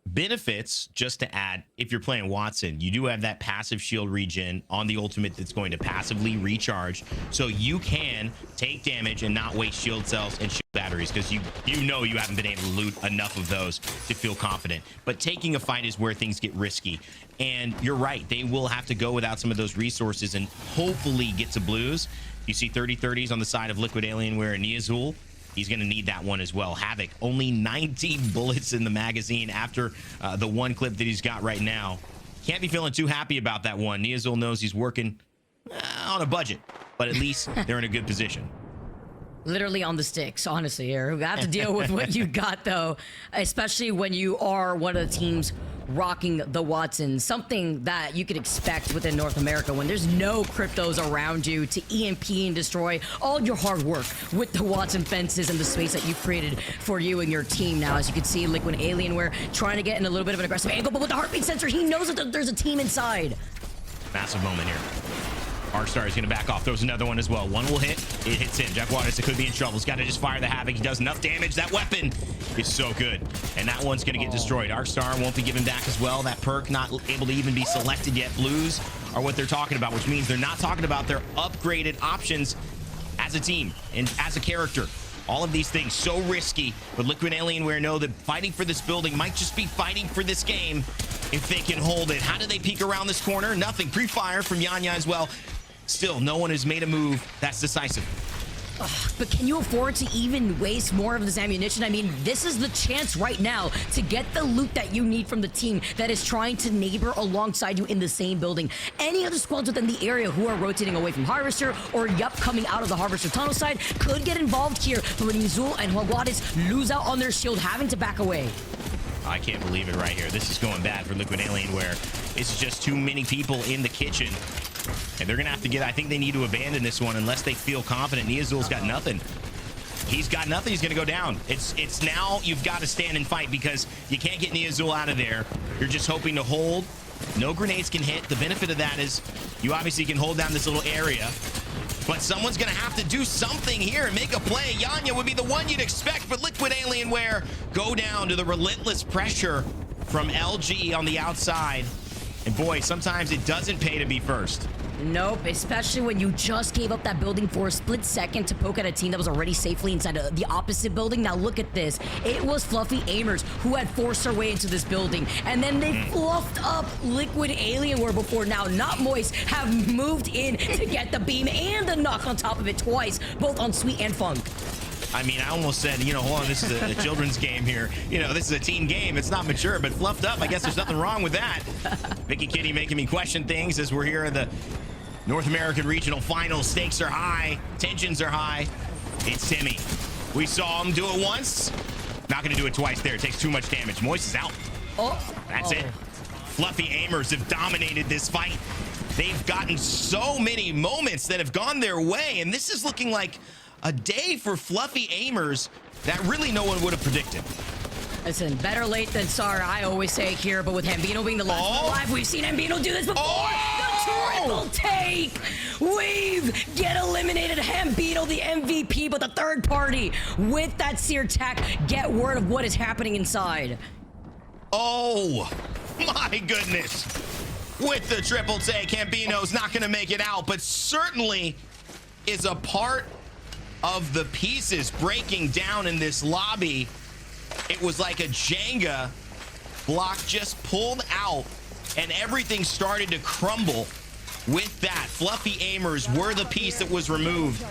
Benefits, just to add, if you're playing Watson, you do have that passive shield regen on the ultimate that's going to passively recharge, so you can take damage and not waste shield cells and shield batteries, because you know you haven't been able to loot enough of those to feel confident. But taking a fight is where things get risky, and you're right, they will have to go without some of those resources and hopefully get to blues. You see 30-30s on the side of Liquid Alienware and Niazul. He's going to need that one as well. Havoc, only 19 bullets in the magazine after the one clip that he's got right now. Can't be feeling too happy about that one. Niazul knows he's working on a budget, but at least they're in a good position. Literally on the sticks, honestly, here. We have to deal with what you got, though, especially when you are one of the teams rocking the Watson. Something that you could expect within North America when there's no cryptos around you to EMP and destroy all your hard work with the Watson fences and the space that you've created for you and your team. Now, as you can see, Liquid Alienware trying to get in a little bit of an aggressive angle, but with the heartbeat sensor, he knows that there's a team inside. Massive moment here. Arcstar is going to back off. Throws another one as well. One will hit. It hits him. Jeff Waters could be in trouble. He's got to just fire the Havoc. He does enough damage. That weapon is so good. And that one's going to get destroyed. Arcstar won't be given back as well. That perk not able to even be selected yet. Blues are what they're talking about, which means they're not talking about their upgraded options as a team and as a character. All of these things so risky, but Liquid Alienware know that fighting for this building might just be fighting for this game if they can hold it. How do they peek around this corner? Nothing. Pre-fire from Yanya as well. still, no one has made a move that's decisive. But can you afford to even waste more of this ammunition? I mean, this is the chance right now to get the loot that you need from the team that is trying to neighbor alongside you in the same building. Any other squads within the area who are rotating away from Harvester or coming out of the Harvester tunnel side could get involved here. But when Yuzul and Jaguares lose out on their shield, having to back away. I can't believe it right here. This is going bad for Liquid Alienware. It's just too many people in the kitchen. And they're going to have to get, I think they need to abandon this one unless they feel confident. Niazul's got nothing. He's got nothing. He's going to go down. It's now you've got to stand and fight because you can't get Niazul out of there. You're just hoping to hold. No grenades can hit. The benefit of that is you obviously can hold down this little area. But someone's going to have to do something here and make a play. Yanya would be the one you'd expect, but Liquid Alienware go down to the relentless pressure from LG on the outside. And boy, sometimes it doesn't pay to be first. Nope, especially when you just gave up that building for a split second to poke at a team that was already safely inside the opposite building. Now look at this. It was Fluffy Aimers who had forced their way into this building. And then they fluffed up Liquid Alienware before now. Not Moist have moved in to get the beam and the knock on top of it twice, both on Sweet and Funk. I mean, I almost said, hold on, this is a children's game here. This is a team game. It's not mature, but fluffed up. I guess there's nothing wrong with that. Vicky Kitty making me question things as we're here at the North American Regional Finals. Stakes are high. Tensions are high. It's Timmy. We saw him do it once. Not going to do it twice there. It takes too much damage. Moist is out. That's it. Fluffy Aimers have dominated this fight. They've gotten so many moments that have gone their way, and this is looking like a day for Fluffy Aimers that really no one would have predicted. Listen, better late than sorry, I always say here, but with Hambino being the last one alive, we've seen Hambino do this before. The triple take. Weave get eliminated. Hambino, the MVP, but the third party with that sear tack get word of what is happening inside. Oh, my goodness. With the triple take, Hambino's not going to make it out, but certainly is a part of the pieces breaking down in this lobby. It was like a Jenga block just pulled out and everything started to crumble with that. Fluffy Aimers were the piece that was removed.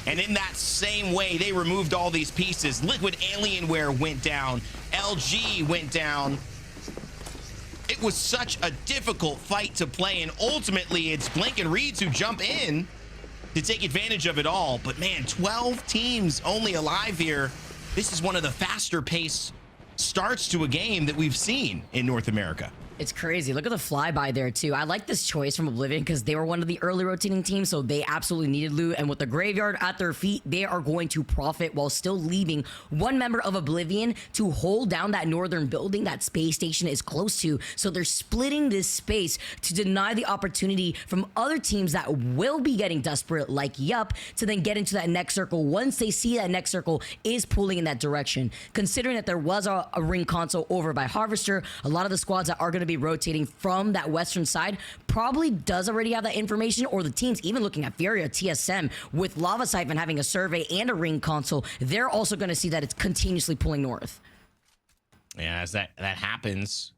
And in that same way, they removed all these pieces. Liquid Alienware went down. LG went down. It was such a difficult fight to play, and ultimately it's Blink and Reeds who jump in to take advantage of it all. But man, 12 teams only alive here. This is one of the faster paced starts to a game that we've seen in North America. It's crazy. Look at the flyby there, too. I like this choice from Oblivion because they were one of the early rotating teams, so they absolutely needed loot. And with the graveyard at their feet, they are going to profit while still leaving one member of Oblivion to hold down that northern building that Space Station is close to. So they're splitting this space to deny the opportunity from other teams that will be getting desperate, like Yup, to then get into that next circle once they see that next circle is pulling in that direction. Considering that there was a ring console over by Harvester, a lot of the squads that are going to be rotating from that western side probably does already have that information, or the teams even looking at Furia, TSM, with Lava Siphon having a survey and a ring console, they're also going to see that it's continuously pulling north. Yeah, as that happens,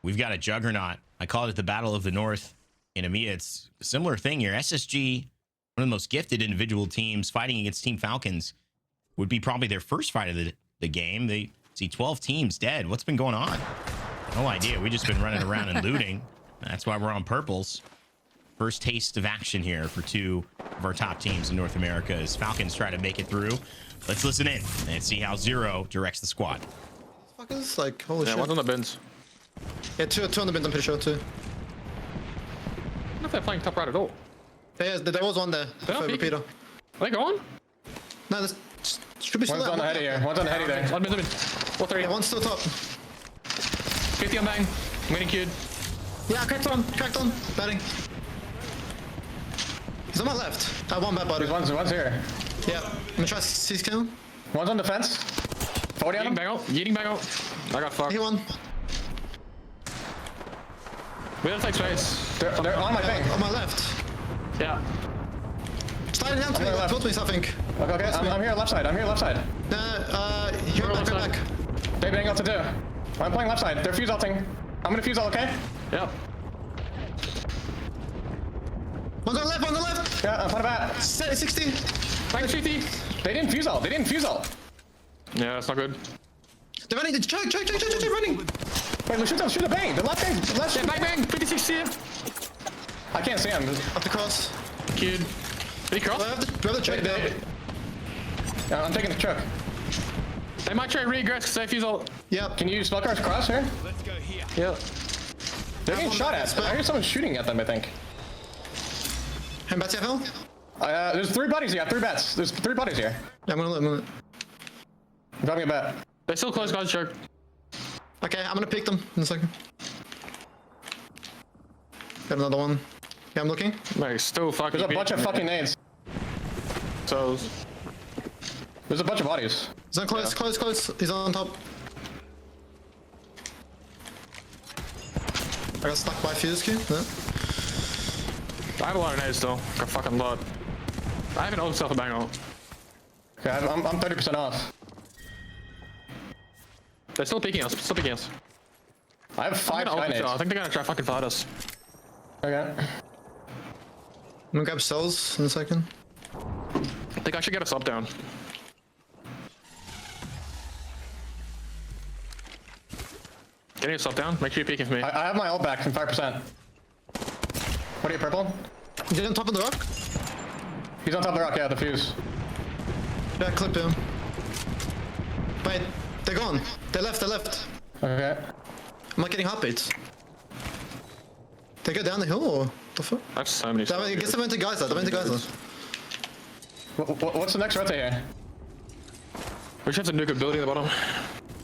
we've got a juggernaut. I call it the Battle of the North in EMEA. It's a similar thing here. SSG, one of the most gifted individual teams fighting against Team Falcons, would be probably their first fight of the game. They see 12 teams dead. What's been going on? No idea. We've just been running around and looting. That's why we're on purples. First taste of action here for two of our top teams in North America as Falcons try to make it through. Let's listen in and see how Zero directs the squad. Fuckers, like, holy shit. Yeah, one's on the bins. Yeah, two on the bins, I'm pretty sure, too. I don't know if they're playing top right at all. Yeah, there was one there. Repeater. Are they going? No, this should be still One's on the heady here. One's on the heady there. One mid. All three. Yeah, one's still top. 50 on bang. I'm getting queued. Yeah, cracked on. Batting. He's on my left. One bad body. One's here. Yeah. I'm gonna try CC kill. One's on the fence. 40 on him. Yeeting back out. I got fucked. He won. We have to take space. They're on my thing. On my left. Yeah. Slide down to me. Told me something. Okay. I'm here left side. You're back. They bang out to do. I'm playing left side. They're fuse ulting. I'm gonna fuse all, okay? Yep. One on left. Yeah, I'm about 60. Minus 50. They didn't fuse ult. Yeah, that's not good. They're running. Check, running. Wait, shoot the bang. The left bang. Bang. 56 here. I can't see him. Up the cross. Kid. Did he cross? Grab the check. Yeah, I'm taking the truck. They might try regress because they fuse ult. Yep. Can you spell cars cross here? Let's go here. Yeah. They're getting shot at. I hear someone shooting at them, I think. Hand back to FL? There's 3 bodies here. 3 bats. There's 3 bodies here. Yeah, I'm gonna I'm dropping a bat. They're still close, guys, shark. Okay, I'm gonna pick them in a second. Got another one. Yeah, I'm looking. Nice, still fucking. There's a bunch of fucking nades. So there's a bunch of bodies. He's on close. He's on top. I got stuck by fuse queue. No. I have a lot of nades still. Got a fucking lot. I have an old self a bang ult. Okay, I'm 30% off. They're still peeking us. I have 5 sky nades. I think they're gonna try fucking fight us. Okay. I'm gonna grab cells in a second. I think I should get a sub down. Getting a sub down? Make sure you peek for me. I have my ult back from 5%. What are you, purple? Is he on top of the rock? He's on top of the rock, yeah, the fuse. Yeah, clip him. Wait, they're gone. They left. Okay. I'm not getting heartbeats. They go down the hill or the fuck? I have so many. I guess they went to Geyser. What's the next route here? We should have to nuke a building at the bottom.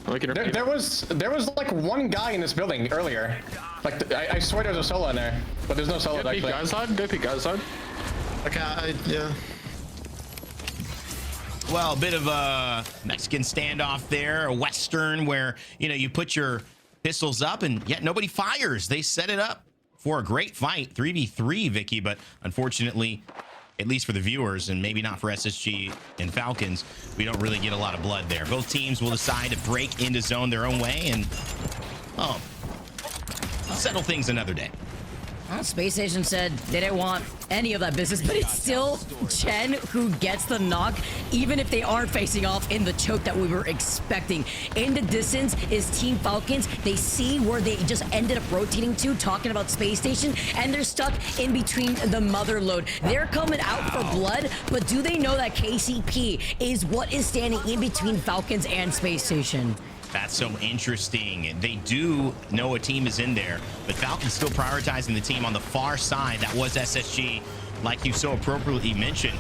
There was like 1 guy in this building earlier. Like I swear there's a solo in there, but there's no solo actually. Go peek guys side. Okay, yeah. Well, a bit of a Mexican standoff there, a Western where, you know, you put your pistols up and yet nobody fires. They set it up for a great fight, 3v3, Vicky, but unfortunately, at least for the viewers and maybe not for SSG and Falcons, we don't really get a lot of blood there. Both teams will decide to break into zone their own way and, settle things another day. Well, Space Station said they didn't want any of that business, but it's still Chen who gets the knock, even if they aren't facing off in the choke that we were expecting. In the distance is Team Falcons. They see where they just ended up rotating to, talking about Space Station, and they're stuck in between the mother load. They're coming out for blood, but do they know that KCP is what is standing in between Falcons and Space Station? That's so interesting. They do know a team is in there, but Falcon's still prioritizing the team on the far side. That was SSG, like you so appropriately mentioned.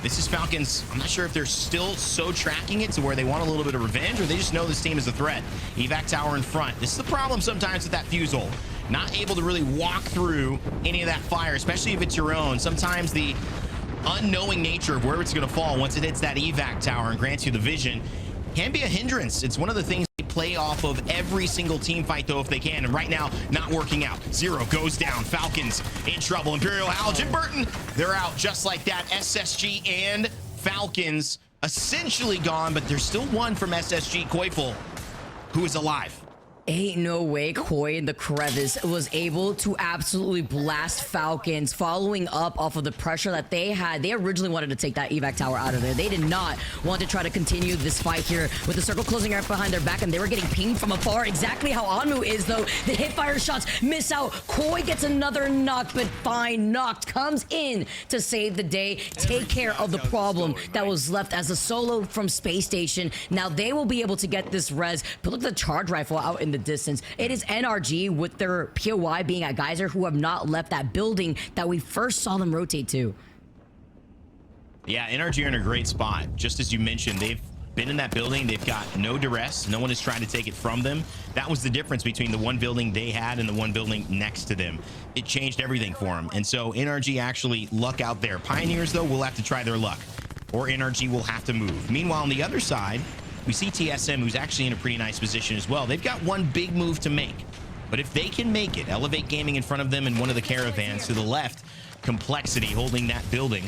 This is Falcons. I'm not sure if they're still so tracking it to where they want a little bit of revenge, or they just know this team is a threat. Evac tower in front. This is the problem sometimes with that fuse hole. Not able to really walk through any of that fire, especially if it's your own. Sometimes the unknowing nature of where it's going to fall once it hits that evac tower and grants you the vision can be a hindrance. It's one of the things they play off of every single team fight, though, if they can. And right now, not working out. Zero goes down. Falcons in trouble. Imperial, Alge, and Burton, they're out just like that. SSG and Falcons essentially gone, but there's still one from SSG, Koifel, who is alive. Ain't no way Koi in the crevice was able to absolutely blast Falcons, following up off of the pressure that they had. They originally wanted to take that evac tower out of there. They did not want to try to continue this fight here with the circle closing right behind their back, and they were getting pinged from afar. Exactly how Anmu is, though. The hip fire shots miss out. Koi gets another knock, but fine knocked, comes in to save the day, take care of the problem that was left as a solo from Space Station. Now they will be able to get this res, but look at the charge rifle out in the distance. It is NRG with their POI being at Geyser, who have not left that building that we first saw them rotate to. Yeah, NRG are in a great spot. Just as you mentioned, they've been in that building. They've got no duress. No one is trying to take it from them. That was the difference between the one building they had and the one building next to them. It changed everything for them. And so NRG actually luck out there. Pioneers, though, will have to try their luck, or NRG will have to move. Meanwhile, on the other side, we see TSM, who's actually in a pretty nice position as well. They've got one big move to make, but if they can make it, Elevate Gaming in front of them and one of the caravans to the left, Complexity holding that building,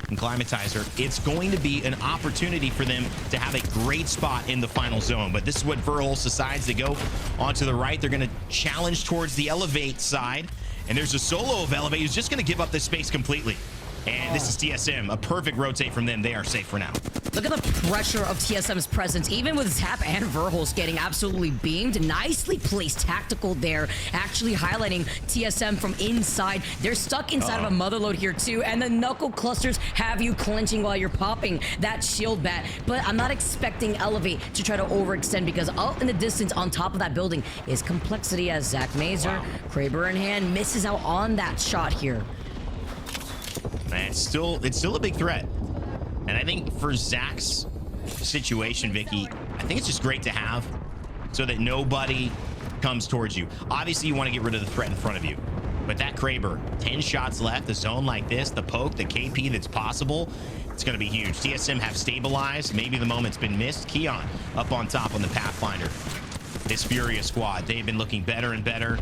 and Climatizer, it's going to be an opportunity for them to have a great spot in the final zone. But this is what Verholz decides to go onto the right. They're going to challenge towards the Elevate side, And there's a solo of Elevate who's just going to give up this space completely. And this is TSM, a perfect rotate from them. They are safe for now. Look at the pressure of TSM's presence, even with Zap and Verholz getting absolutely beamed. Nicely placed tactical there, actually highlighting TSM from inside. They're stuck inside of a motherload here too, and the knuckle clusters have you clenching while you're popping that shield bat. But I'm not expecting Elevate to try to overextend, because out in the distance on top of that building is Complexity, as Zach Mazer, Kraber in hand, misses out on that shot here. Man, it's still a big threat. And I think for Zach's situation, Vicky, I think it's just great to have so that nobody comes towards you. Obviously, you want to get rid of the threat in front of you. But that Kraber, 10 shots left, the zone like this, the poke, the KP that's possible, it's going to be huge. TSM have stabilized. Maybe the moment's been missed. Keon up on top on the Pathfinder. This Furious squad, they've been looking better and better.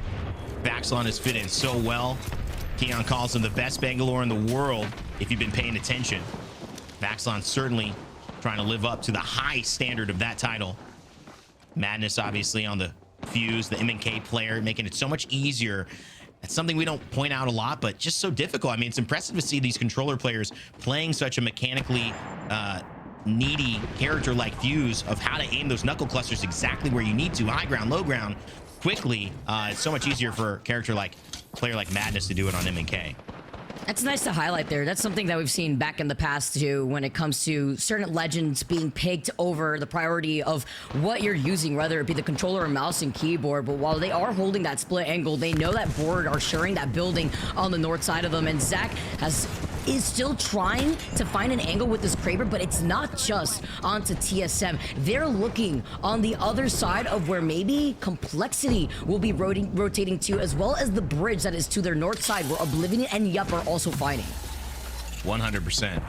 Vaxilon has fit in so well. Keon calls him the best Bangalore in the world, if you've been paying attention. Vaxilon certainly trying to live up to the high standard of that title. Madness, obviously, on the Fuse, the MNK player, making it so much easier. That's something we don't point out a lot, but just so difficult. I mean, it's impressive to see these controller players playing such a mechanically needy character like Fuse, of how to aim those knuckle clusters exactly where you need to, high ground, low ground, quickly. It's so much easier for a player like Madness to do it on MNK. That's nice to highlight there. That's something that we've seen back in the past too, when it comes to certain legends being picked over the priority of what you're using, whether it be the controller or mouse and keyboard. But while they are holding that split angle, they know that board are sharing that building on the north side of them. And Zach is still trying to find an angle with this Kraber, but it's not just onto TSM. They're looking on the other side of where maybe Complexity will be rotating to, as well as the bridge that is to their north side, where Oblivion and Yup are also fighting. 100%.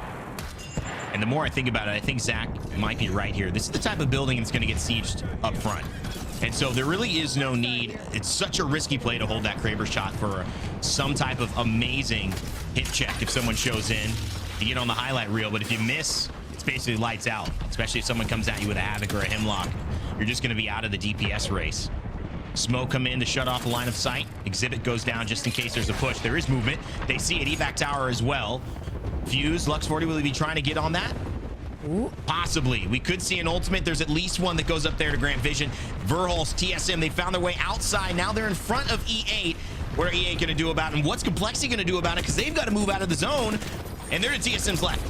And the more I think about it, I think Zach might be right here. This is the type of building that's going to get sieged up front. And so there really is no need. It's such a risky play to hold that Kraber shot for some type of amazing hit check if someone shows in. You get on the highlight reel, but if you miss, it's basically lights out, especially if someone comes at you with a Havoc or a Hemlock. You're just going to be out of the DPS race. Smoke come in to shut off the line of sight. Exhibit goes down just in case there's a push. There is movement. They see it. Evac tower as well. Fuse, Lux 40, will he be trying to get on that? Ooh. Possibly. We could see an ultimate. There's at least one that goes up there to grant vision. Verholz, TSM, they found their way outside. Now they're in front of E8. What are E8 going to do about it? And what's Complexity going to do about it? Because they've got to move out of the zone. And they're at TSM's left.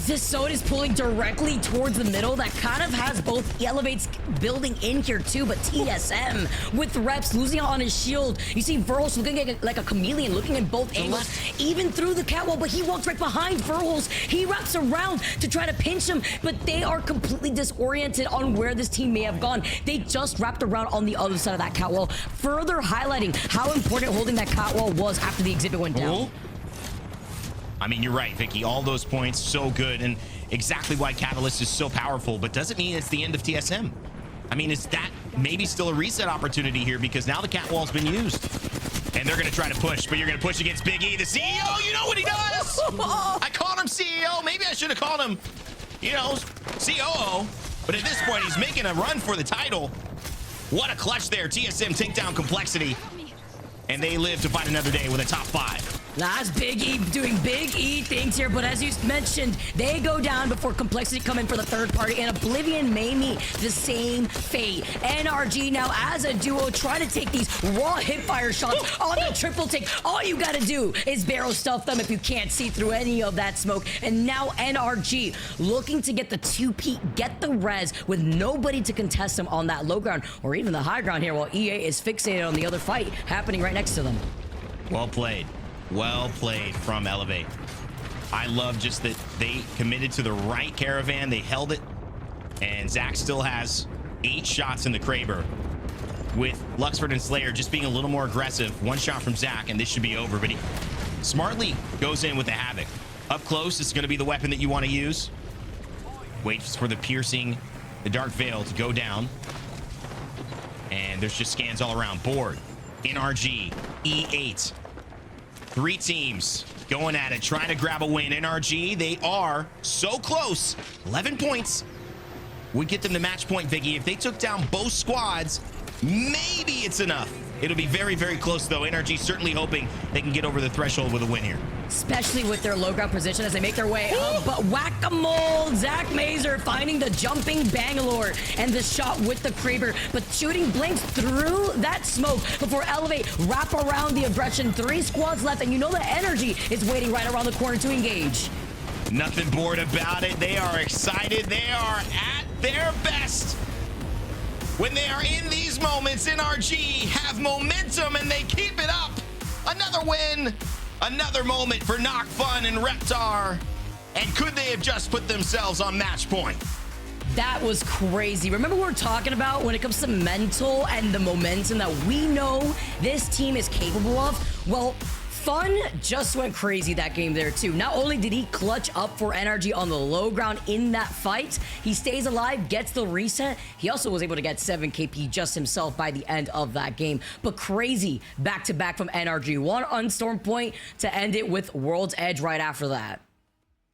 This zone is pulling directly towards the middle. That kind of has both Elevates building in here too, but TSM with reps losing out on his shield. You see Verholz looking like a chameleon, looking in both angles, even through the catwall, but he walks right behind Verholz. He wraps around to try to pinch him, but they are completely disoriented on where this team may have gone. They just wrapped around on the other side of that catwall, further highlighting how important holding that catwall was after the exhibit went down. Ooh. I mean, you're right, Vicky. All those points, so good, and exactly why Catalyst is so powerful, but doesn't mean it's the end of TSM. I mean, is that maybe still a reset opportunity here, because now the catwall's been used. And they're going to try to push, but you're going to push against Big E, the CEO. You know what he does. I called him CEO. Maybe I should have called him, you know, COO. But at this point, he's making a run for the title. What a clutch there. TSM take down Complexity. And they live to fight another day with a top 5. That's Big E doing Big E things here, but as you mentioned, they go down before Complexity come in for the third party, and Oblivion may meet the same fate. NRG now as a duo trying to take these raw hipfire shots on the triple take. All you gotta do is barrel stuff them if you can't see through any of that smoke. And now NRG looking to get the 2P, get the res with nobody to contest them on that low ground or even the high ground here, while EA is fixated on the other fight happening right next to them. Well played. Well played from Elevate. I love just that they committed to the right caravan. They held it. And Zach still has 8 shots in the Kraber, with Luxford and Slayer just being a little more aggressive. 1 shot from Zach, and this should be over. But he smartly goes in with the Havoc. Up close, it's going to be the weapon that you want to use. Waits for the piercing, the Dark Veil to go down. And there's just scans all around. Board, NRG, E8. 3 teams going at it, trying to grab a win. NRG, they are so close. 11 points. We get them to match point, Vicky. If they took down both squads, maybe it's enough. It'll be very, very close, though. NRG certainly hoping they can get over the threshold with a win here. Especially with their low ground position as they make their way up. But whack-a-mole, Zach Mazer finding the jumping Bangalore and the shot with the Kraber, but shooting blinks through that smoke before Elevate wrap around the aggression. 3 squads left, and you know the energy is waiting right around the corner to engage. Nothing bored about it. They are excited. They are at their best. When they are in these moments, NRG have momentum and they keep it up. Another win, another moment for Knock Fun and Reptar. And could they have just put themselves on match point? That was crazy. Remember what we're talking about when it comes to mental and the momentum that we know this team is capable of? Well, Fun just went crazy that game there too. Not only did he clutch up for NRG on the low ground in that fight, he stays alive, gets the reset. He also was able to get 7 KP just himself by the end of that game. But crazy back-to-back from NRG. One on Storm Point to end it with World's Edge right after that.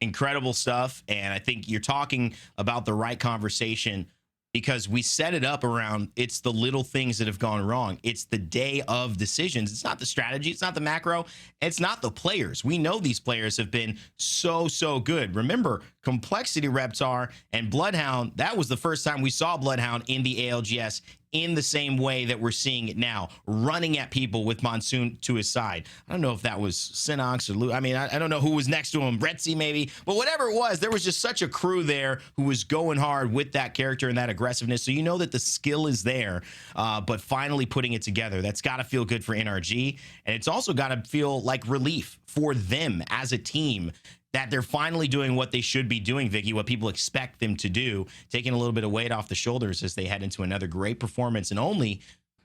Incredible stuff. And I think you're talking about the right conversation, because we set it up around it's the little things that have gone wrong. It's the day of decisions. It's not the strategy. It's not the macro. It's not the players. We know these players have been so good. Remember, Complexity Reptar and Bloodhound, that was the first time we saw Bloodhound in the ALGS in the same way that we're seeing it now, running at people with Monsoon to his side. I don't know if that was Sinox or Lou. I mean, I don't know who was next to him, Retzi maybe, but whatever it was, there was just such a crew there who was going hard with that character and that aggressiveness. So you know that the skill is there, but finally putting it together, that's got to feel good for NRG. And it's also got to feel like relief for them as a team, that they're finally doing what they should be doing, Vicky, what people expect them to do, taking a little bit of weight off the shoulders as they head into another great performance and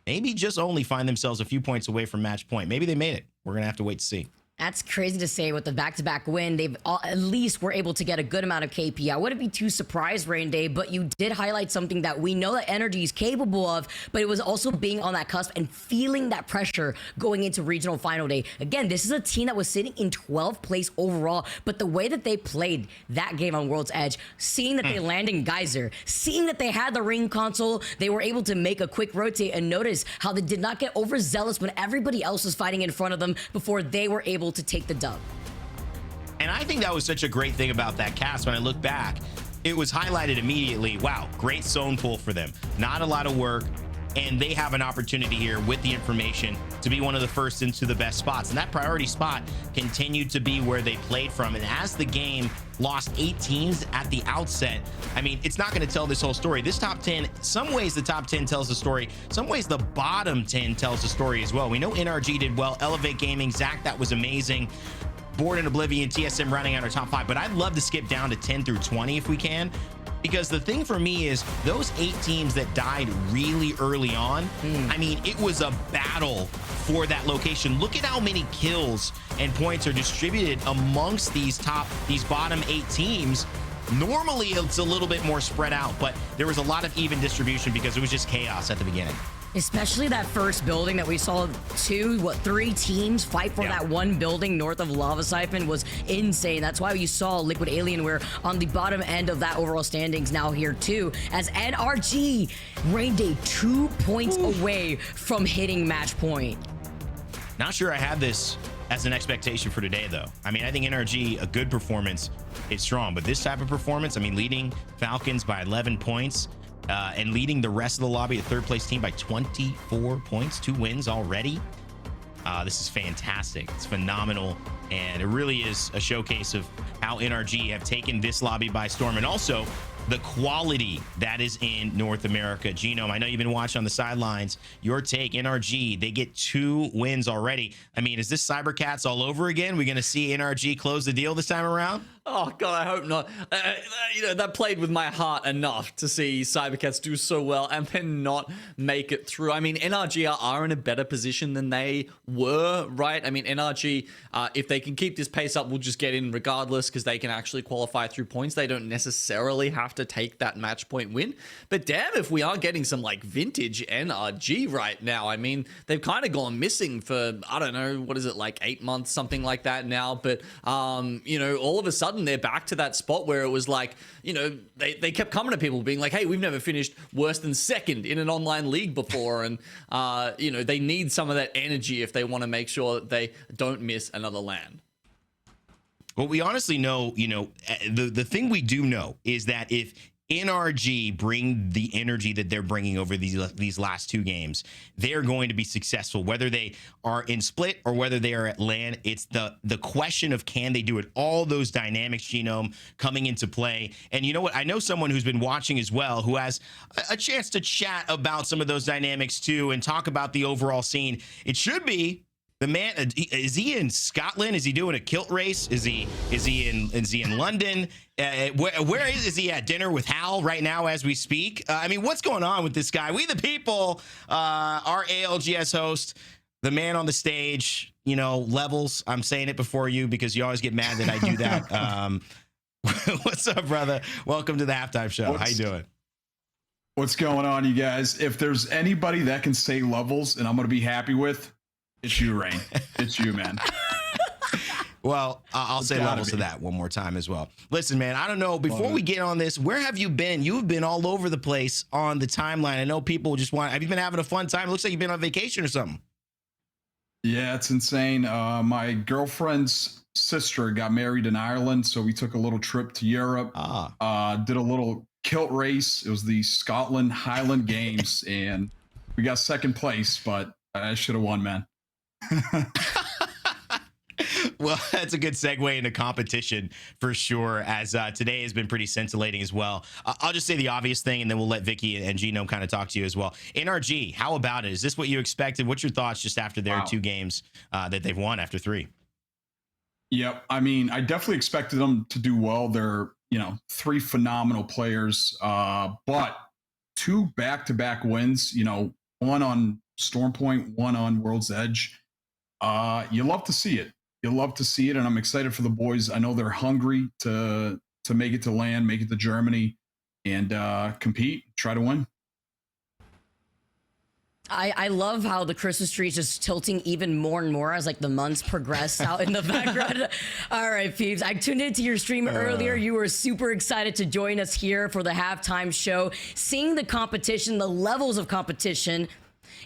maybe just only find themselves a few points away from match point. Maybe they made it. We're going to have to wait to see. That's crazy to say. With the back-to-back win, they've at least were able to get a good amount of KP. I wouldn't be too surprised, Rain Day, but you did highlight something that we know that NRG is capable of, but it was also being on that cusp and feeling that pressure going into regional final day. Again, this is a team that was sitting in 12th place overall, but the way that they played that game on World's Edge, seeing that they landed in Geyser, seeing that they had the ring console, they were able to make a quick rotate, and notice how they did not get overzealous when everybody else was fighting in front of them before they were able to take the dub. And I think that was such a great thing about that cast. When I look back, it was highlighted immediately. Wow, great zone pull for them. Not a lot of work, and they have an opportunity here with the information to be one of the first into the best spots. And that priority spot continued to be where they played from. And as the game lost 8 teams at the outset, I mean, it's not going to tell this whole story. This top 10, some ways the top 10 tells the story. Some ways the bottom 10 tells the story as well. We know NRG did well. Elevate Gaming, Zach, that was amazing. Board and Oblivion, TSM running out our top 5. But I'd love to skip down to 10 through 20 if we can. Because the thing for me is those 8 teams that died really early on, I mean, it was a battle for that location. Look at how many kills and points are distributed amongst these bottom 8 teams. Normally, it's a little bit more spread out, but there was a lot of even distribution because it was just chaos at the beginning. Especially that first building that we saw 3 teams fight for that one building north of Lava Siphon was insane. That's why you saw Liquid Alienware on the bottom end of that overall standings now here too, as NRG Rain Day 2 points away from hitting match point. Not sure I had this as an expectation for today, though. I mean, I think NRG, a good performance is strong, but this type of performance, I mean, leading Falcons by 11 points, and leading the rest of the lobby, the 3rd place team, by 24 points, 2 wins already. This is fantastic. It's phenomenal. And it really is a showcase of how NRG have taken this lobby by storm, and also the quality that is in North America. Genome, I know you've been watching on the sidelines. Your take, NRG, they get 2 wins already. I mean, is this Cybercats all over again? We're going to see NRG close the deal this time around? Oh, God, I hope not. You know, that played with my heart enough to see Cybercats do so well and then not make it through. I mean, NRG are in a better position than they were, right? I mean, NRG, if they can keep this pace up, will just get in regardless because they can actually qualify through points. They don't necessarily have to take that match point win. But damn, if we are getting some, like, vintage NRG right now. I mean, they've kind of gone missing for, I don't know, what is it, like 8 months, something like that now. But, you know, all of a sudden, sudden they're back to that spot where it was like, you know, they kept coming to people being like, hey, we've never finished worse than second in an online league before. And, you know, they need some of that energy if they want to make sure that they don't miss another LAN. Well, we honestly know, you know, the thing we do know is that if NRG bring the energy that they're bringing over these last 2 games, they're going to be successful, whether they are in split or whether they are at LAN. It's the question of, can they do it? All those dynamics, Genome, coming into play. And you know what? I know someone who's been watching as well, who has a chance to chat about some of those dynamics too and talk about the overall scene. It should be the man. Is he in Scotland? Is he doing a kilt race? Is he in London? Where is he at dinner with Hal right now as we speak? I mean, what's going on with this guy? We the people, our ALGS host, the man on the stage, you know, Levels. I'm saying it before you because you always get mad that I do that. What's up, brother? Welcome to the halftime show. How you doing? What's going on, you guys? If there's anybody that can say Levels and I'm going to be happy with, it's you, Rain. It's you, man. Well, I'll say Levels to that one more time as well. Listen, man, I don't know. Before we get on this, where have you been? You've been all over the place on the timeline. I know people just want. Have you been having a fun time? It looks like you've been on vacation or something. Yeah, it's insane. My girlfriend's sister got married in Ireland, so we took a little trip to Europe. Did a little kilt race. It was the Scotland Highland Games, and we got second place, but I should have won, man. Well, that's a good segue into competition for sure, as today has been pretty scintillating as well. I'll just say the obvious thing, and then we'll let Vicky and Genome kind of talk to you as well. NRG, how about it? Is this what you expected? What's your thoughts just after their 2 games that they've won after 3? Yep. I mean, I definitely expected them to do well. They're, you know, 3 phenomenal players, but 2 back-to-back wins, you know, 1 on Stormpoint, 1 on World's Edge. You love to see it. You love to see it, and I'm excited for the boys. I know they're hungry to make it to LAN, make it to Germany, and compete, try to win. I love how the Christmas tree is just tilting even more and more as like the months progress out in the background. All right, peeps. I tuned into your stream earlier. You were super excited to join us here for the halftime show. Seeing the competition, the levels of competition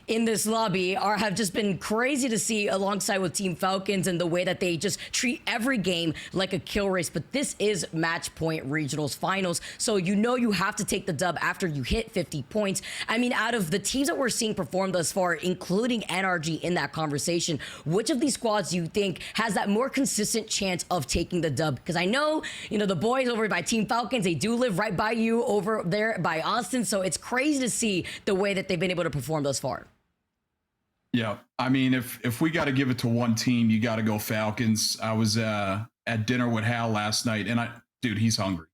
in this lobby have just been crazy to see, alongside with Team Falcons and the way that they just treat every game like a kill race. But this is Match Point Regionals Finals, so you know you have to take the dub after you hit 50 points. I mean, out of the teams that we're seeing perform thus far, including NRG in that conversation, which of these squads do you think has that more consistent chance of taking the dub? Because I know, you know, the boys over by Team Falcons, they do live right by you over there by Austin, so it's crazy to see the way that they've been able to perform thus far. Yeah, I mean, if we got to give it to one team, you got to go Falcons. I was at dinner with Hal last night, and dude, he's hungry.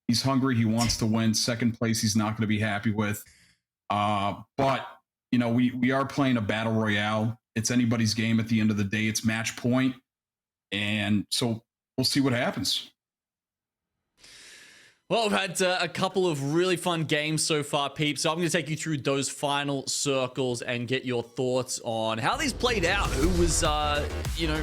He's hungry. He wants to win. Second place, he's not going to be happy with. But you know, we are playing a battle royale. It's anybody's game at the end of the day. It's match point, and so we'll see what happens. Well, we've had a couple of really fun games so far, peeps. So I'm going to take you through those final circles and get your thoughts on how these played out. Who was, you know,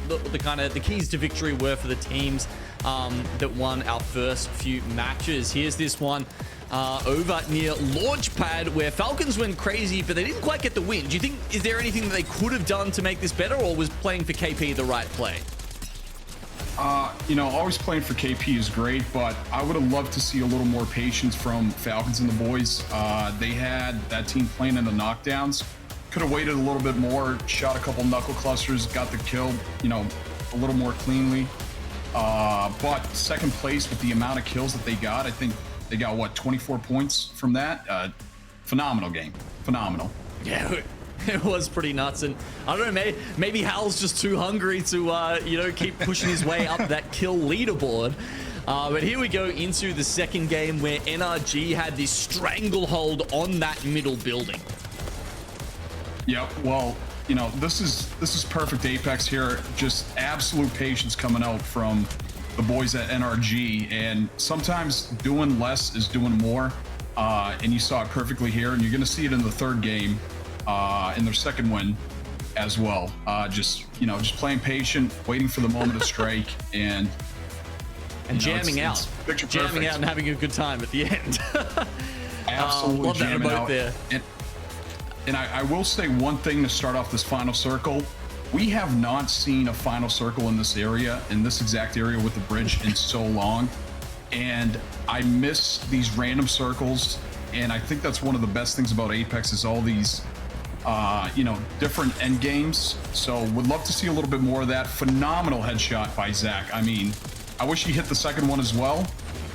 the kind of the keys to victory were for the teams that won our first few matches. Here's this one over near Launchpad, where Falcons went crazy, but they didn't quite get the win. Do you think, is there anything that they could have done to make this better, or was playing for KP the right play? You know, always playing for KP is great, but I would have loved to see a little more patience from Falcons and the boys. They had that team playing in the knockdowns. Could have waited a little bit more, shot a couple knuckle clusters, got the kill, you know, a little more cleanly. But second place with the amount of kills that they got, I think they got, what, 24 points from that? Phenomenal game. Phenomenal. Yeah. It was pretty nuts, and I don't know, maybe Hal's just too hungry to, you know, keep pushing his way up that kill leaderboard. But here we go into the second game, where NRG had this stranglehold on that middle building. Yep. Well, you know, this is perfect Apex here. Just absolute patience coming out from the boys at NRG, and sometimes doing less is doing more. And you saw it perfectly here, and you're going to see it in the third game. In their second win as well. Just playing patient, waiting for the moment to strike, and And jamming out. It's picture Jamming perfect. out and having a good time at the end. Absolutely love that jamming emote out. there. And I will say one thing to start off this final circle. We have not seen a final circle in this area, in this exact area with the bridge, in so long. And I miss these random circles. And I think that's one of the best things about Apex is all these, different end games. So would love to see a little bit more of that. Phenomenal headshot by Zach. I mean, I wish he hit the second one as well.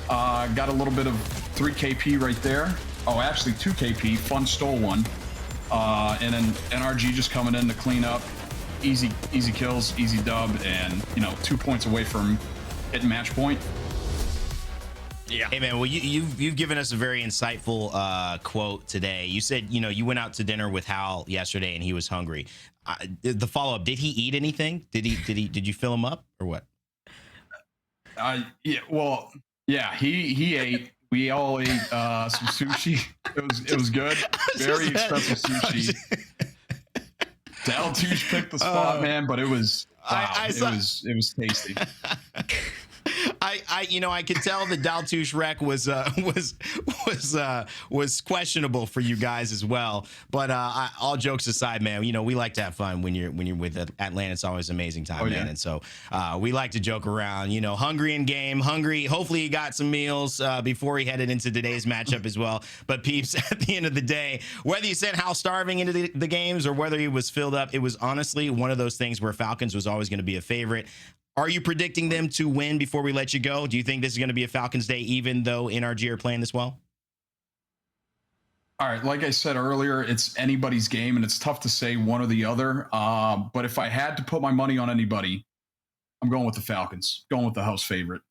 Got a little bit of 3 KP right there. Oh, actually 2 KP. Fun stole one. And then NRG just coming in to clean up. Easy kills, easy dub, and 2 points away from hitting match point. Yeah. Hey man, well you've given us a very insightful quote today. You said you went out to dinner with Hal yesterday and he was hungry. The follow up: did he eat anything? Did you fill him up or what? Yeah. He ate. We all ate some sushi. It was good. Very expensive sushi. Daltouche picked the spot, man, but it was it was tasty. I could tell the Daltouche wreck was questionable for you guys as well. But all jokes aside, man, we like to have fun when you're with Atlanta. It's always an amazing time, man. And so we like to joke around. Hungry in game, hungry. Hopefully he got some meals before he headed into today's matchup as well. But peeps, at the end of the day, whether you sent Hal starving into the games or whether he was filled up, it was honestly one of those things where Falcons was always going to be a favorite. Are you predicting them to win before we let you go? Do you think this is going to be a Falcons day, even though NRG are playing this well? All right, like I said earlier, it's anybody's game, and it's tough to say one or the other. But if I had to put my money on anybody, I'm going with the Falcons, going with the house favorite.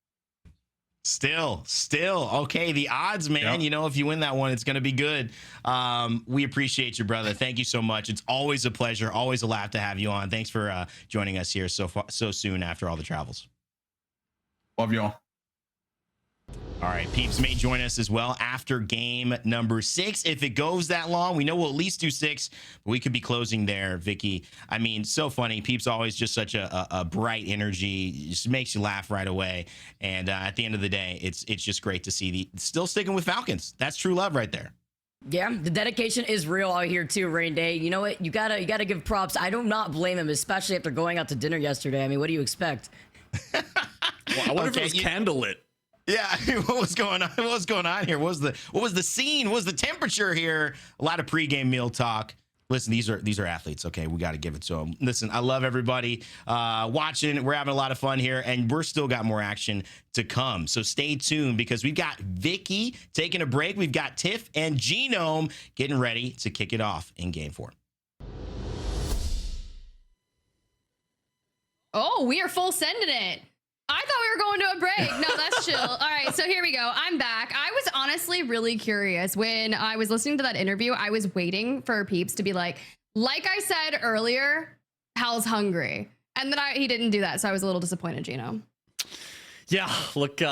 Still. Okay, the odds, man. Yep. If you win that one, it's going to be good. We appreciate you, brother. Thank you so much. It's always a pleasure, always a laugh to have you on. Thanks for joining us here so soon after all the travels. Love y'all. All right, peeps may join us as well after game number 6. If it goes that long, we know we'll at least do 6, but we could be closing there, Vicky. I mean, so funny. Peeps always just such a bright energy. It just makes you laugh right away. And at the end of the day, it's just great to see still sticking with Falcons. That's true love right there. Yeah, the dedication is real out here too, Rain Day. You know what? You gotta give props. I do not blame him, especially after going out to dinner yesterday. I mean, what do you expect? Well, I wonder if it was candlelit. Yeah, what was going on? What was going on here? What was the scene? What was the temperature here? A lot of pregame meal talk. Listen, these are athletes. Okay, we got to give it to them. Listen, I love everybody watching. We're having a lot of fun here, and we're still got more action to come. So stay tuned because we've got Vicky taking a break. We've got Tiff and Genome getting ready to kick it off in Game 4. Oh, we are full sending it. I thought we were going to a break. No, that's chill. All right, so here we go. I'm back. I was honestly really curious. When I was listening to that interview, I was waiting for peeps to be like I said earlier, Hal's hungry. And then he didn't do that, so I was a little disappointed, Gino. Yeah, look,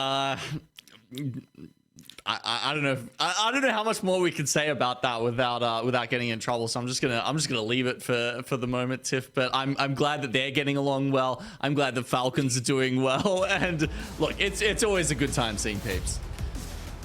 I don't know. I don't know how much more we can say about that without getting in trouble. So I'm just gonna leave it for the moment, Tiff. But I'm glad that they're getting along well. I'm glad the Falcons are doing well. And look, it's always a good time seeing peeps.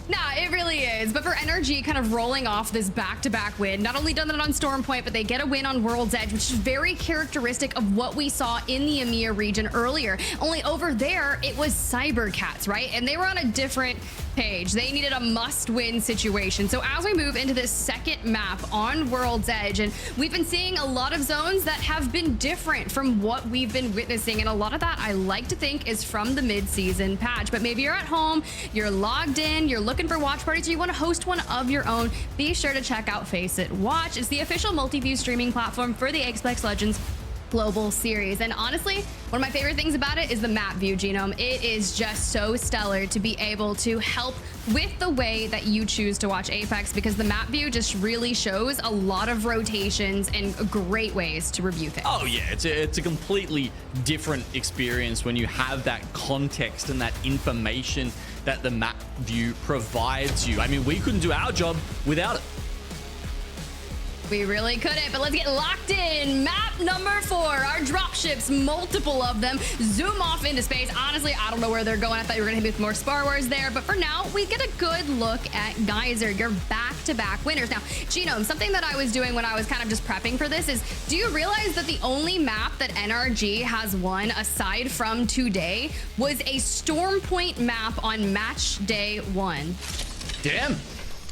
Nah, it really is. But for NRG kind of rolling off this back-to-back win, not only done that on Storm Point, but they get a win on World's Edge, which is very characteristic of what we saw in the EMEA region earlier. Only over there, it was Cybercats, right? And they were on a different page. They needed a must-win situation. So as we move into this second map on World's Edge, and we've been seeing a lot of zones that have been different from what we've been witnessing. And a lot of that, I like to think, is from the mid-season patch. But maybe you're at home, you're logged in, you're looking for watch parties, or you want to host one of your own, be sure to check out Face It Watch. It's the official multi-view streaming platform for the Apex Legends Global Series. And honestly, one of my favorite things about it is the map view, Genome. It is just so stellar to be able to help with the way that you choose to watch Apex, because the map view just really shows a lot of rotations and great ways to review things. Oh yeah, it's a completely different experience when you have that context and that information that the map view provides you. I mean, we couldn't do our job without it. We really couldn't, but let's get locked in. Map number 4, our dropships, multiple of them, zoom off into space. Honestly, I don't know where they're going. I thought you were gonna hit me with more Spar Wars there, but for now, we get a good look at Geyser, your back-to-back winners. Now, Genome, something that I was doing when I was kind of just prepping for this is, do you realize that the only map that NRG has won, aside from today, was a Storm Point map on match day 1? Damn.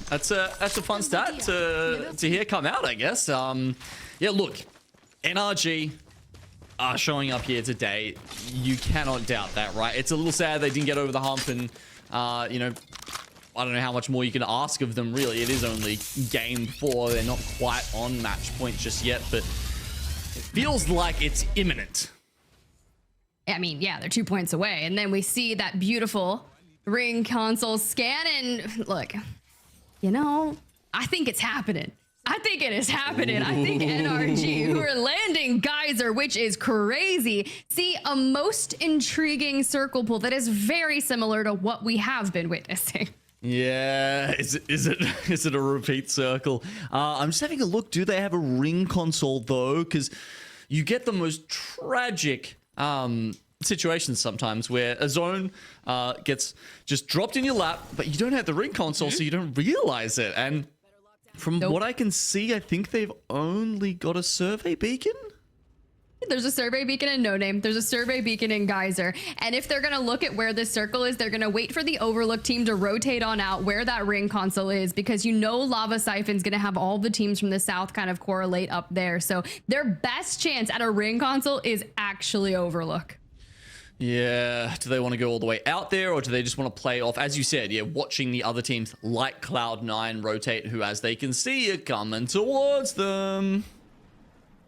That's a fun stat to hear come out, I guess. Yeah, look, NRG are showing up here today. You cannot doubt that, right? It's a little sad they didn't get over the hump, and you know, I don't know how much more you can ask of them, really. It is only game 4. They're not quite on match point just yet, but it feels like it's imminent. I mean, yeah, they're 2 points away, and then we see that beautiful ring console scan, and look, you know, I think it's happening. I think it is happening. I think NRG, who are landing Geyser, which is crazy, see a most intriguing circle pull that is very similar to what we have been witnessing. Yeah, is it a repeat circle? I'm just having a look. Do they have a ring console though? Because you get the most tragic situations sometimes where a zone gets just dropped in your lap, but you don't have the ring console, so you don't realize it. And from what I can see, I think they've only got a survey beacon. There's a survey beacon in No Name. There's a survey beacon in Geyser. And if they're going to look at where this circle is, they're going to wait for the Overlook team to rotate on out where that ring console is, because you know Lava Siphon's going to have all the teams from the south kind of correlate up there. So their best chance at a ring console is actually Overlook. Yeah, do they want to go all the way out there, or do they just want to play off, as you said, yeah, watching the other teams like Cloud9 rotate, who, as they can see, are coming towards them?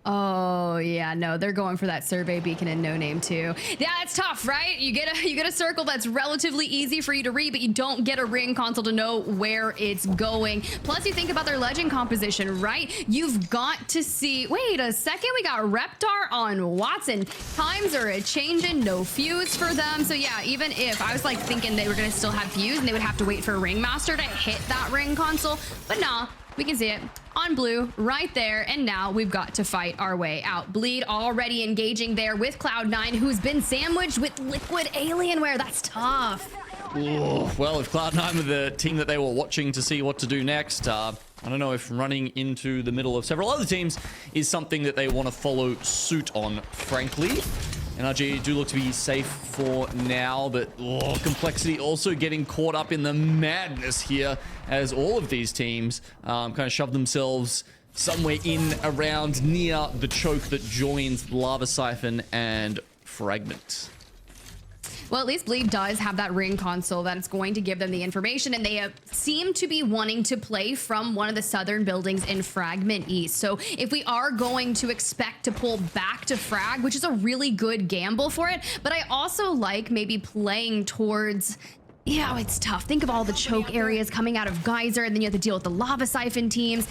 Oh yeah, no, they're going for that survey beacon in No Name too. Yeah, it's tough, right? You get a circle that's relatively easy for you to read, but you don't get a ring console to know where it's going. Plus, you think about their legend composition, right? You've got to see. Wait a second, we got Reptar on Watson. Times are a changing, no fuse for them. So yeah, even if I was like thinking they were gonna still have fuse and they would have to wait for a ringmaster to hit that ring console, but nah. We can see it on blue right there, and now we've got to fight our way out. Bleed already engaging there with Cloud9, who's been sandwiched with liquid Alienware. That's tough. Ooh, well, if Cloud9 were the team that they were watching to see what to do next, I don't know if running into the middle of several other teams is something that they want to follow suit on, frankly. NRG do look to be safe for now, but Complexity also getting caught up in the madness here as all of these teams kind of shove themselves somewhere in, around, near the choke that joins Lava Siphon and Fragment. Well, at least Bleed does have that ring console that is going to give them the information, and they seem to be wanting to play from one of the southern buildings in Fragment East. So if we are going to expect to pull back to Frag, which is a really good gamble for it, but I also like maybe playing towards... Yeah, it's tough. Think of all the choke areas coming out of Geyser, and then you have to deal with the Lava Siphon teams.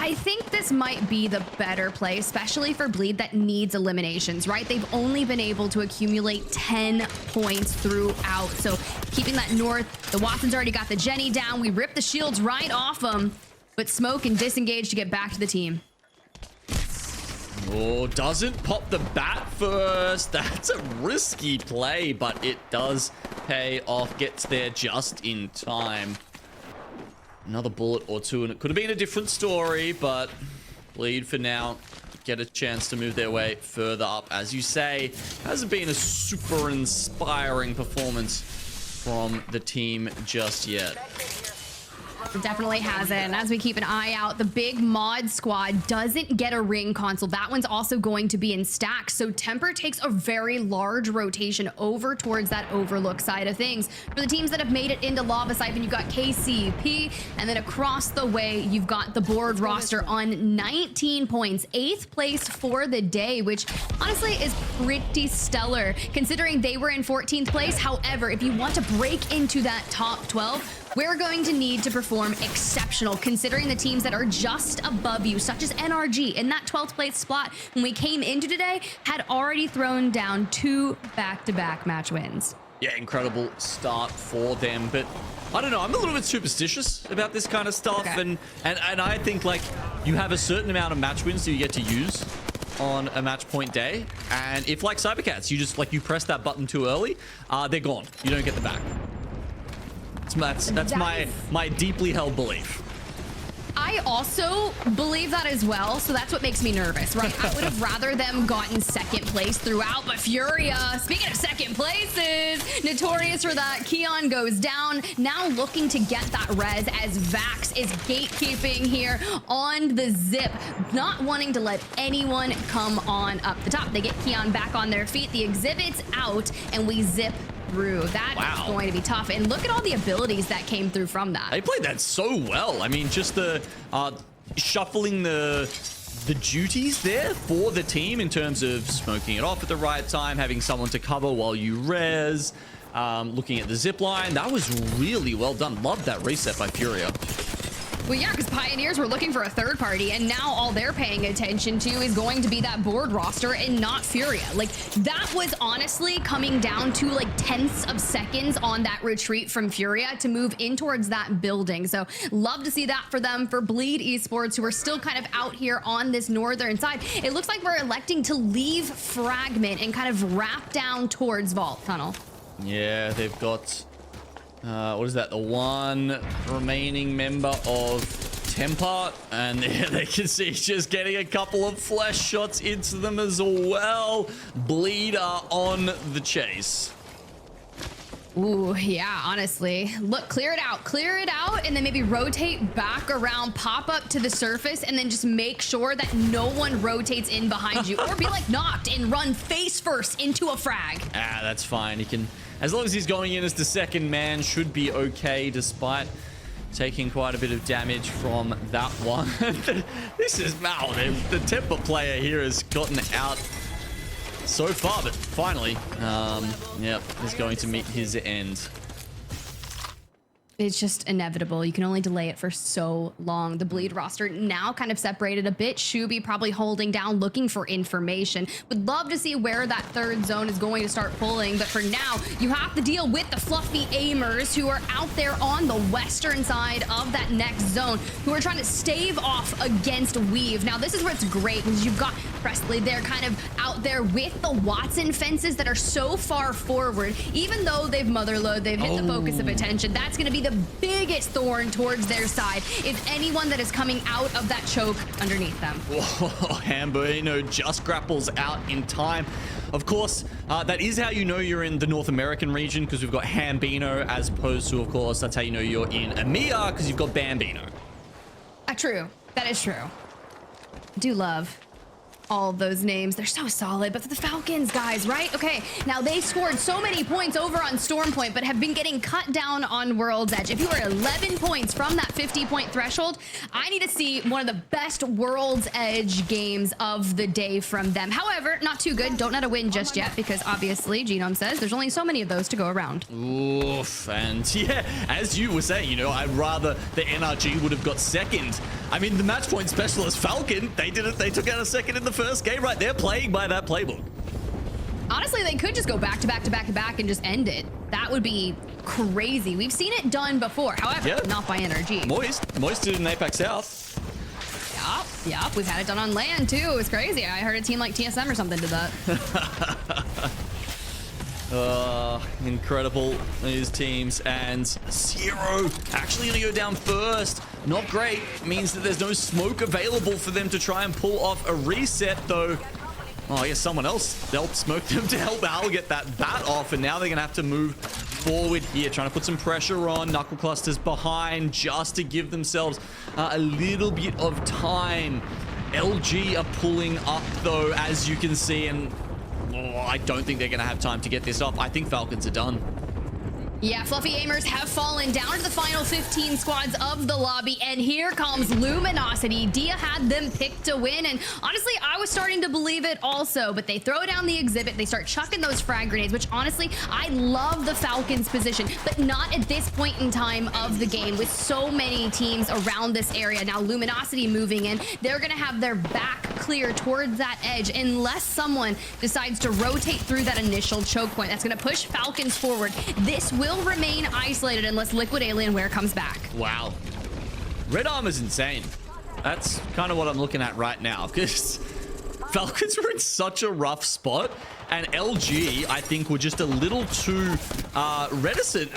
I think this might be the better play, especially for Bleed that needs eliminations, right? They've only been able to accumulate 10 points throughout. So keeping that north, the Watson's already got the Jenny down. We rip the shields right off them, but Smoke and Disengage to get back to the team. Oh, doesn't pop the bat first. That's a risky play, but it does pay off. Gets there just in time. Another bullet or two, and it could have been a different story, but Bleed for now get a chance to move their way further up. As you say, hasn't been a super inspiring performance from the team just yet. It definitely hasn't. As we keep an eye out, the big mod squad doesn't get a ring console. That one's also going to be in stacks. So Temper takes a very large rotation over towards that Overlook side of things. For the teams that have made it into Lava Siphon, you've got KCP, and then across the way, you've got the board roster on 19 points, 8th place for the day, which honestly is pretty stellar considering they were in 14th place. However, if you want to break into that top 12, we're going to need to perform exceptional considering the teams that are just above you, such as NRG in that 12th place spot when we came into today, had already thrown down 2 back-to-back match wins. Yeah, incredible start for them, but I don't know. I'm a little bit superstitious about this kind of stuff, and I think like you have a certain amount of match wins that you get to use on a match point day, and if like Cybercats, you just like you press that button too early, they're gone. You don't get them back. That's my deeply held belief. I also believe that as well, so that's what makes me nervous, right? I would have rather them gotten second place throughout, but Furia, speaking of second places, notorious for that, Keon goes down, now looking to get that res as Vax is gatekeeping here on the zip, not wanting to let anyone come on up the top. They get Keon back on their feet, the exhibit's out, and we zip through. That is going to be tough. And look at all the abilities that came through from that. They played that so well. I mean, just the shuffling the duties there for the team in terms of smoking it off at the right time, having someone to cover while you res, looking at the zip line. That was really well done. Loved that reset by Furia. Well, yeah, because Pioneers were looking for a third party, and now all they're paying attention to is going to be that board roster and not Furia. Like, that was honestly coming down to like tenths of seconds on that retreat from Furia to move in towards that building. So love to see that for them. For Bleed Esports, who are still kind of out here on this northern side, it looks like we're electing to leave Fragment and kind of wrap down towards Vault Tunnel. Yeah, they've got... what is that? The one remaining member of Temper, and they can see just getting a couple of flash shots into them as well. Bleed are on the chase. Ooh, yeah, honestly. Look, clear it out, and then maybe rotate back around, pop up to the surface, and then just make sure that no one rotates in behind you. Or be like knocked and run face first into a frag. Ah, that's fine. He can... As long as he's going in as the second man, should be okay, despite taking quite a bit of damage from that one. This is Mal. The Temper player here has gotten out so far, but finally, yep, is going to meet his end. It's just inevitable. You can only delay it for so long. The Bleed roster now kind of separated a bit. Shubi probably holding down, looking for information. Would love to see where that third zone is going to start pulling. But for now, you have to deal with the Fluffy Aimers who are out there on the western side of that next zone, who are trying to stave off against Weave. Now, this is where it's great because you've got Presley there kind of out there with the Watson fences that are so far forward. Even though they've motherload, they've hit the focus of attention. That's going to be the biggest thorn towards their side is anyone that is coming out of that choke underneath them. Whoa, Hamburino just grapples out in time. Of course, that is how you know you're in the North American region, because we've got Hambino, as opposed to, of course, that's how you know you're in EMEA, because you've got Bambino. True. That is true. I do love all of those names. They're so solid, but for the Falcons, guys, right? Okay, now they scored so many points over on Storm Point, but have been getting cut down on World's Edge. If you are 11 points from that 50-point threshold, I need to see one of the best World's Edge games of the day from them. However, not too good. Don't know how to win just yet, because obviously, Genome says there's only so many of those to go around. Oof, and yeah, as you were saying, you know, I'd rather the NRG would have got second. I mean, the match point specialist Falcon, they did it. They took out a second in the first game, right? They're playing by that playbook. Honestly, they could just go back to back to back to back and just end it. That would be crazy. We've seen it done before. However, not by NRG. Moist did it in Apex South. Yup. We've had it done on land too. It was crazy. I heard a team like TSM or something did that. Incredible, these teams. And Zero actually gonna go down first. Not great. Means that there's no smoke available for them to try and pull off a reset, though. Oh, I guess someone else helped smoke them to help Al get that bat off, and now they're gonna have to move forward here, trying to put some pressure on. Knuckle Clusters behind just to give themselves a little bit of time. LG are pulling up, though, as you can see, and I don't think they're gonna have time to get this off. I think Falcons are done. Yeah, Fluffy Aimers have fallen down to the final 15 squads of the lobby, and here comes Luminosity. Dia had them picked to win, and honestly, I was starting to believe it also, but they throw down the exhibit, they start chucking those frag grenades, which honestly, I love the Falcons' position, but not at this point in time of the game with so many teams around this area. Now, Luminosity moving in, they're gonna have their back clear towards that edge unless someone decides to rotate through that initial choke point. That's gonna push Falcons forward. This will will remain isolated unless Liquid Alienware comes back. Wow. Red Armor's insane. That's kind of what I'm looking at right now, because Falcons were in such a rough spot, and LG, I think, were just a little too reticent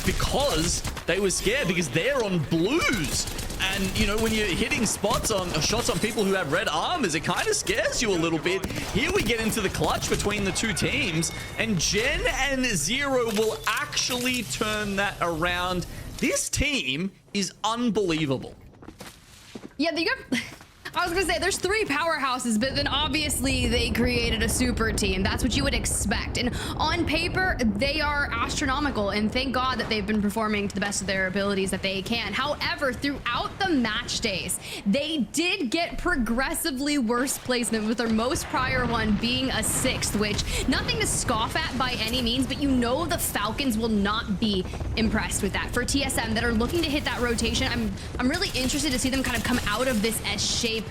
because they were scared, because they're on blues. And, you know, when you're hitting shots on people who have red armors, it kind of scares you a little bit. Here we get into the clutch between the two teams, and Gen and Zero will actually turn that around. This team is unbelievable. Yeah, I was gonna say there's 3 powerhouses, but then obviously they created a super team. That's what you would expect. And on paper, they are astronomical, and thank God that they've been performing to the best of their abilities that they can. However, throughout the match days, they did get progressively worse placement, with their most prior one being a 6th, which nothing to scoff at by any means, but you know the Falcons will not be impressed with that. For TSM that are looking to hit that rotation, I'm really interested to see them kind of come out of this S-shape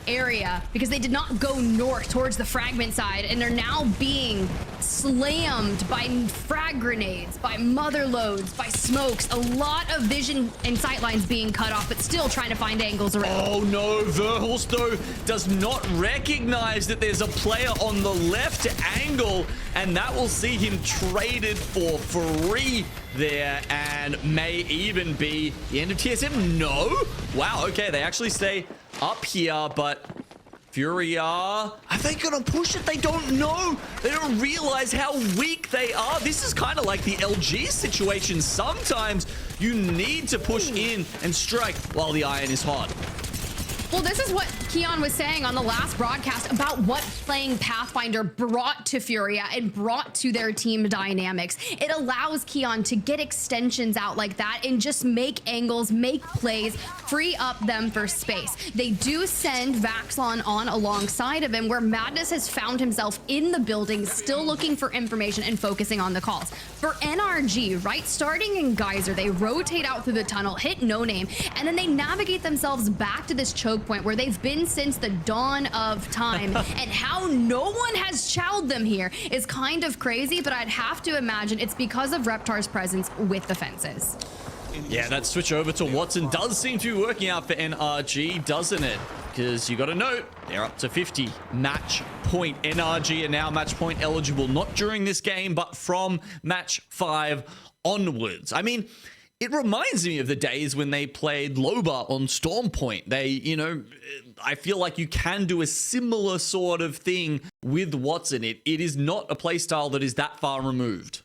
area, because they did not go north towards the fragment side, and they're now being slammed by frag grenades, by mother loads, by smokes. A lot of vision and sight lines being cut off, but still trying to find angles around. Oh no, Verhulst though does not recognize that there's a player on the left angle, and that will see him traded for free there, and may even be the end of TSM. No? Wow, okay, they actually stay up here, but Furia, are they gonna push it? They don't know. They don't realize how weak they are. This is kind of like the LG situation. Sometimes you need to push in and strike while the iron is hot. Well, this is what Keon was saying on the last broadcast about what playing Pathfinder brought to Furia and brought to their team dynamics. It allows Keon to get extensions out like that and just make angles, make plays, free up them for space. They do send Vaxlon on alongside of him, where Madness has found himself in the building, still looking for information and focusing on the calls. For NRG, right, starting in Geyser, they rotate out through the tunnel, hit No Name, and then they navigate themselves back to this choke point where they've been since the dawn of time. And how no one has chowed them here is kind of crazy, but I'd have to imagine it's because of Reptar's presence with the fences. Yeah, that switch over to Watson does seem to be working out for NRG, doesn't it? Because you got to note, they're up to 50 match point. NRG are now match point eligible, not during this game, but from match 5 onwards. I mean, it reminds me of the days when they played Loba on Storm Point. They, you know, I feel like you can do a similar sort of thing with Watson. It is not a playstyle that is that far removed.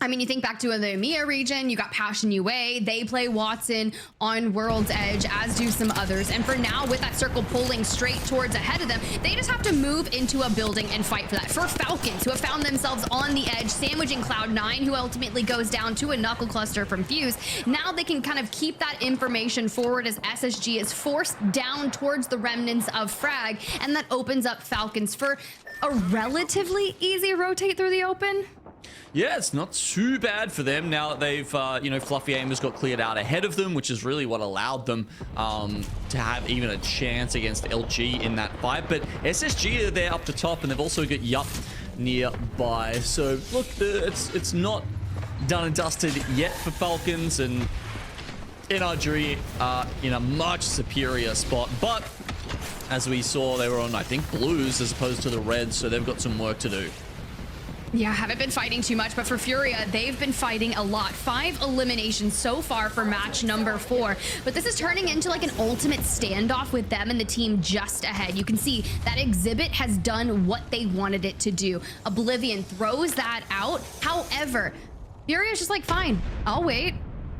I mean, you think back to the EMEA region, you got Passion UA, they play Watson on World's Edge, as do some others. And for now, with that circle pulling straight towards ahead of them, they just have to move into a building and fight for that. For Falcons, who have found themselves on the edge, sandwiching Cloud9, who ultimately goes down to a knuckle cluster from Fuse, now they can kind of keep that information forward as SSG is forced down towards the remnants of Frag, and that opens up Falcons for a relatively easy rotate through the open. Yeah, it's not too bad for them now that they've, you know, Fluffy Aimers got cleared out ahead of them, which is really what allowed them to have even a chance against LG in that fight. But SSG are there up the top, and they've also got Yup nearby. So, look, it's not done and dusted yet for Falcons, and NRG are in a much superior spot. But, as we saw, they were on, I think, blues as opposed to the reds, so they've got some work to do. Yeah, haven't been fighting too much, but for Furia, they've been fighting a lot. 5 eliminations so far for match number 4, but this is turning into like an ultimate standoff with them and the team just ahead. You can see that Exhibit has done what they wanted it to do. Oblivion throws that out. However, Furia's just like, fine, I'll wait.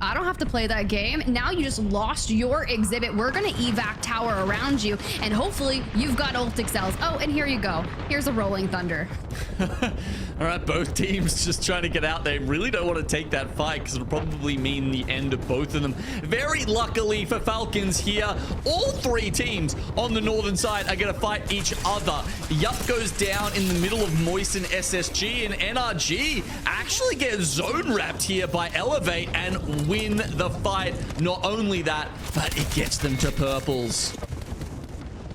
I don't have to play that game. Now you just lost your Exhibit. We're gonna evac tower around you, and hopefully you've got ult excels. Oh, and here you go. Here's a Rolling Thunder. All right, both teams just trying to get out. They really don't want to take that fight because it'll probably mean the end of both of them. Very luckily for Falcons here, all 3 teams on the northern side are going to fight each other. Yup goes down in the middle of Moisten SSG, and NRG actually get zone wrapped here by Elevate and win the fight. Not only that, but it gets them to purples.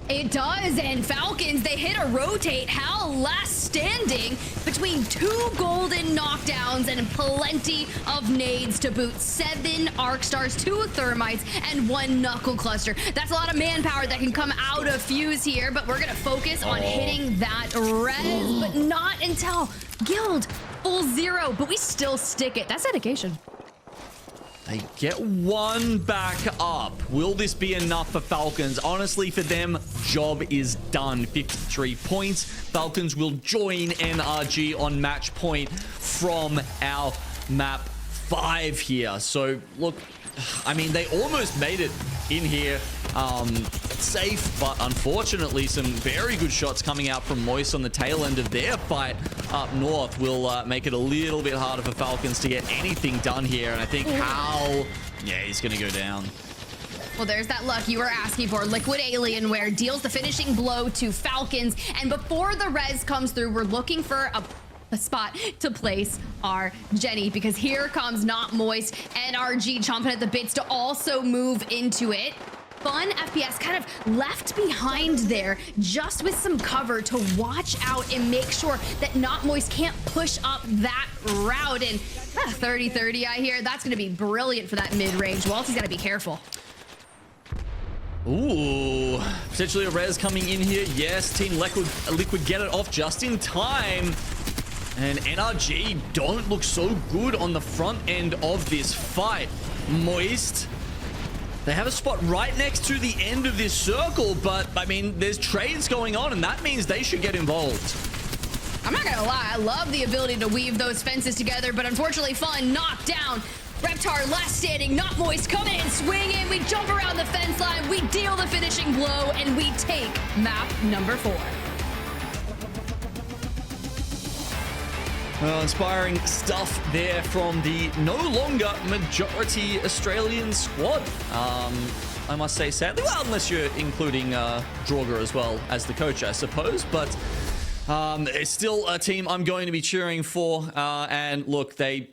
It does, and Falcons, they hit a rotate. Hal last standing between 2 golden knockdowns and plenty of nades to boot. 7 arc stars, 2 thermites, and 1 knuckle cluster. That's a lot of manpower that can come out of Fuse here, but we're gonna focus on hitting that res, but not until Guild full 0, but we still stick it. That's dedication. They get 1 back up. Will this be enough for Falcons? Honestly, for them, job is done. 53 points. Falcons will join NRG on match point from our map 5 here. So, look, I mean, they almost made it in here safe, but unfortunately, some very good shots coming out from Moist on the tail end of their fight up north will make it a little bit harder for Falcons to get anything done here. And I think yeah, he's going to go down. Well, there's that luck you were asking for. Liquid Alienware deals the finishing blow to Falcons. And before the res comes through, we're looking for a spot to place our Jenny, because here comes Not Moist, NRG chomping at the bits to also move into it. Fun FPS kind of left behind there just with some cover to watch out and make sure that Not Moist can't push up that route. And 30-30 I hear, that's going to be brilliant for that mid-range. Walty's got to be careful. Ooh, potentially a res coming in here. Yes, Team Liquid get it off just in time. And NRG don't look so good on the front end of this fight. Moist, they have a spot right next to the end of this circle, but I mean, there's trades going on, and that means they should get involved. I'm not gonna lie, I love the ability to weave those fences together, but unfortunately, Fun knocked down. Reptar last standing, Not Moist coming in, swinging. We jump around the fence line, we deal the finishing blow, and we take map number 4. Well, inspiring stuff there from the no longer majority Australian squad. I must say, sadly, well, unless you're including Draugr as well as the coach, I suppose. But it's still a team I'm going to be cheering for. And look, they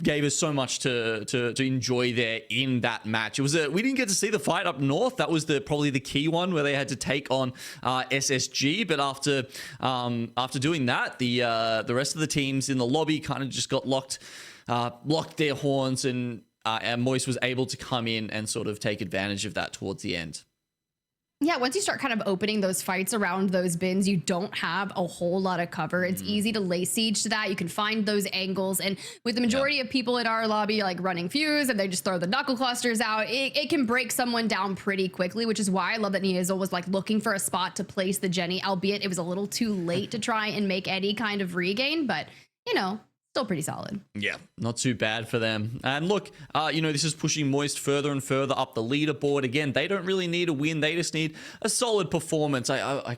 gave us so much to enjoy there in that match. It was we didn't get to see the fight up north. That was probably the key one where they had to take on SSG. But after doing that, the rest of the teams in the lobby kind of just got locked their horns, and Moist was able to come in and sort of take advantage of that towards the end. Yeah, once you start kind of opening those fights around those bins, you don't have a whole lot of cover. It's easy to lay siege to that. You can find those angles. And with the majority of people in our lobby like running Fuse and they just throw the knuckle clusters out, it can break someone down pretty quickly, which is why I love that Niazel was like looking for a spot to place the Jenny, albeit it was a little too late to try and make any kind of regain. But, you know, still pretty solid. Yeah, not too bad for them. And look, you know, this is pushing Moist further and further up the leaderboard. Again, they don't really need a win. They just need a solid performance. What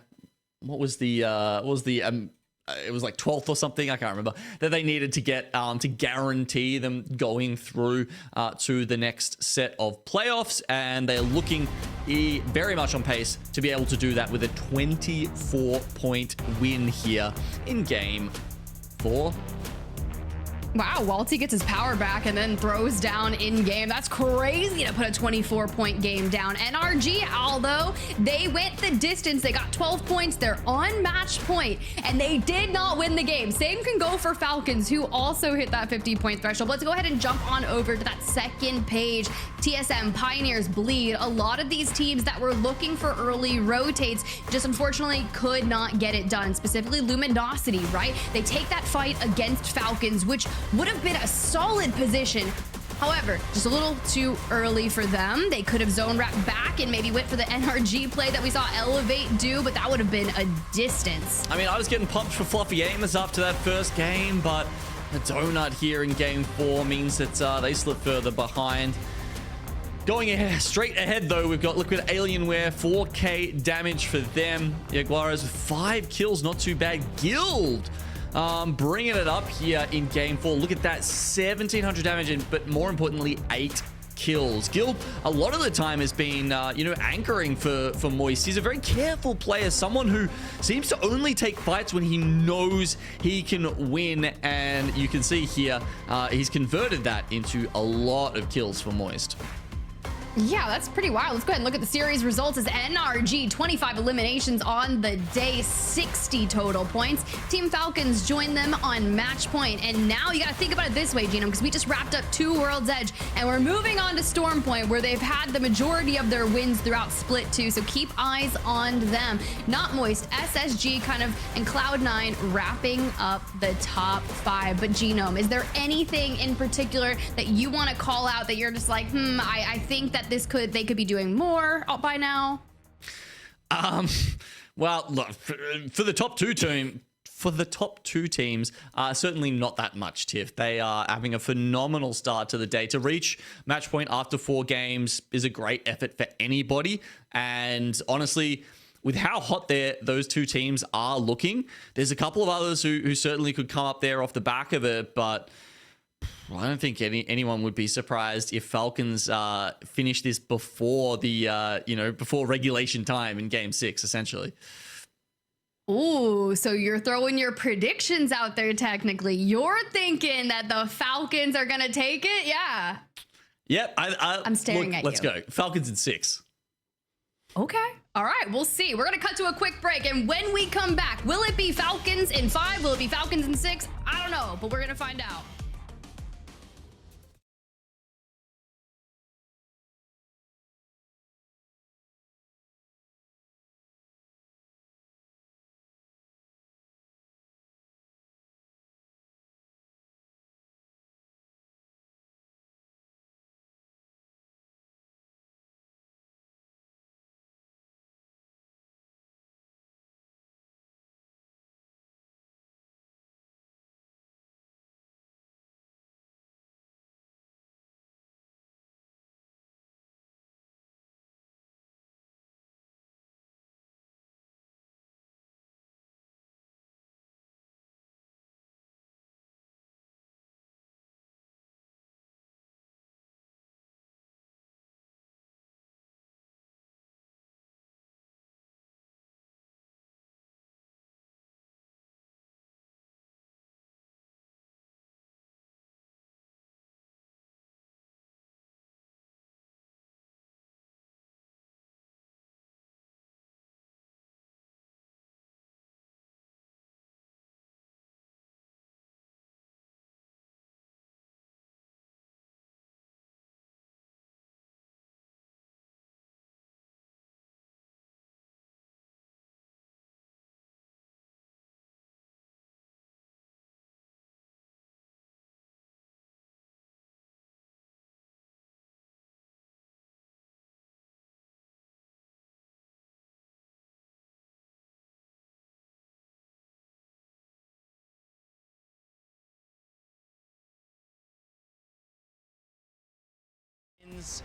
was the it was like 12th or something, I can't remember, that they needed to get to guarantee them going through to the next set of playoffs. And they're looking very much on pace to be able to do that with a 24-point win here in game 4. Wow, Walty gets his power back and then throws down in game. That's crazy to put a 24-point game down. NRG, although they went the distance, they got 12 points. They're on match point, and they did not win the game. Same can go for Falcons, who also hit that 50-point threshold. Let's go ahead and jump on over to that second page. TSM, Pioneers, Bleed. A lot of these teams that were looking for early rotates just unfortunately could not get it done. Specifically, Luminosity, right? They take that fight against Falcons, which would have been a solid position. However, just a little too early for them. They could have zone wrapped back and maybe went for the NRG play that we saw Elevate do, but that would have been a distance. I mean, I was getting pumped for Fluffy Aimers after that first game, but a donut here in game 4 means that they slip further behind. Going ahead, straight ahead though, we've got Liquid Alienware, 4k damage for them. Jaguares with 5 kills, not too bad. Guild bringing it up here in game 4. Look at that, 1700 damage, but more importantly, 8 kills. Guild, a lot of the time, has been, you know, anchoring for Moist. He's a very careful player, someone who seems to only take fights when he knows he can win, and you can see here, he's converted that into a lot of kills for Moist. Yeah, that's pretty wild. Let's go ahead and look at the series results as NRG 25 eliminations on the day, 60 total points. Team Falcons join them on match point. And now you got to think about it this way, Genome, because we just wrapped up 2 World's Edge and we're moving on to Storm Point, where they've had the majority of their wins throughout Split 2. So keep eyes on them. Not Moist, SSG kind of, and Cloud9 wrapping up the top 5. But Genome, is there anything in particular that you want to call out that you're just like, I think that they could be doing more by now? Well, look, for the top two teams, certainly not that much, Tiff. They are having a phenomenal start to the day. To reach match point after 4 games is a great effort for anybody. And honestly, with how hot those 2 teams are looking, there's a couple of others who certainly could come up there off the back of it, but I don't think anyone would be surprised if Falcons finish this before before regulation time in Game 6, essentially. Ooh, so you're throwing your predictions out there. Technically, you're thinking that the Falcons are gonna take it? Yeah. Yep. I'm staring at you. Let's go. Falcons in 6. Okay. All right. We'll see. We're gonna cut to a quick break, and when we come back, will it be Falcons in 5? Will it be Falcons in 6? I don't know, but we're gonna find out.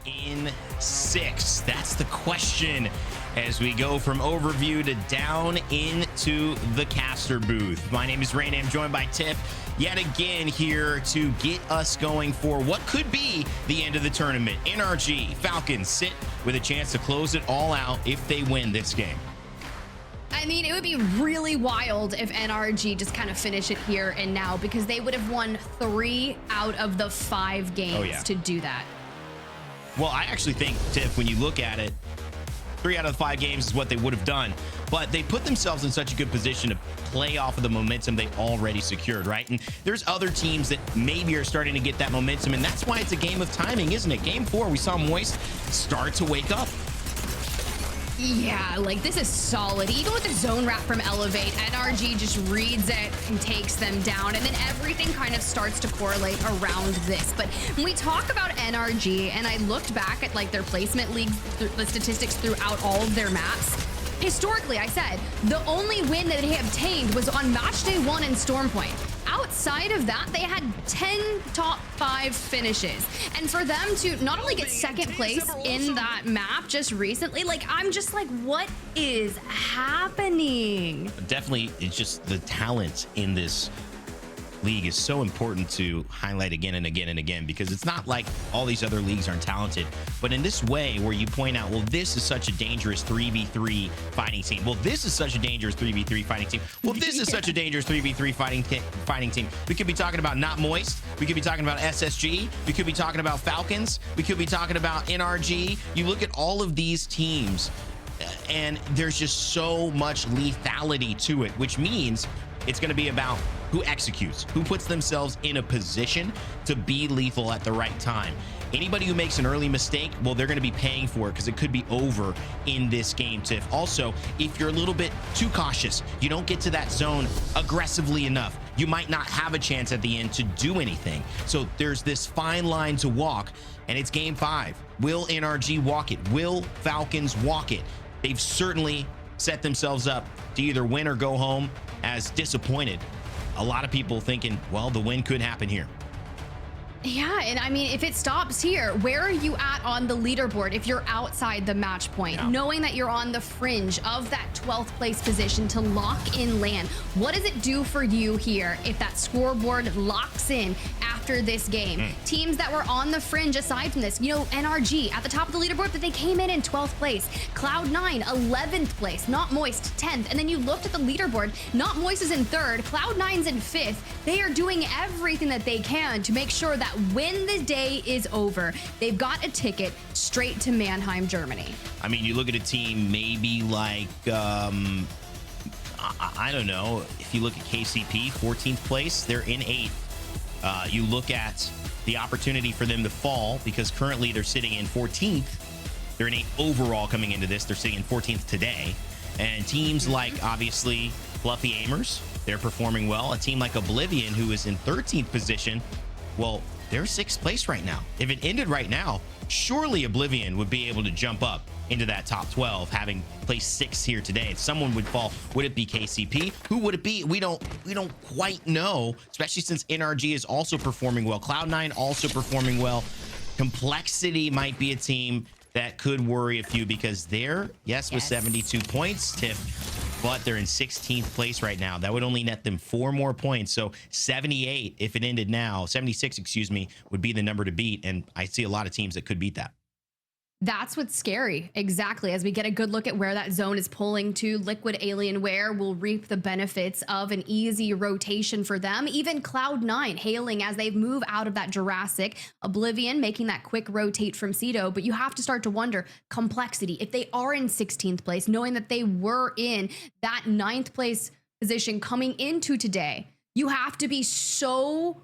In 6, that's the question as we go from overview to down into the caster booth. My name is Rain. I'm joined by Tiff yet again here to get us going for what could be the end of the tournament. NRG Falcons sit with a chance to close it all out if they win this game. I mean, it would be really wild if NRG just kind of finish it here and now, because they would have won 3 out of the 5 games to do that. Well, I actually think, Tiff, when you look at it, 3 out of the 5 games is what they would have done. But they put themselves in such a good position to play off of the momentum they already secured, right? And there's other teams that maybe are starting to get that momentum, and that's why it's a game of timing, isn't it? Game 4, we saw Moist start to wake up. Yeah, like this is solid. Even with the zone wrap from Elevate, NRG just reads it and takes them down, and then everything kind of starts to correlate around this. But when we talk about NRG, and I looked back at like their placement leagues, the statistics throughout all of their maps, historically, I said, the only win that they obtained was on match day 1 in Storm Point. Outside of that, they had 10 top 5 finishes. And for them to not only get second place in that map just recently, like, I'm just like, what is happening? Definitely, it's just the talent in this league is so important to highlight again and again and again, because it's not like all these other leagues aren't talented, but in this way where you point out, well, this is such a dangerous 3v3 fighting team. Well, this is such a dangerous 3v3 fighting team. Well, this is such a dangerous 3v3 fighting team. We could be talking about Not Moist. We could be talking about SSG. We could be talking about Falcons. We could be talking about NRG. You look at all of these teams, and there's just so much lethality to it, which means it's going to be about who executes, who puts themselves in a position to be lethal at the right time. Anybody who makes an early mistake, well, they're going to be paying for it because it could be over in this game, Tiff. Also, if you're a little bit too cautious, you don't get to that zone aggressively enough, you might not have a chance at the end to do anything. So there's this fine line to walk, and it's game 5. Will NRG walk it? Will Falcons walk it? They've certainly set themselves up to either win or go home as disappointed. A lot of people thinking, well, the win could happen here. Yeah, and I mean, if it stops here, where are you at on the leaderboard if you're outside the match point, knowing that you're on the fringe of that 12th place position to lock in land? What does it do for you here if that scoreboard locks in after this game? Teams that were on the fringe aside from this, you know, NRG at the top of the leaderboard, but they came in 12th place. Cloud9, 11th place. Not Moist, 10th. And then you looked at the leaderboard, Not Moist is in 3rd, Cloud9's in 5th. They are doing everything that they can to make sure that when the day is over, they've got a ticket straight to Mannheim, Germany. I mean, you look at a team maybe like, I don't know, if you look at KCP, 14th place, they're in 8th. You look at the opportunity for them to fall because currently they're sitting in 14th. They're in 8th overall coming into this. They're sitting in 14th today. And teams like, obviously, Fluffy Aimers, they're performing well. A team like Oblivion, who is in 13th position, well, they're 6th place right now. If it ended right now, surely Oblivion would be able to jump up into that top 12, having placed 6th here today. If someone would fall, would it be KCP? Who would it be? We don't quite know, especially since NRG is also performing well. Cloud9 also performing well. Complexity might be a team that could worry a few because they're, with 72 points, Tiff, but they're in 16th place right now. That would only net them 4 more points. So 78, if it ended now, 76, excuse me, would be the number to beat. And I see a lot of teams that could beat that. That's what's scary. Exactly. As we get a good look at where that zone is pulling to, Liquid Alienware will reap the benefits of an easy rotation for them. Even Cloud9 hailing as they move out of that Jurassic. Oblivion making that quick rotate from Cedo. But you have to start to wonder, Complexity, if they are in 16th place, knowing that they were in that 9th place position coming into today, you have to be so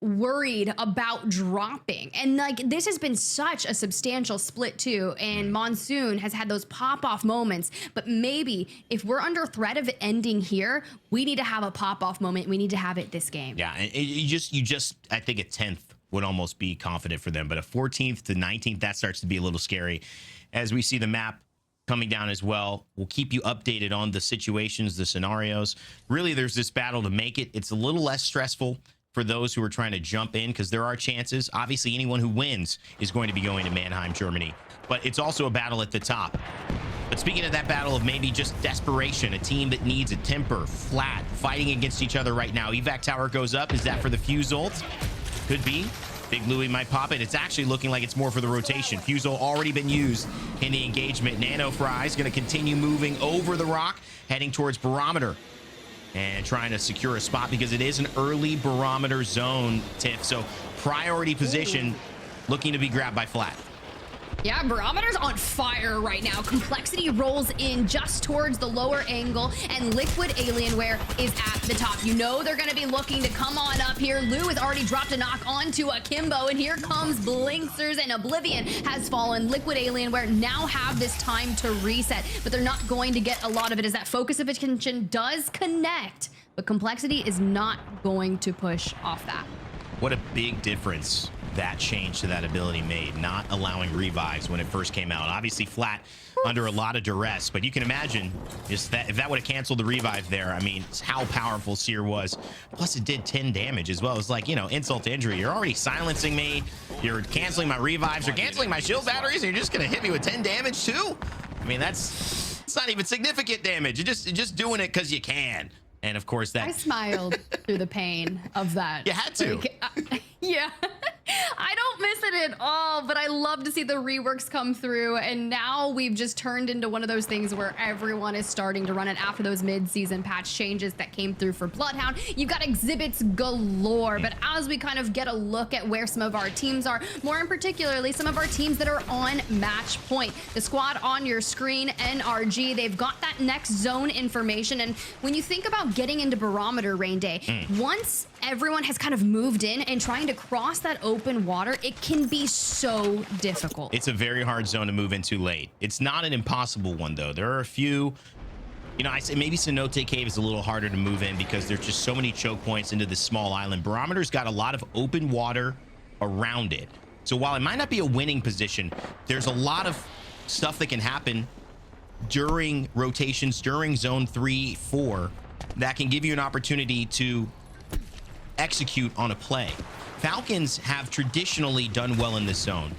worried about dropping. And like, this has been such a substantial split too, and Monsoon has had those pop-off moments, but maybe if we're under threat of it ending here, we need to have a pop-off moment. We need to have it this game. Yeah, and you just I think a 10th would almost be confident for them, but a 14th to 19th, that starts to be a little scary. As we see the map coming down as well, we'll keep you updated on the situations, the scenarios. Really, there's this battle to make it. It's a little less stressful for those who are trying to jump in because there are chances. Obviously, anyone who wins is going to be going to Mannheim, Germany, but it's also a battle at the top. But speaking of that battle of maybe just desperation, a team that needs a temper, Flat, fighting against each other right now. Evac tower goes up. Is that for the Fuse ult? Could be. Big Louie might pop it. It's actually looking like it's more for the rotation. Fuse ult already been used in the engagement. Nano Fry is going to continue moving over the rock, heading towards Barometer, and trying to secure a spot because it is an early Barometer zone, Tiff. So priority position looking to be grabbed by Flat. Yeah, Barometer's on fire right now. Complexity rolls in just towards the lower angle, and Liquid Alienware is at the top. You know they're going to be looking to come on up here. Lou has already dropped a knock onto Akimbo, and here comes Blinksers, and Oblivion has fallen. Liquid Alienware now have this time to reset, but they're not going to get a lot of it as that focus of attention does connect, but Complexity is not going to push off that. What a big difference that change to that ability made, not allowing revives when it first came out. Obviously Flat under a lot of duress, but you can imagine just that if that would have canceled the revive there, I mean, how powerful Seer was. Plus it did 10 damage as well. It's like, you know, insult to injury. You're already silencing me, you're canceling my revives, you're canceling my shield batteries, and you're just gonna hit me with 10 damage too? I mean, it's not even significant damage. You're just doing it because you can. And of course, I that smiled through the pain of that. You had to. Yeah. I don't miss it at all, but I love to see the reworks come through. And now we've just turned into one of those things where everyone is starting to run it after those mid-season patch changes that came through for Bloodhound. You've got exhibits galore, but as we kind of get a look at where some of our teams are, more in particularly some of our teams that are on match point. The squad on your screen, NRG, they've got that next zone information. And when you think about getting into Barometer Rain Day, once everyone has kind of moved in and trying to cross that open water, it can be so difficult. It's a very hard zone to move into late. It's not an impossible one, though. There are a few, you know, I say maybe Cenote Cave is a little harder to move in because there's just so many choke points into this small island. Barometer's got a lot of open water around it. So while it might not be a winning position, there's a lot of stuff that can happen during rotations, during zone 3, 4, that can give you an opportunity to execute on a play. Falcons have traditionally done well in this zone.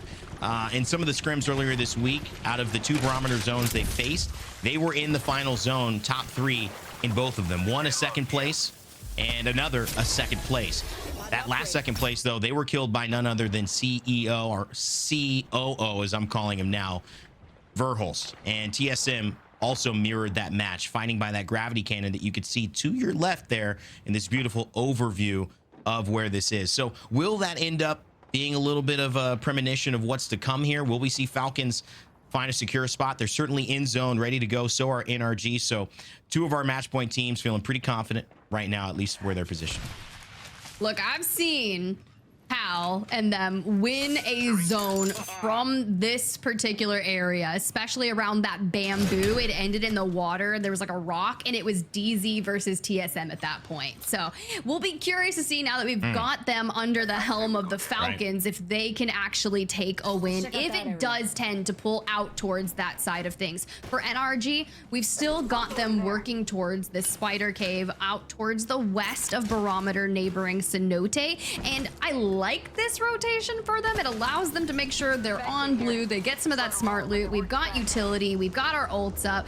In some of the scrims earlier this week, out of the 2 barometer zones they faced, they were in the final zone, top 3 in both of them. One a second place and another a second place. That last second place, though, they were killed by none other than CEO, or COO as I'm calling him now, Verhulst. And TSM also mirrored that match, fighting by that gravity cannon that you could see to your left there in this beautiful overview of where this is. So will that end up being a little bit of a premonition of what's to come here? Will we see Falcons find a secure spot? They're certainly in zone, ready to go. So are NRG. So 2 of our match point teams feeling pretty confident right now, at least where they're positioned. Look, I've seen Hal and them win a zone from this particular area, especially around that bamboo. It ended in the water. There was like a rock, and it was DZ versus TSM at that point. So we'll be curious to see now that we've got them under the helm of the Falcons, if they can actually take a win, if it does tend to pull out towards that side of things. For NRG, we've still got them working towards this spider cave out towards the west of Barometer, neighboring Cenote. And I like this rotation for them. It allows them to make sure they're on blue. They get some of that smart loot. We've got utility. We've got our ults up.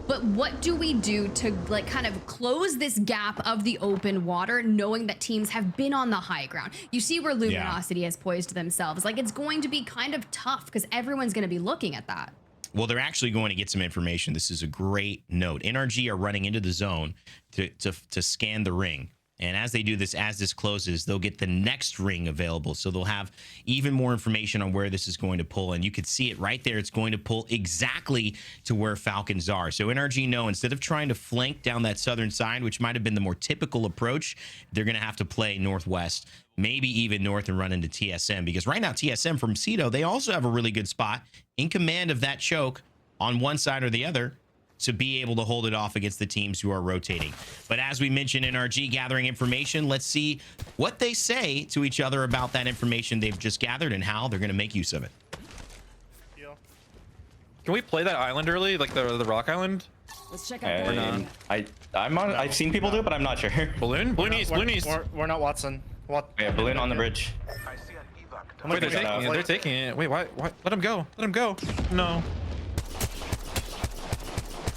But what do we do to like kind of close this gap of the open water, knowing that teams have been on the high ground? You see where Luminosity has poised themselves. Like, it's going to be kind of tough because everyone's going to be looking at that. Well, they're actually going to get some information. This is a great note. NRG are running into the zone to scan the ring. And as they do this, as this closes, they'll get the next ring available. So they'll have even more information on where this is going to pull. And you could see it right there. It's going to pull exactly to where Falcons are. So NRG know instead of trying to flank down that southern side, which might have been the more typical approach, they're going to have to play northwest, maybe even north, and run into TSM. Because right now, TSM from Cedo, they also have a really good spot in command of that choke on one side or the other, to be able to hold it off against the teams who are rotating. But as we mentioned, NRG gathering information, let's see what they say to each other about that information they've just gathered and how they're going to make use of it. Can we play that island early, like the rock island? Let's check out or not. I've seen people do it, but I'm not sure. Balloon east. We're not Watson. What? Yeah, balloon on the bridge. Wait, they're taking it. Wait, why? Let him go. Let him go. No.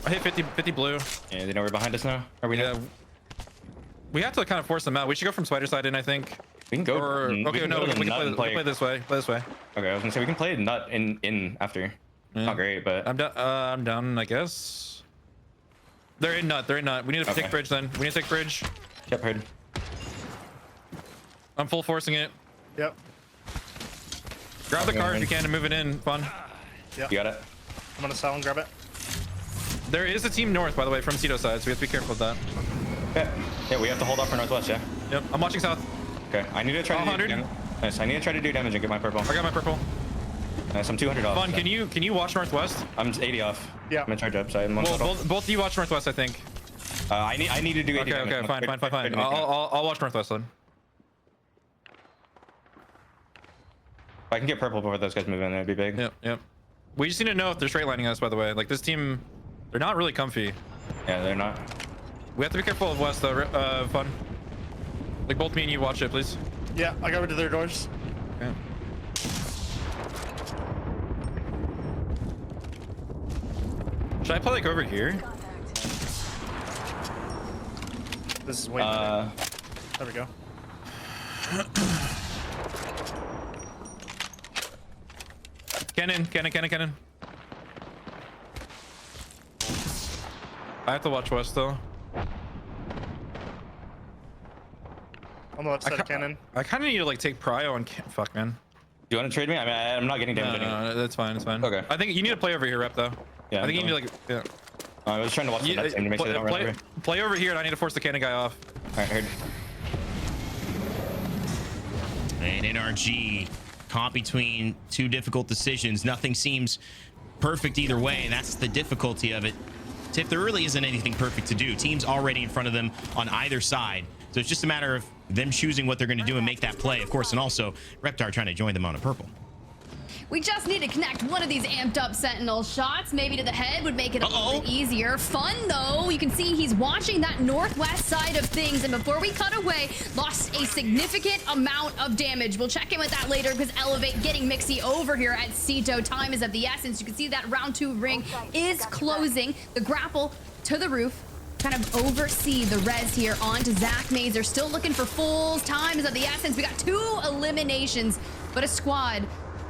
I hit 50 blue. Yeah, they know we're behind us now. Are we? Yeah. We have to kind of force them out. We should go from spider side in, I think. We can go. We can play this way. Play this way. Okay, I was gonna say we can play nut in after. Yeah. Not great, but I'm down, I guess. They're in nut. We need to take bridge then. We need to take bridge. Yep, heard. I'm full forcing it. Yep. Grab the car if you can and move it in. Fun. Yep. You got it. I'm gonna sell and grab it. There is a team north, by the way, from Cedo side, so we have to be careful with that. Yeah, we have to hold off for northwest, yeah. Yep, I'm watching south. Okay, I need to try to do nice. I need to try to do damage and get my purple. I got my purple. Nice, I'm 200 off. Fun, so. Can you watch northwest? I'm 80 off. Yeah. I'm in charge up, so I'm both of you watch northwest, I think. I need to do 80 damage. Okay, fine. I'll watch northwest then. If I can get purple before those guys move in, that'd be big. Yep. We just need to know if they're straight lining us, by the way. Like, this team, they're not really comfy. Yeah, they're not. We have to be careful of west, though. Fun. Like, both me and you watch it, please. Yeah, I got rid of their doors. Okay. Should I play, like, over here? This is way There we go. Cannon. I have to watch West though. On the left side of cannon. I kind of need to like take prio on fuck, man. Do you want to trade me? I mean, I'm not getting damage. No, that's fine. It's fine. Okay. I think you need to play over here, Rep though. Yeah. I think you need to like. Yeah. I was trying to watch the net team to make sure they don't run over. Play over here, and I need to force the cannon guy off. All right, heard. And NRG caught between two difficult decisions. Nothing seems perfect either way. That's the difficulty of it. Tiff, there really isn't anything perfect to do. Teams already in front of them on either side. So it's just a matter of them choosing what they're going to do and make that play, of course. And also, Reptar trying to join them on a purple. We just need to connect one of these amped up Sentinel shots. Maybe to the head would make it a little bit easier. Fun, though. You can see he's watching that northwest side of things. And before we cut away, lost a significant amount of damage. We'll check in with that later because Elevate getting Mixie over here at Cito. Time is of the essence. You can see that round 2 ring is closing. The grapple to the roof. Kind of oversee the res here onto Zach Mazer. Still looking for fulls. Time is of the essence. We got 2 eliminations, but a squad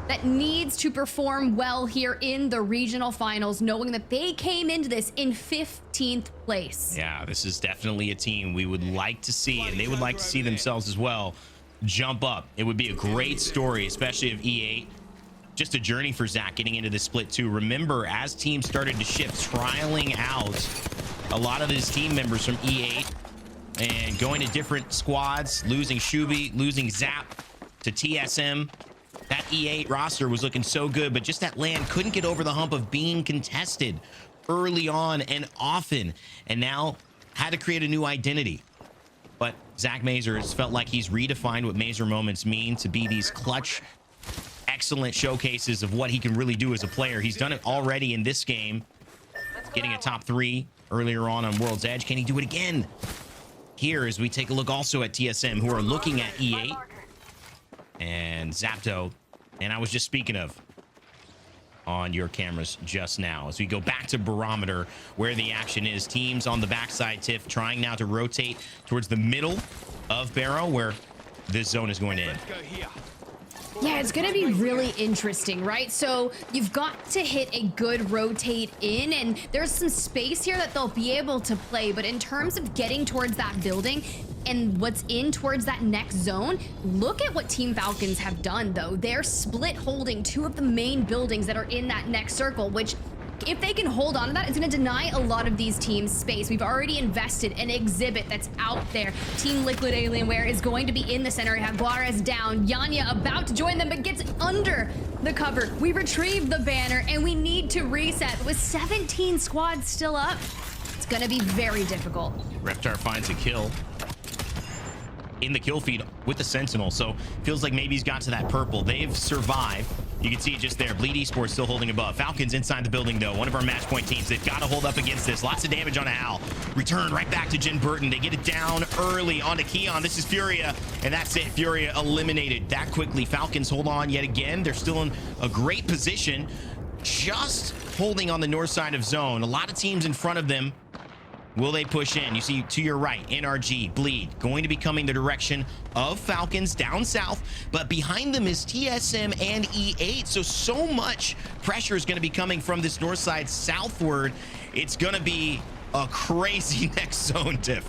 that needs to perform well here in the regional finals, knowing that they came into this in 15th place. Yeah, this is definitely a team we would like to see, and they would like to see themselves as well jump up. It would be a great story, especially if E8. Just a journey for Zach getting into the split too. Remember, as teams started to shift, trialing out a lot of his team members from E8 and going to different squads, losing Shubi, losing Zap to TSM. That E8 roster was looking so good, but just that land couldn't get over the hump of being contested early on and often, and now had to create a new identity. But Zach Mazer has felt like he's redefined what Mazer moments mean to be these clutch, excellent showcases of what he can really do as a player. He's done it already in this game, getting a top 3 earlier on World's Edge. Can he do it again here as we take a look also at TSM, who are looking at E8 and Zapto, and I was just speaking of on your cameras just now as we go back to Barometer, where the action is. Teams on the backside, Tiff, trying now to rotate towards the middle of Barrow, where this zone is going to end. Yeah, it's going to be really interesting, right? So you've got to hit a good rotate in, and there's some space here that they'll be able to play. But in terms of getting towards that building and what's in towards that next zone, look at what Team Falcons have done, though. They're split holding 2 of the main buildings that are in that next circle, which if they can hold on to that, it's going to deny a lot of these teams space. We've already invested an exhibit that's out there. Team Liquid Alienware is going to be in the center. Jaguares down. Yanya about to join them, but gets under the cover. We retrieve the banner, and we need to reset. With 17 squads still up, it's going to be very difficult. Reptar finds a kill in the kill feed with the Sentinel, so feels like maybe he's got to that purple. They've survived. You can see it just there. Bleed Esports still holding above. Falcons inside the building, though. One of our match point teams. They've got to hold up against this. Lots of damage on Al. Return right back to Jin Burton. They get it down early onto Keon. This is Furia, and that's it. Furia eliminated that quickly. Falcons hold on yet again. They're still in a great position, just holding on the north side of zone. A lot of teams in front of them. Will they push in? You see to your right, NRG, Bleed, going to be coming the direction of Falcons down south, but behind them is TSM and E8. So much pressure is going to be coming from this north side southward. It's going to be a crazy next zone, Tiff.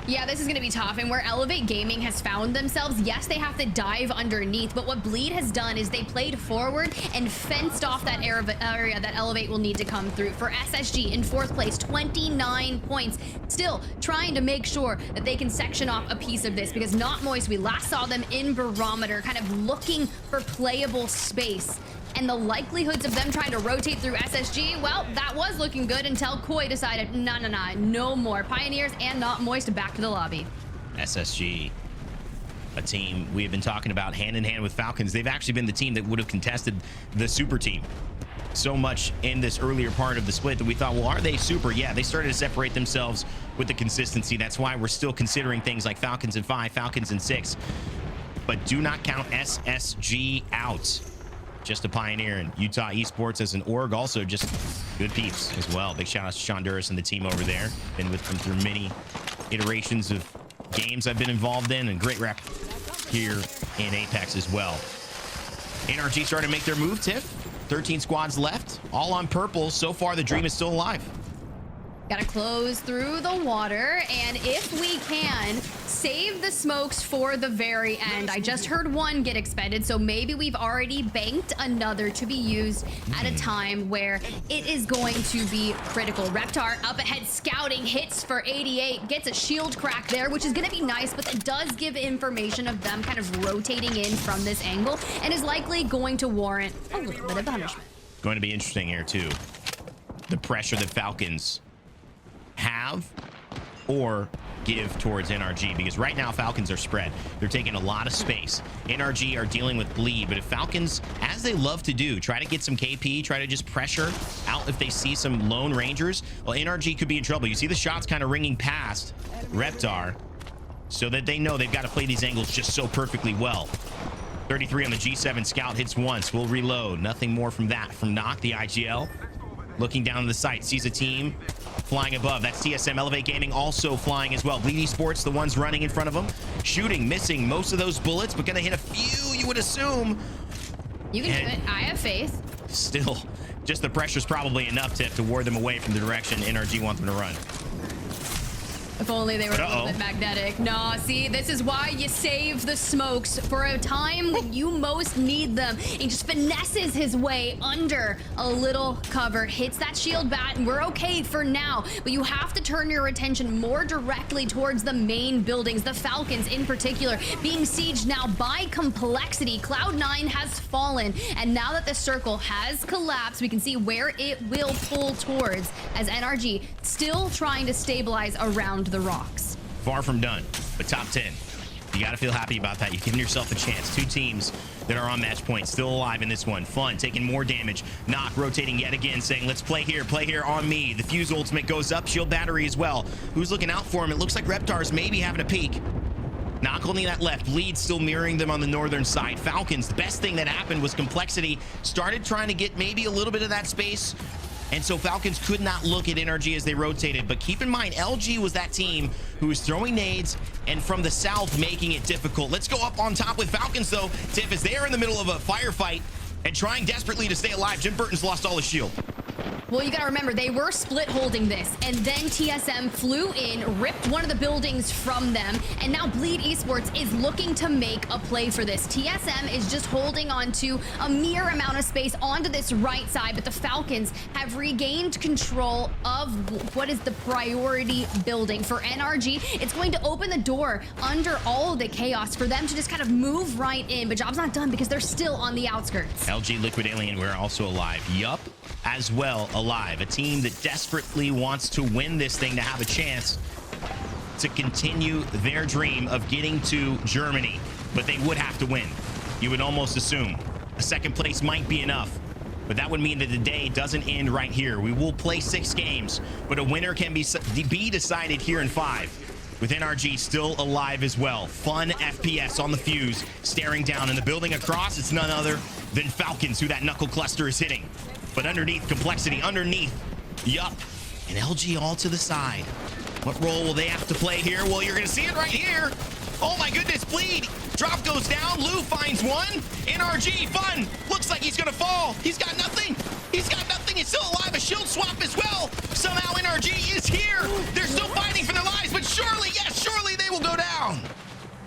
Yeah, this is going to be tough. And where Elevate Gaming has found themselves, yes, they have to dive underneath. But what Bleed has done is they played forward and fenced off that area that Elevate will need to come through. For SSG in 4th place, 29 points. Still trying to make sure that they can section off a piece of this, because Not Moist, we last saw them in Barometer, kind of looking for playable space. And the likelihoods of them trying to rotate through SSG, well, that was looking good until Koi decided, no more. Pioneers and Not Moist back to the lobby. SSG, a team we have been talking about hand in hand with Falcons. They've actually been the team that would have contested the super team so much in this earlier part of the split that we thought, well, are they super? Yeah, they started to separate themselves with the consistency. That's why we're still considering things like Falcons in 5, Falcons in 6. But do not count SSG out. Just a pioneer in Utah Esports as an org, also just good peeps as well. Big shout out to Sean Duras and the team over there. Been with them through many iterations of games I've been involved in, and great rep here in Apex as well. NRG starting to make their move, Tiff. 13 squads left, all on purple. So far, the dream is still alive. Gotta close through the water, and if we can, save the smokes for the very end. I just heard one get expended, so maybe we've already banked another to be used at a time where it is going to be critical. Reptar up ahead scouting, hits for 88, gets a shield crack there, which is gonna be nice, but it does give information of them kind of rotating in from this angle, and is likely going to warrant a little bit of punishment. Going to be interesting here too. The pressure that Falcons have or give towards NRG, because right now Falcons are spread. They're taking a lot of space. NRG are dealing with bleed, but if Falcons, as they love to do, try to get some KP, try to just pressure out if they see some lone rangers, well, NRG could be in trouble. You see the shots kind of ringing past Reptar, so that they know they've got to play these angles just so perfectly well. 33 on the G7 scout, hits once, will reload. Nothing more from that from Knock, the IGL. Looking down to the site, sees a team flying above. That's TSM. Elevate Gaming also flying as well. Bleed Esports, the ones running in front of them. Shooting, missing most of those bullets, but gonna hit a few, you would assume. You can do it. I have faith. Still, just the pressure's probably enough to ward them away from the direction NRG wants them to run. If only they were a little bit magnetic. No, see, this is why you save the smokes for a time when you most need them. He just finesses his way under a little cover, hits that shield bat, and we're okay for now. But you have to turn your attention more directly towards the main buildings, the Falcons in particular, being sieged now by Complexity. Cloud9 has fallen, and now that the circle has collapsed, we can see where it will pull towards as NRG still trying to stabilize around the rocks. Far from done, but top 10. You got to feel happy about that. You've given yourself a chance. Two teams that are on match point, still alive in this one. Fun, taking more damage. Knock rotating yet again, saying, let's play here on me. The Fuse ultimate goes up, shield battery as well. Who's looking out for him? It looks like Reptar's maybe having a peek. Knock only that left. Bleed still mirroring them on the northern side. Falcons, the best thing that happened was Complexity started trying to get maybe a little bit of that space. And so Falcons could not look at NRG as they rotated. But keep in mind, LG was that team who was throwing nades and from the south making it difficult. Let's go up on top with Falcons, though. Tiff, as they are in the middle of a firefight and trying desperately to stay alive, Jim Burton's lost all his shield. Well, you gotta remember, they were split holding this, and then TSM flew in, ripped one of the buildings from them, and now Bleed Esports is looking to make a play for this. TSM is just holding on to a mere amount of space onto this right side, but the Falcons have regained control of what is the priority building. For NRG, it's going to open the door under all of the chaos for them to just kind of move right in, but job's not done because they're still on the outskirts. LG Liquid Alienware also alive. Yup, as well alive. A team that desperately wants to win this thing to have a chance to continue their dream of getting to Germany, but they would have to win. You would almost assume a second place might be enough, but that would mean that the day doesn't end right here. We will play 6 games, but a winner can be decided here in 5. With NRG still alive as well. Fun FPS on the Fuse, staring down in the building across. It's none other than Falcons, who that knuckle cluster is hitting. But underneath, Complexity, underneath, yup, and LG all to the side. What role will they have to play here? Well, you're gonna see it right here. Oh my goodness, Bleed. Drop goes down, Lou finds one. NRG, Fun, looks like he's gonna fall. He's got nothing. He's got nothing, he's still alive. A shield swap as well. Somehow NRG is here. They're still fighting for their lives, but surely, yes, surely they will go down.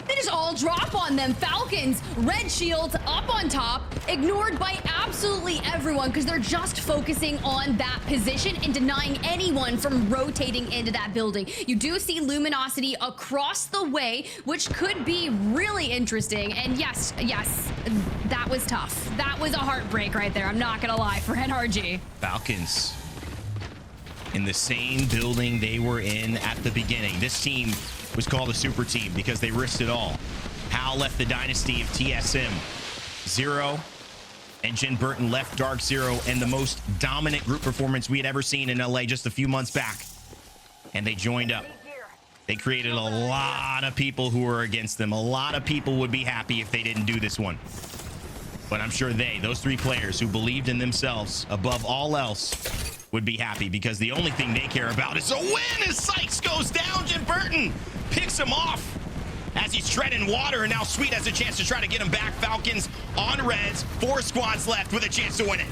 They just all drop on them. Falcons, red shields up on top, ignored by absolutely everyone because they're just focusing on that position and denying anyone from rotating into that building. You do see luminosity across the way, which could be really interesting. And yes, that was tough. That was a heartbreak right there. I'm not gonna lie for NRG. Falcons in the same building they were in at the beginning. This team was called a super team because they risked it all. Hal left the dynasty of TSM. Zero and Jin Burton left Dark Zero and the most dominant group performance we had ever seen in LA just a few months back. And they joined up. They created a lot of people who were against them. A lot of people would be happy if they didn't do this one. But I'm sure those 3 players who believed in themselves above all else would be happy because the only thing they care about is a win as Sykes goes down. Jim Burton Burton picks him off as he's treading water, and now Sweet has a chance to try to get him back. Falcons on reds, 4 squads left with a chance to win it.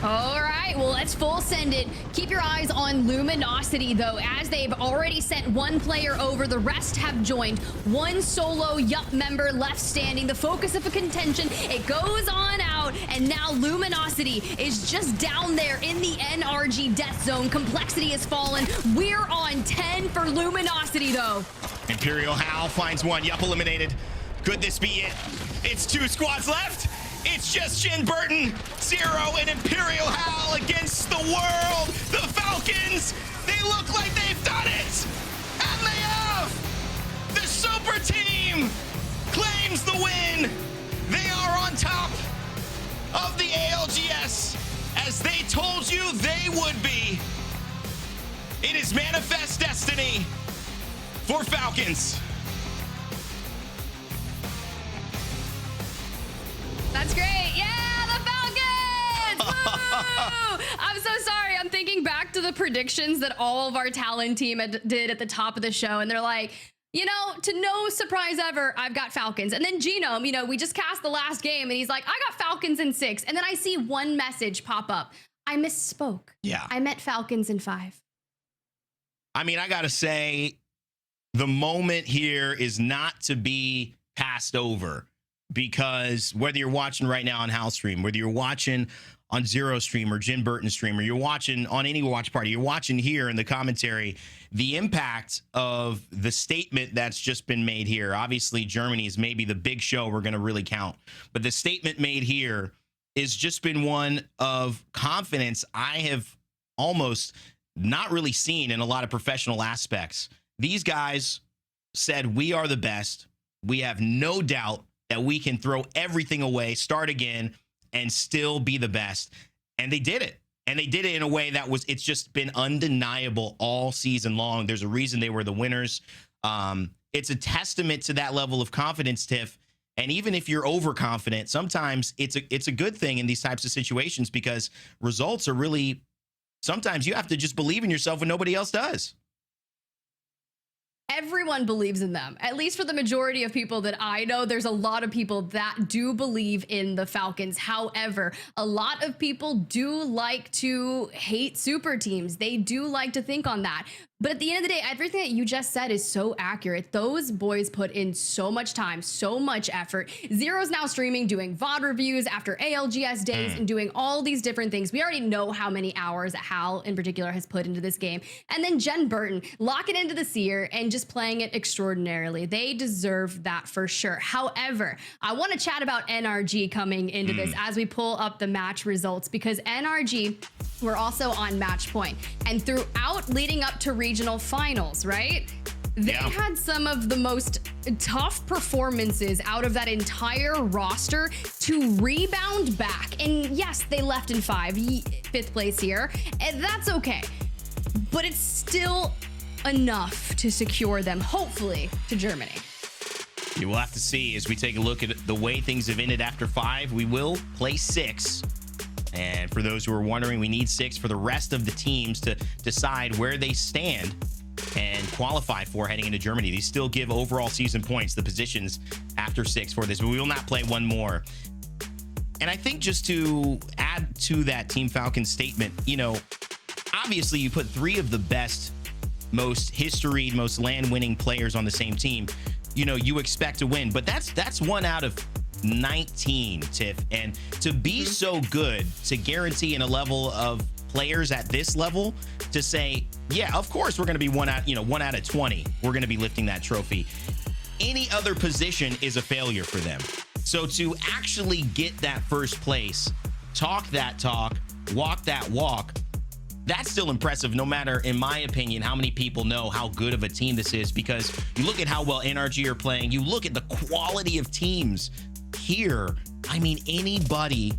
All right, well, let's full send it. Keep your eyes on Luminosity, though, as they've already sent 1 player over. The rest have joined. 1 solo Yup member left standing. The focus of a contention. It goes on out, and now Luminosity is just down there in the NRG death zone. Complexity has fallen. We're on 10 for Luminosity, though. Imperial Hal finds 1. Yup eliminated. Could this be it? It's 2 squads left. It's just Jin Burton, 0, and Imperial Hal against the world. The Falcons, they look like they've done it. And they have. The super team claims the win. They are on top of the ALGS, as they told you they would be. It is manifest destiny for Falcons. That's great. Yeah, the Falcons! Woo! I'm so sorry. I'm thinking back to the predictions that all of our talent team did at the top of the show, and they're like, you know, to no surprise ever, I've got Falcons. And then Genome, you know, we just cast the last game, and he's like, I got Falcons in 6. And then I see one message pop up. I misspoke. Yeah. I meant Falcons in 5. I mean, I got to say, the moment here is not to be passed over. Because whether you're watching right now on Hal's stream, whether you're watching on Zero stream or Jin Burton stream, or you're watching on any watch party, you're watching here in the commentary, the impact of the statement that's just been made here. Obviously, Germany is maybe the big show we're going to really count. But the statement made here has just been one of confidence I have almost not really seen in a lot of professional aspects. These guys said, we are the best. We have no doubt that we can throw everything away, start again, and still be the best. And they did it. And they did it in a way that it's just been undeniable all season long. There's a reason they were the winners. It's a testament to that level of confidence, Tiff. And even if you're overconfident, sometimes it's a good thing in these types of situations, because results are really, sometimes you have to just believe in yourself when nobody else does. Everyone believes in them. At least for the majority of people that I know, there's a lot of people that do believe in the Falcons. However, a lot of people do like to hate super teams. They do like to think on that. But at the end of the day, everything that you just said is so accurate. Those boys put in so much time, so much effort. Zero's now streaming, doing VOD reviews after ALGS days and doing all these different things. We already know how many hours Hal in particular has put into this game. And then Jen Burton, locking into the Seer and just playing it extraordinarily. They deserve that for sure. However, I want to chat about NRG coming into this as we pull up the match results, because NRG were also on match point. And throughout leading up to regional finals, right? They had some of the most tough performances out of that entire roster to rebound back. And yes, they left in 5th place here, and that's okay. But it's still enough to secure them, hopefully, to Germany. You will have to see as we take a look at the way things have ended after 5. We will play 6. And for those who are wondering, we need 6 for the rest of the teams to decide where they stand and qualify for heading into Germany. They still give overall season points, the positions after 6 for this, but we will not play one more. And I think just to add to that Team Falcons statement, you know, obviously you put 3 of the best, most history, most land-winning players on the same team. You know, you expect to win, but that's 1 out of 19, Tiff. And to be so good, to guarantee in a level of players at this level, to say, yeah, of course we're going to be 1 out of 20. We're going to be lifting that trophy. Any other position is a failure for them. So to actually get that first place, talk that talk, walk that walk, that's still impressive, no matter, in my opinion, how many people know how good of a team this is, because you look at how well NRG are playing, you look at the quality of teams here. I mean, anybody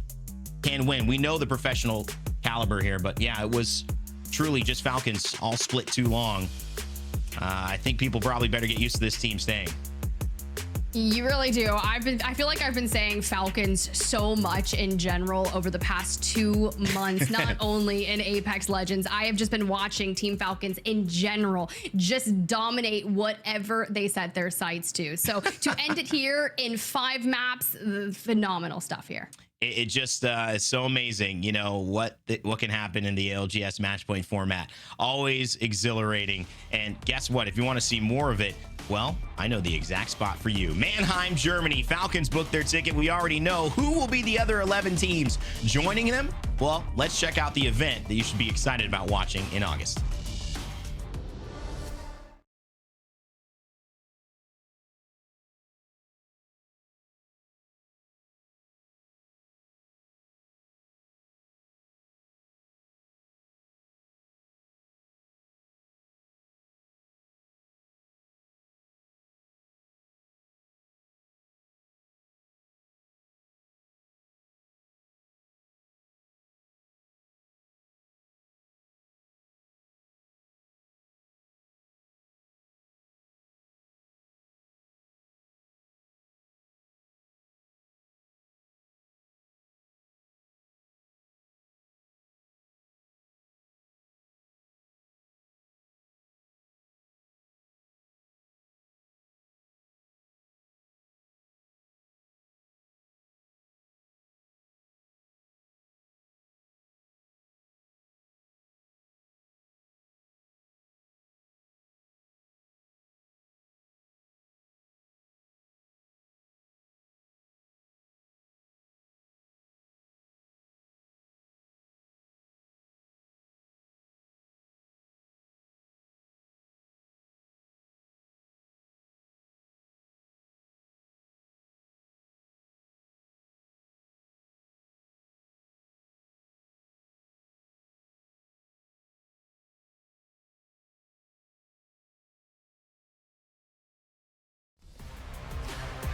can win. We know the professional caliber here, but yeah, it was truly just Falcons all split too long. I think people probably better get used to this team staying. You really do. I feel like I've been saying Falcons so much in general over the past 2 months, not only in Apex Legends. I have just been watching Team Falcons in general just dominate whatever they set their sights to. So to end it here in 5 maps, phenomenal stuff here. It just is so amazing, you know, what can happen in the ALGS match point format. Always exhilarating. And guess what? If you want to see more of it, well, I know the exact spot for you. Mannheim, Germany. Falcons booked their ticket. We already know who will be the other 11 teams joining them. Well, let's check out the event that you should be excited about watching in August.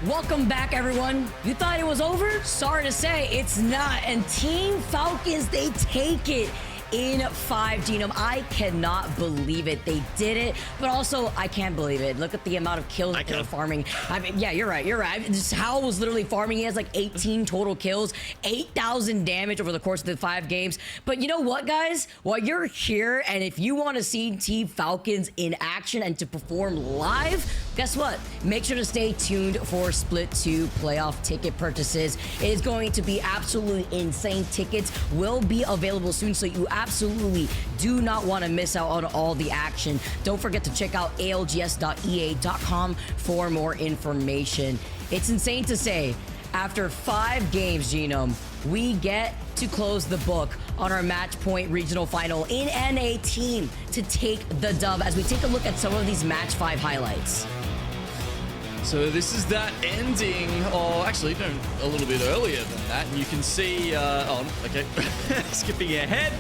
Welcome back, everyone. You thought it was over? Sorry to say, it's not. And Team Falcons, they take it in 5 Genome. I cannot believe it. They did it, but also I can't believe it. Look at the amount of kills that they're farming. I mean, yeah, you're right. You're right. Just Hal was literally farming. He has like 18 total kills, 8,000 damage over the course of the 5 games. But you know what, guys? While you're here, and if you want to see Team Falcons in action and to perform live, guess what? Make sure to stay tuned for Split 2 playoff ticket purchases. It is going to be absolutely insane. Tickets will be available soon, so you absolutely do not want to miss out on all the action. Don't forget to check out algs.ea.com for more information. It's insane to say, after 5 games, Genome, we get to close the book on our match point regional final in NA team to take the dub as we take a look at some of these match 5 highlights. So this is that ending, or actually, no, a little bit earlier than that. And you can see, okay, skipping ahead.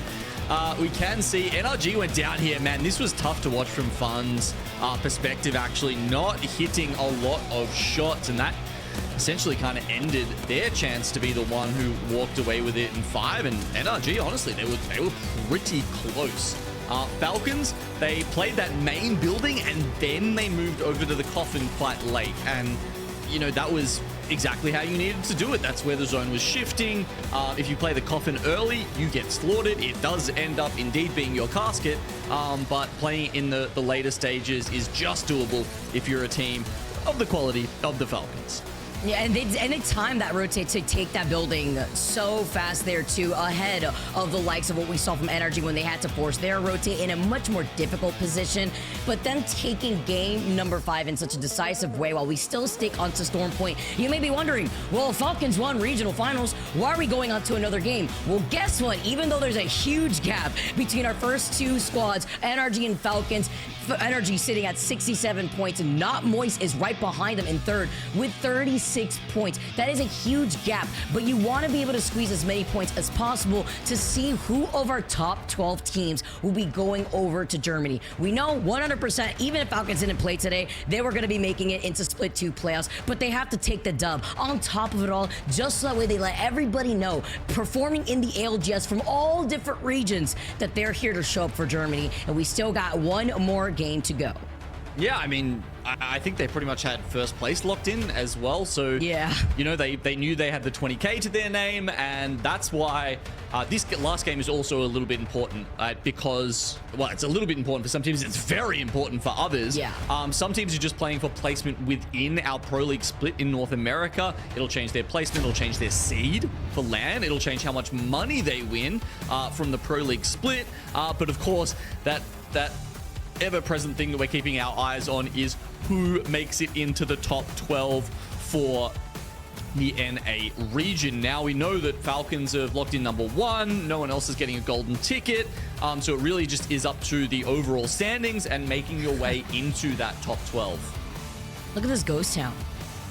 We can see NRG went down here, man. This was tough to watch from Fun's perspective, actually, not hitting a lot of shots, and that essentially kind of ended their chance to be the one who walked away with it in 5. And NRG, honestly, they were pretty close. Falcons, they played that main building and then they moved over to the coffin quite late. And, you know, that was exactly how you needed to do it. That's where the zone was shifting. If you play the coffin early, you get slaughtered. It does end up indeed being your casket, but playing in the later stages is just doable if you're a team of the quality of the Falcons. Yeah, and they timed that rotate to take that building so fast there too, ahead of the likes of what we saw from NRG when they had to force their rotate in a much more difficult position. But then taking game number 5 in such a decisive way while we still stick onto Storm Point. You may be wondering, well, Falcons won regional finals. Why are we going on to another game? Well, guess what? Even though there's a huge gap between our first 2 squads, NRG and Falcons, NRG sitting at 67 points, and Not Moist is right behind them in 3rd with 36 points. That is a huge gap, but you want to be able to squeeze as many points as possible to see who of our top 12 teams will be going over to Germany. We know 100%, even if Falcons didn't play today, they were going to be making it into Split 2 playoffs, but they have to take the dub. On top of it all, just so that way they let everybody know, performing in the ALGS from all different regions, that they're here to show up for Germany, and we still got one more game to go. Yeah, I mean, I think they pretty much had first place locked in as well. So, yeah, you know, they knew they had the 20K to their name, and that's why this last game is also a little bit important because, well, it's a little bit important for some teams. It's very important for others. Yeah. Some teams are just playing for placement within our Pro League split in North America. It'll change their placement. It'll change their seed for LAN. It'll change how much money they win from the Pro League split. But of course, that ever-present thing that we're keeping our eyes on is who makes it into the top 12 for the NA region. Now we know that Falcons have locked in number 1. No one else is getting a golden ticket. So it really just is up to the overall standings and making your way into that top 12. Look at this ghost town.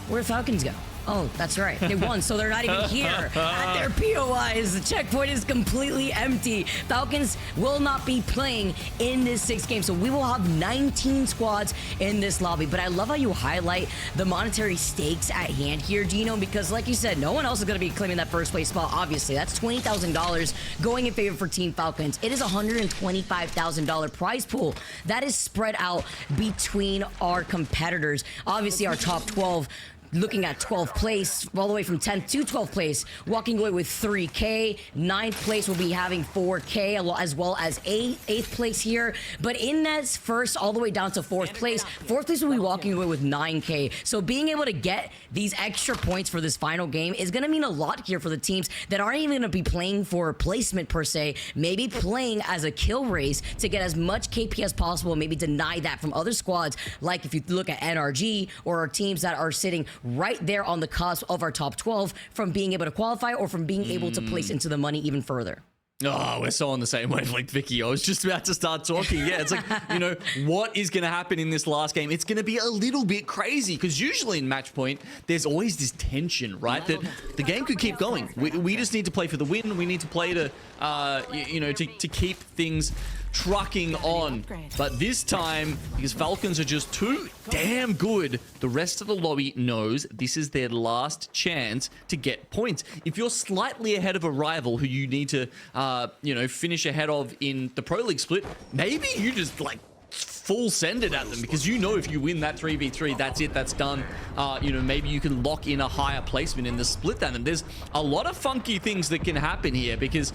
Where'd Falcons go? Oh, that's right. They won, so they're not even here at their POIs. The checkpoint is completely empty. Falcons will not be playing in this 6th game, so we will have 19 squads in this lobby. But I love how you highlight the monetary stakes at hand here, Gino, because like you said, no one else is going to be claiming that first place spot, obviously. That's $20,000 going in favor for Team Falcons. It is a $125,000 prize pool that is spread out between our competitors. Obviously, our top 12 looking at 12th place, all the way from 10th to 12th place, walking away with 3K. 9th place will be having 4K, as well as 8th place here. But in that first, all the way down to 4th place will be walking away with 9K. So being able to get these extra points for this final game is going to mean a lot here for the teams that aren't even going to be playing for placement per se, maybe playing as a kill race to get as much KP as possible, maybe deny that from other squads, like if you look at NRG or our teams that are sitting right there on the cusp of our top 12 from being able to qualify or from being able to place into the money even further. Oh, we're so on the same wavelength, Vicky. I was just about to start talking. Yeah, it's like, you know, what is going to happen in this last game? It's going to be a little bit crazy because usually in match point, there's always this tension, right? That the game could keep going. We just need to play for the win. We need to play to, you know, to keep things trucking on. But this time, because Falcons are just too damn good, the rest of the lobby knows this is their last chance to get points. If you're slightly ahead of a rival who you need to, you know, finish ahead of in the Pro League split, maybe you just like full send it at them because you know if you win that 3v3, that's it, that's done. You know, maybe you can lock in a higher placement in the split than them. There's a lot of funky things that can happen here because,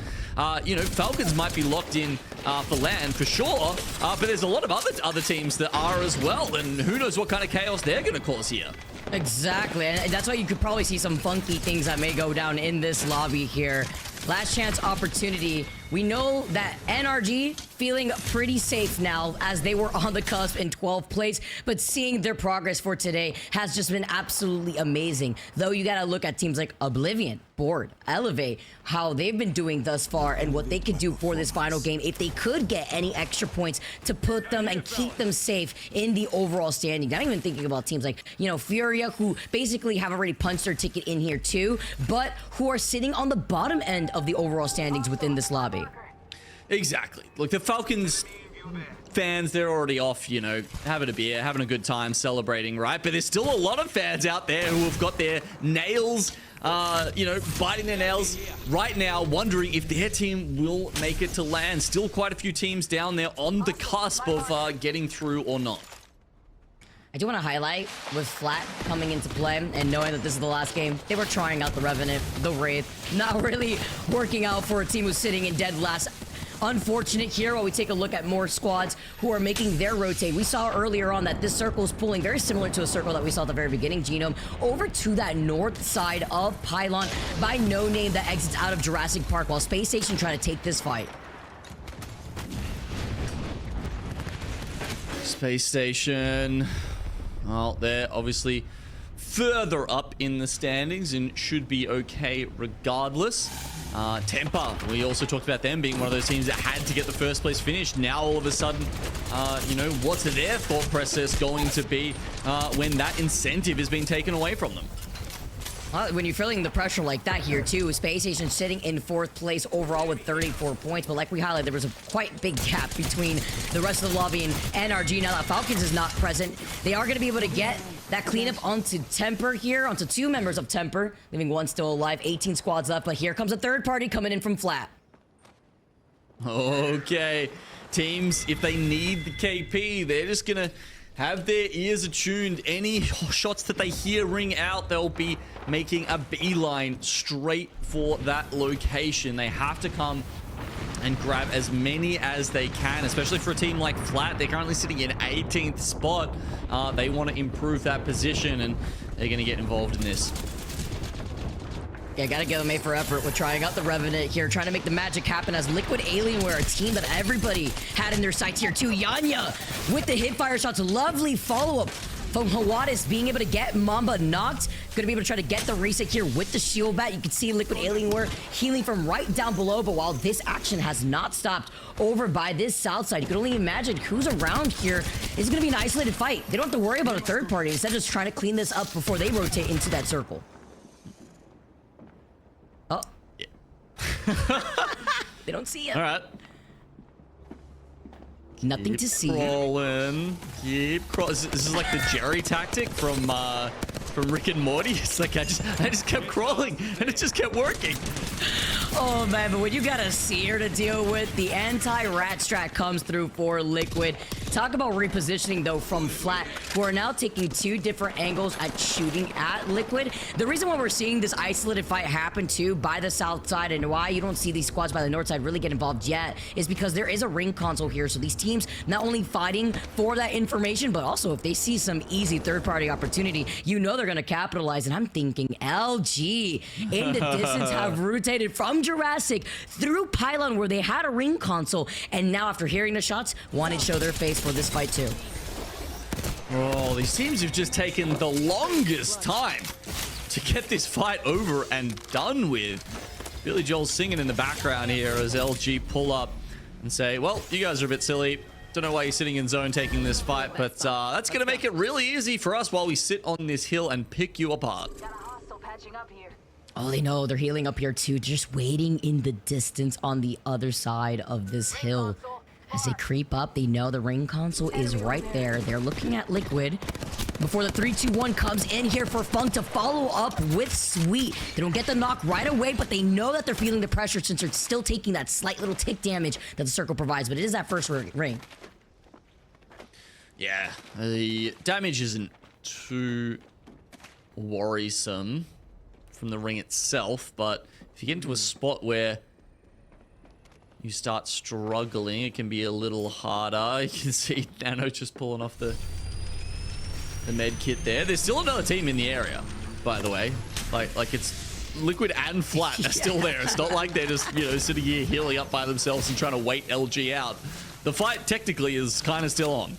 you know, Falcons might be locked in for LAN for sure, but there's a lot of other teams that are as well, and who knows what kind of chaos they're going to cause here. Exactly, and that's why you could probably see some funky things that may go down in this lobby here. Last chance opportunity. We know that NRG feeling pretty safe now as they were on the cusp in 12th place, but seeing their progress for today has just been absolutely amazing. Though you gotta look at teams like Oblivion, Board, Elevate, how they've been doing thus far and what they could do for this final game if they could get any extra points to put them and keep them safe in the overall standing. Not even thinking about teams like, you know, Furia, who basically have already punched their ticket in here too, but who are sitting on the bottom end of the overall standings within this lobby. Exactly. Look, the Falcons fans, they're already off, you know, having a beer, having a good time, celebrating, right? But there's still a lot of fans out there who have got their nails, you know, biting their nails right now, wondering if their team will make it to LAN. Still quite a few teams down there on the cusp of getting through or not. I do want to highlight with Flat coming into play and knowing that this is the last game, they were trying out the Revenant, the Wraith, not really working out for a team who's sitting in dead last. Unfortunate here while we take a look at more squads who are making their rotate. We saw earlier on that this circle is pulling very similar to a circle that we saw at the very beginning, Genome, over to that north side of Pylon by No Name that exits out of Jurassic Park while Space Station trying to take this fight. Space Station, well, they're obviously further up in the standings and should be okay regardless. Temper, we also talked about them being one of those teams that had to get the first place finish. Now all of a sudden, you know, what's their thought process going to be when that incentive is being taken away from them? When you're feeling the pressure like that here too, Space Station sitting in 4th place overall with 34 points, but like we highlighted, there was a quite big gap between the rest of the lobby and NRG. Now that Falcons is not present, they are going to be able to get that cleanup onto Temper here, onto 2 members of Temper, leaving 1 still alive, 18 squads left, but here comes a third party coming in from Flat. Okay, teams, if they need the KP, they're just gonna have their ears attuned. Any shots that they hear ring out, they'll be making a beeline straight for that location. They have to come and grab as many as they can, especially for a team like Flat. They're currently sitting in 18th spot. They want to improve that position, and they're going to get involved in this. Yeah, gotta give them A for effort with trying out the Revenant here, trying to make the magic happen as Liquid Alienware, a team that everybody had in their sights here too. Yanya with the hipfire shots, lovely follow-up from Hawadis, being able to get Mamba knocked. Gonna be able to try to get the reset here with the shield bat. You can see Liquid Alienware healing from right down below, but while this action has not stopped over by this south side, you can only imagine who's around here. It's gonna be an isolated fight. They don't have to worry about a third party, instead of just trying to clean this up before they rotate into that circle. Oh. Yeah. They don't see it. All right. Nothing to see. Crawling. Keep crawling. This is like the Jerry tactic from Rick and Morty. It's like I just kept crawling and it just kept working. Oh man, but when you got a seer to deal with, the anti-rat strat comes through for Liquid. Talk about repositioning though from Flat, who are now taking two different angles at shooting at Liquid. The reason why we're seeing this isolated fight happen too by the south side, and why you don't see these squads by the north side really get involved yet, is because there is a ring console here. So these teams not only fighting for that information, but also if they see some easy third-party opportunity, you know they're gonna capitalize. And I'm thinking LG in the distance have rotated from Jurassic through Pylon, where they had a ring console, and now after hearing the shots, wanted to show their face for this fight too. Oh, these teams have just taken the longest time to get this fight over and done with. Billy Joel singing in the background here as LG pull up and say, well, you guys are a bit silly. Don't know why you're sitting in zone taking this fight, but that's going to make it really easy for us while we sit on this hill and pick you apart. Oh, they know they're healing up here too, just waiting in the distance on the other side of this hill. As they creep up, they know the ring console is right there. They're looking at Liquid before the 3-2-1 comes in here for Funk to follow up with Sweet. They don't get the knock right away, but they know that they're feeling the pressure since they're still taking that slight little tick damage that the circle provides, but it is that first ring. Yeah, the damage isn't too worrisome from the ring itself, but if you get into a spot where you start struggling, it can be a little harder. You can see Nano just pulling off the med kit there. There's still another team in the area, by the way. Like it's Liquid and Flat are still there. It's not like they're just, sitting here healing up by themselves and trying to wait LG out. The fight technically is kind of still on.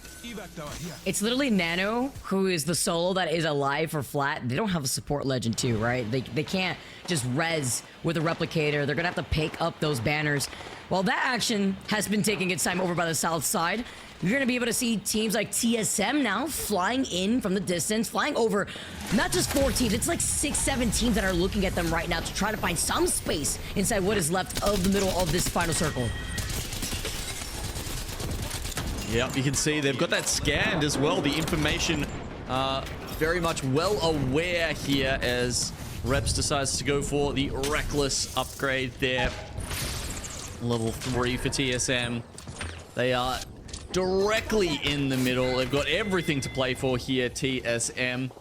It's literally Nano who is the solo that is alive for Flat. They don't have a support legend too, right? They can't just res with a replicator. They're gonna have to pick up those banners. While that action has been taking its time over by the south side, you're gonna be able to see teams like TSM now flying in from the distance, flying over not just 4 teams, it's like 6-7 teams that are looking at them right now to try to find some space inside what is left of the middle of this final circle. Yep, you can see they've got that scanned as well. The information very much well aware here as Reps decides to go for the Reckless upgrade there. Level 3 for TSM. They are directly in the middle. They've got everything to play for here, TSM.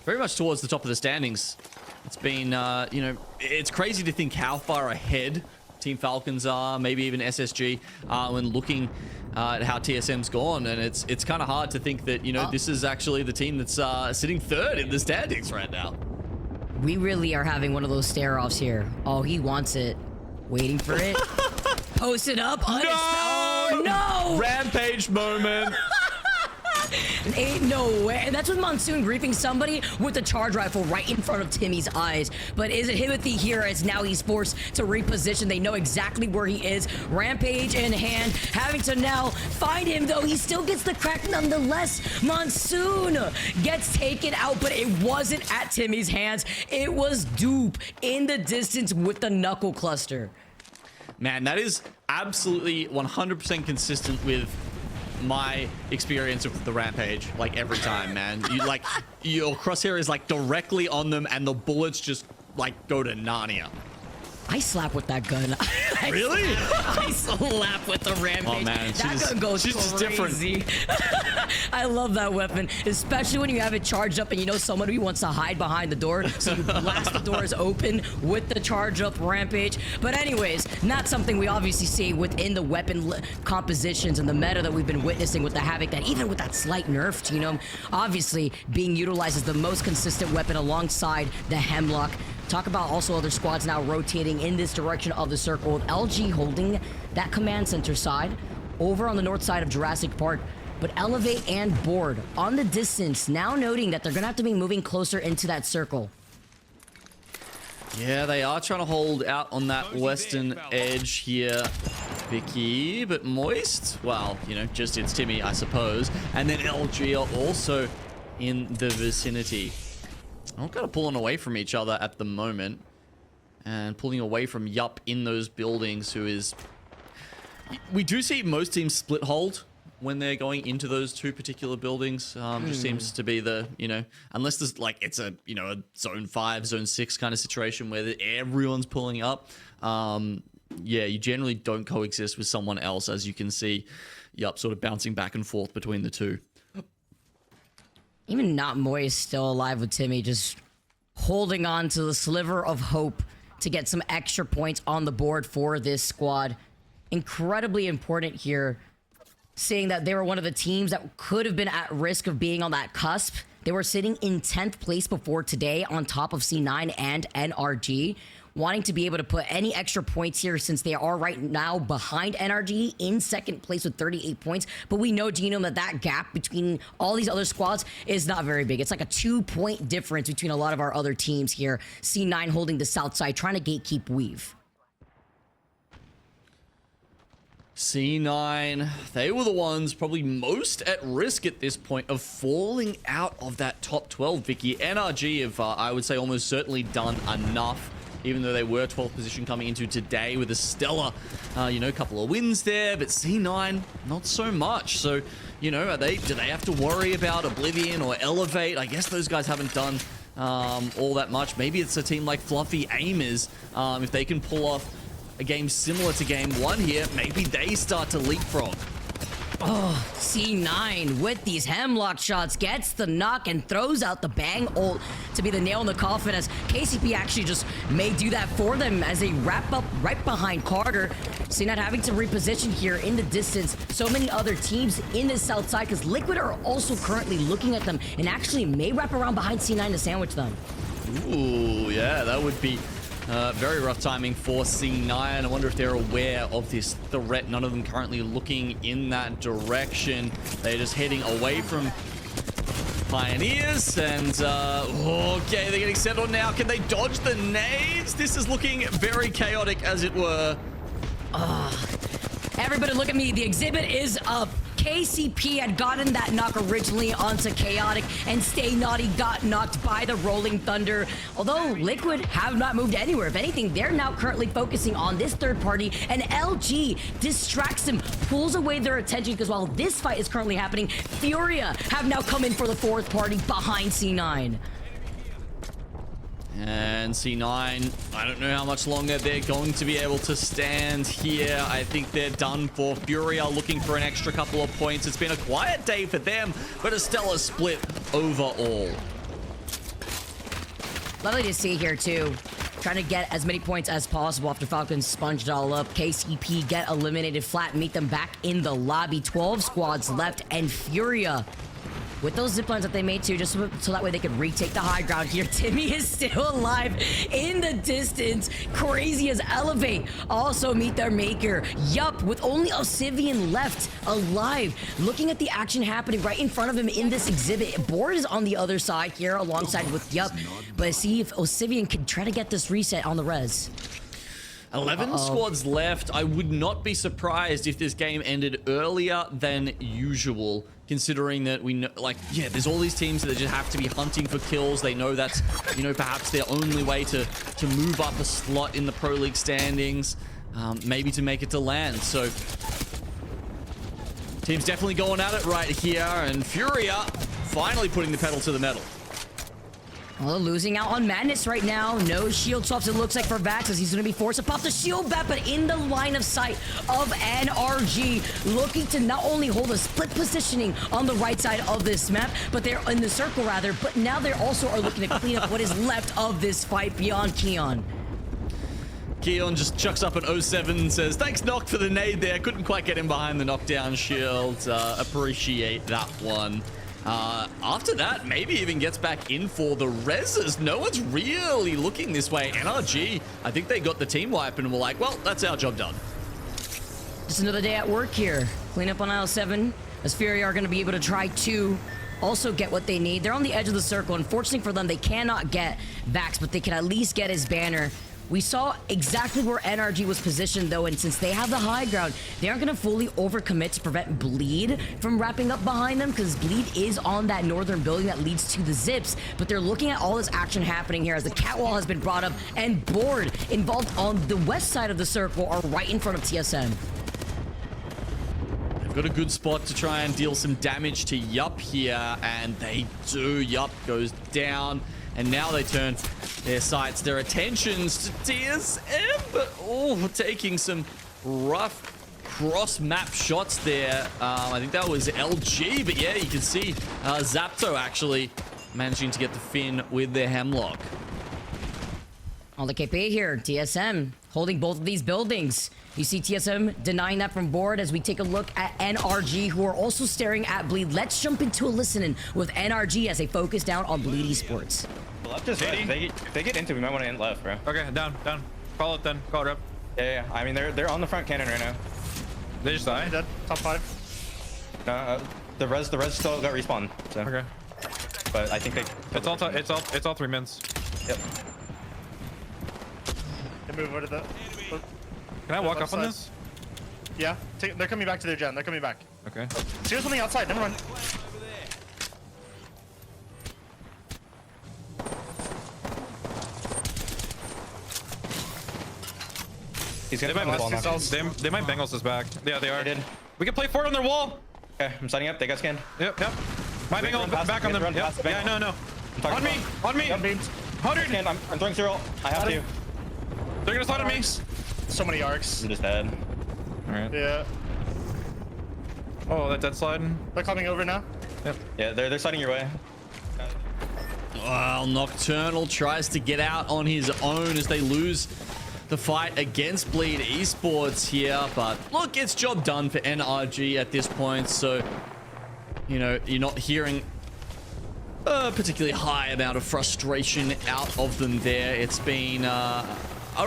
Very much towards the top of the standings. It's been, it's crazy to think how far ahead Team Falcons are, maybe even SSG, when looking at how TSM's gone, and it's kind of hard to think that this is actually the team that's sitting third in the standings right now. We really are having one of those stare-offs here. Oh, he wants it. Waiting for it. Post it up. No! Oh, no! Rampage moment. Ain't no way. And that's with Monsoon griefing somebody with a charge rifle right in front of Timmy's eyes. But is it Himothy here as now he's forced to reposition? They know exactly where he is. Rampage in hand. Having to now find him, though. He still gets the crack nonetheless. Monsoon gets taken out, but it wasn't at Timmy's hands. It was Dupe in the distance with the knuckle cluster. Man, that is absolutely 100% consistent with my experience of the Rampage, like every time, man. Your crosshair is like directly on them and the bullets just like go to Narnia. I slap with that gun. Really? I slap with the Rampage. Oh, man, that gun goes she's just crazy. I love that weapon, especially when you have it charged up and you know somebody wants to hide behind the door, so you blast the doors open with the charge up Rampage. But anyways, not something we obviously see within the weapon compositions and the meta that we've been witnessing with the Havoc, that even with that slight nerf to, you know, obviously being utilized as the most consistent weapon alongside the Hemlock. Talk about also other squads now rotating in this direction of the circle, with LG holding that command center side over on the north side of Jurassic Park. But Elevate and Board on the distance, now noting that they're gonna have to be moving closer into that circle. Yeah, they are trying to hold out on that western edge here, Vicky, but Moist, well, you know, just it's Timmy, I suppose. And then LG are also in the vicinity. I'm kind of pulling away from each other at the moment, and pulling away from Yup in those buildings, who is... We do see most teams split hold when they're going into those two particular buildings. Just seems to be the, you know, unless there's like, it's a, you know, a zone 5, zone 6 kind of situation where everyone's pulling up. Yeah, you generally don't coexist with someone else, as you can see Yup sort of bouncing back and forth between the two. Even not Moist still alive with Timmy, just holding on to the sliver of hope to get some extra points on the board for this squad. Incredibly important here, seeing that they were one of the teams that could have been at risk of being on that cusp. They were sitting in 10th place before today on top of C9 and NRG, wanting to be able to put any extra points here since they are right now behind NRG in second place with 38 points. But we know, Genome, that that gap between all these other squads is not very big. It's like a 2-point difference between a lot of our other teams here. C9 holding the south side, trying to gatekeep Weave. C9, they were the ones probably most at risk at this point of falling out of that top 12, Vicky. NRG have, I would say, almost certainly done enough, even though they were 12th position coming into today with a stellar, you know, couple of wins there. But C9, not so much. So, you know, do they have to worry about Oblivion or Elevate? I guess those guys haven't done all that much. Maybe it's a team like Fluffy Aimers. If they can pull off a game similar to game 1 here, maybe they start to leapfrog. Oh, C9 with these Hemlock shots gets the knock and throws out the bang ult to be the nail in the coffin, as KCP actually just may do that for them as they wrap up right behind Carter. C9 having to reposition here in the distance. So many other teams in the south side, because Liquid are also currently looking at them and actually may wrap around behind C9 to sandwich them. Ooh, yeah, that would be very rough timing for C9. I wonder if they're aware of this threat. None of them currently looking in that direction. They're just heading away from Pioneers. And, okay, they're getting settled now. Can they dodge the nades? This is looking very chaotic, as it were. Everybody look at me. The exhibit is up. KCP had gotten that knock originally onto Chaotic, and Stay Naughty got knocked by the Rolling Thunder. Although Liquid have not moved anywhere. If anything, they're now currently focusing on this third party, and LG distracts them, pulls away their attention, because while this fight is currently happening, Furia have now come in for the fourth party behind C9. And C9, I don't know how much longer they're going to be able to stand here. I think they're done for. Fury are looking for an extra couple of points. It's been a quiet day for them, but a stellar split overall. Lovely to see here, too. Trying to get as many points as possible after Falcons sponged it all up. KCP get eliminated flat, meet them back in the lobby. 12 squads left, and Furia, with those zip lines that they made too, just so that way they could retake the high ground here. Timmy is still alive in the distance. Crazy as Elevate also meet their maker. Yup, with only Osivian left alive. Looking at the action happening right in front of him in this exhibit. Board is on the other side here alongside with Yup. But see if Osivian can try to get this reset on the res. 11 squads left. I would not be surprised if this game ended earlier than usual, considering that we know, like, yeah, there's all these teams that just have to be hunting for kills. They know that's, you know, perhaps their only way to move up a slot in the Pro League standings, maybe to make it to land. So team's definitely going at it right here, and Furia finally putting the pedal to the metal. Well, losing out on Madness right now. No shield swaps, it looks like, for Vax, as he's going to be forced to pop the shield back, but in the line of sight of NRG, looking to not only hold a split positioning on the right side of this map, but they're in the circle, rather, but now they also are looking to clean up what is left of this fight beyond Keon. Keon just chucks up an 07 and says, thanks, Nock, for the nade there. Couldn't quite get him behind the knockdown shield. Appreciate that one. After that, maybe even gets back in for the reses. No one's really looking this way. NRG, I think they got the team wipe and were like, well, that's our job done. Just another day at work here. Clean up on aisle 7, as Fury are going to be able to try to also get what they need. They're on the edge of the circle. Unfortunately for them, they cannot get Vax, but they can at least get his banner. We saw exactly where NRG was positioned, though, and since they have the high ground, they aren't going to fully overcommit to prevent Bleed from wrapping up behind them, because Bleed is on that northern building that leads to the zips. But they're looking at all this action happening here as the catwall has been brought up, and Board involved on the west side of the circle are right in front of TSM. They've got a good spot to try and deal some damage to Yup here, and they do. Yup goes down. And now they turn their sights, their attentions to TSM, but taking some rough cross-map shots there. I think that was LG, but yeah, you can see Zapto actually managing to get the Finn with their Hemlock. All the KP here, TSM holding both of these buildings. You see TSM denying that from Board as we take a look at NRG, who are also staring at Bleed. Let's jump into a listening with NRG as they focus down on Bleed Esports. Left is red. If they get into, we might want to end left, bro. Okay, down. Call it then. Call it up. Yeah. I mean, they're on the front cannon right now. They just died. Dead. Top 5. No, the res still got respawn. So. Okay. But I think they. It's all 3 minutes. Yep. They move over to the. Can I walk up on this? Yeah. They're coming back to their gen. They're coming back. Okay. See, there's something outside. Never mind. He's gonna they might Bengals us back. Yeah, they are. They did. We can play forward on their wall. Okay, I'm setting up. They got scanned. Yep. My Bengal back on them. Yep. Yeah, no. On me. 100. I'm throwing through ult. I have to. They're gonna slide on me. So many arcs. I'm just dead. All right. Yeah. Oh, that dead sliding. They're coming over now. Yep. Yeah, they're sliding your way. Well, Nocturnal tries to get out on his own as they lose the fight against Bleed Esports here, but look, it's job done for NRG at this point. So, you know, you're not hearing a particularly high amount of frustration out of them there. It's been a